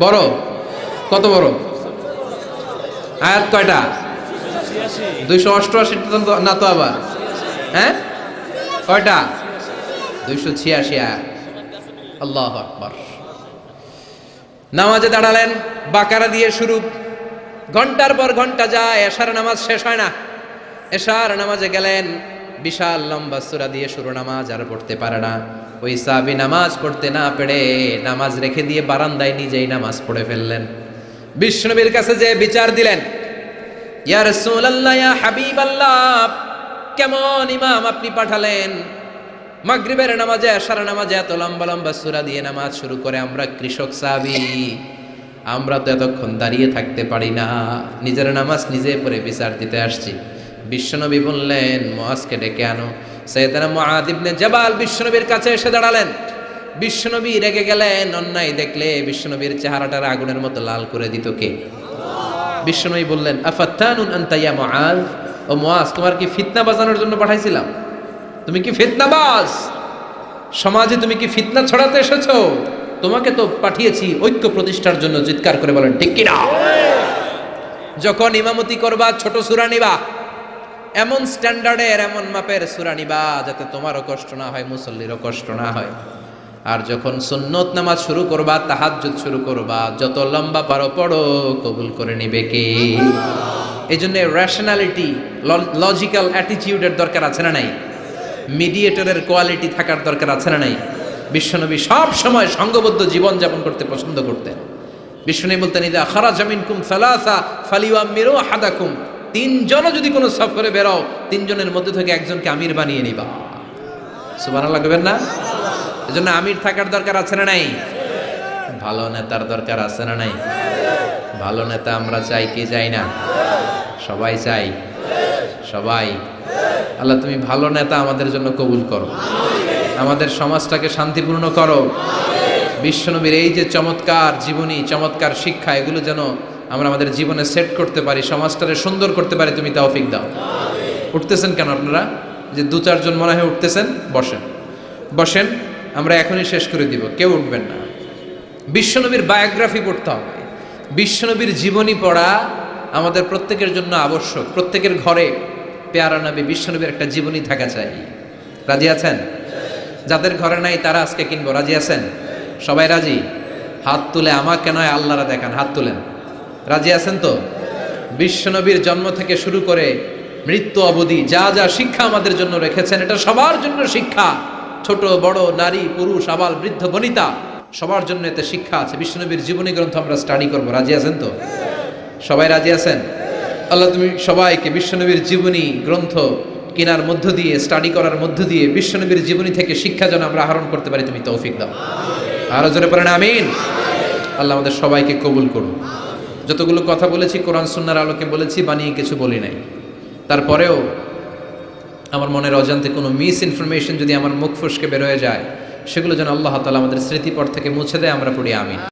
বড়? কত বড়? আয়াত কয়টা? 288 না তো আবার? হ্যাঁ, কয়টা? 286 আয়াত। আল্লাহু আকবার। নামাজে দাঁড়ালেন, বাকারা দিয়ে শুরু। ঘন্টার পর ঘন্টা যায়, এশার নামাজ শেষ হয় না। এশার নামাজে গেলেন, বিশাল লম্বা সূরা দিয়ে শুরু, নামাজ আর পড়তে পারে না। ওই সাহাবী নামাজ পড়তে না পেরে নামাজ রেখে দিয়ে বারান্দায় নিজেই নামাজ পড়ে ফেললেন। বিশ্বনবীর কাছে যে বিচার দিলেন, ইয়া রাসূলুল্লাহ, ইয়া হাবিবাল্লাহ, কেমন ইমাম আপনি পাঠালেন? মাগরিবের নামাজে, এশার নামাজে এত লম্বা লম্বা সূরা দিয়ে নামাজ শুরু করে। আমরা কৃষক সাহাবী, আমরা তো এতক্ষণ দাঁড়িয়ে থাকতে পারি না, নিজের নামাজ নিজে পড়ে বিচার দিতে আসছি। বিশ্বনবী বললেন, মুআজকে ডেকে আনো। সাইয়েদনা মুআয ইবনে জাবাল বিশ্বনবীর কাছে এসে দাঁড়ালেন। বিশ্বনবী রেগে গেলেন, অন্যায় দেখলে বিশ্বনবীর চেহারাটার আগুনের মতো লাল করে দিত কে? বিশ্বনবী বললেন, আফাত্তানুন আনতা ইয়া মুআয, ও মুআয, তোমার কি ফিতনা বাজানোর জন্য পাঠাইছিলাম? তুমি কি ফিতনাবাজ? সমাজে তুমি কি ফিতনা ছড়াতে এসেছো? তোমাকে তো পাঠিয়েছি ঐক্য প্রতিষ্ঠার জন্য। চিৎকার করে বলেন ঠিক কিনা? যখন ইমামতি করবা ছোট সূরা নিবা, এমন স্ট্যান্ডার্ডের, এমন মাপের সূরা নিবা যাতে তোমারও কষ্ট না হয়, মুসল্লিরও কষ্ট না হয়। আর যখন সুন্নত নামাজ শুরু করবা, তাহাজ্জুদ শুরু করবা, যত লম্বা পারো পড়ো, কবুল করে নিবে কে? এই জন্য রেশনালিটি, লজিক্যাল অ্যাটিটিউডের দরকার আছে না নাই? মিডিয়েটরের কোয়ালিটি থাকার দরকার আছে না নাই? বিশ্বনবী সব সময় সংঘবদ্ধ জীবন যাপন করতে পছন্দ করতেন। বিশ্বনবী বলতেন, ইদা খারাজা মিনকুম সালাসা ফালিউআমিরু আহাদাকুম, তিনজনও যদি কোনো সফরে বেরাও, তিনজনের মধ্যে থেকে একজনকে আমির বানিয়ে নিবা। সুবহানাল্লাহ কইবেন না? এজন্য আমির থাকার দরকার আছে না নাই? ভালো নেতার দরকার আছে না নাই? ভালো নেতা আমরা চাই কি চাই না? সবাই চাই, সবাই। আল্লাহ তুমি ভালো নেতা আমাদের জন্য কবুল করো, আমাদের সমাজটাকে শান্তিপূর্ণ করো। বিশ্বনবীর এই যে চমৎকার জীবনী, চমৎকার শিক্ষা, এগুলো যেন আমরা আমাদের জীবনে সেট করতে পারি, সমাজটাকে সুন্দর করতে পারি, তুমি তৌফিক দাও। উঠতেছেন কেন আপনারা? যে দু চারজন মনে হয় উঠতেছেন, বসেন বসেন, আমরা এখনই শেষ করে দিব, কেউ উঠবেন না। বিশ্বনবীর বায়োগ্রাফি পড়তে হবে, বিশ্বনবীর জীবনী পড়া আমাদের প্রত্যেকের জন্য আবশ্যক। প্রত্যেকের ঘরে পেয়ারা নবী বিশ্বনবীর একটা জীবনী থাকা চাই। রাজি আছেন? যাদের ঘরে নাই তারা আজকে কিনবো, রাজি আছেন? সবাই রাজি? হাত তুলে আমাকে নয় আল্লাহরা দেখান, হাত তুলেন। রাজি আছেন তো? বিশ্বনবীর জন্ম থেকে শুরু করে মৃত্যু অবধি যা যা শিক্ষা আমাদের জন্য রেখেছেন, এটা সবার জন্য শিক্ষা। ছোট বড়, নারী পুরুষ, আবাল বৃদ্ধ বনিতা, সবার জন্য এতে শিক্ষা আছে। বিশ্বনবীর জীবনী গ্রন্থ আমরা স্টাডি করব, রাজি আছেন তো? সবাই রাজি আছেন? আল্লাহ তুমি সবাইকে বিশ্বনবীর জীবনী গ্রন্থ কেনার মধ্য দিয়ে, স্টাডি করার মধ্য দিয়ে বিশ্বনবীর জীবনী থেকে শিক্ষা যেন আমরা আহরণ করতে পারি, তুমি তৌফিক দাও। আরো জোরে পড়েন আমিন। আল্লাহ আমাদের সবাইকে কবুল করুন। যতগুলো কথা বলেছি কোরআন সুন্নাহর আলোকে বলেছি, বানিয়ে কিছু বলি নাই। তারপরেও আমার মনের অজান্তে কোনো মিস ইনফরমেশন যদি আমার মুখ ফসকে বের হয়ে যায়, সেগুলো যেন আল্লাহ তাআলা আমাদের স্মৃতিপট থেকে মুছে দেয়। আমরা পড়ি আমিন।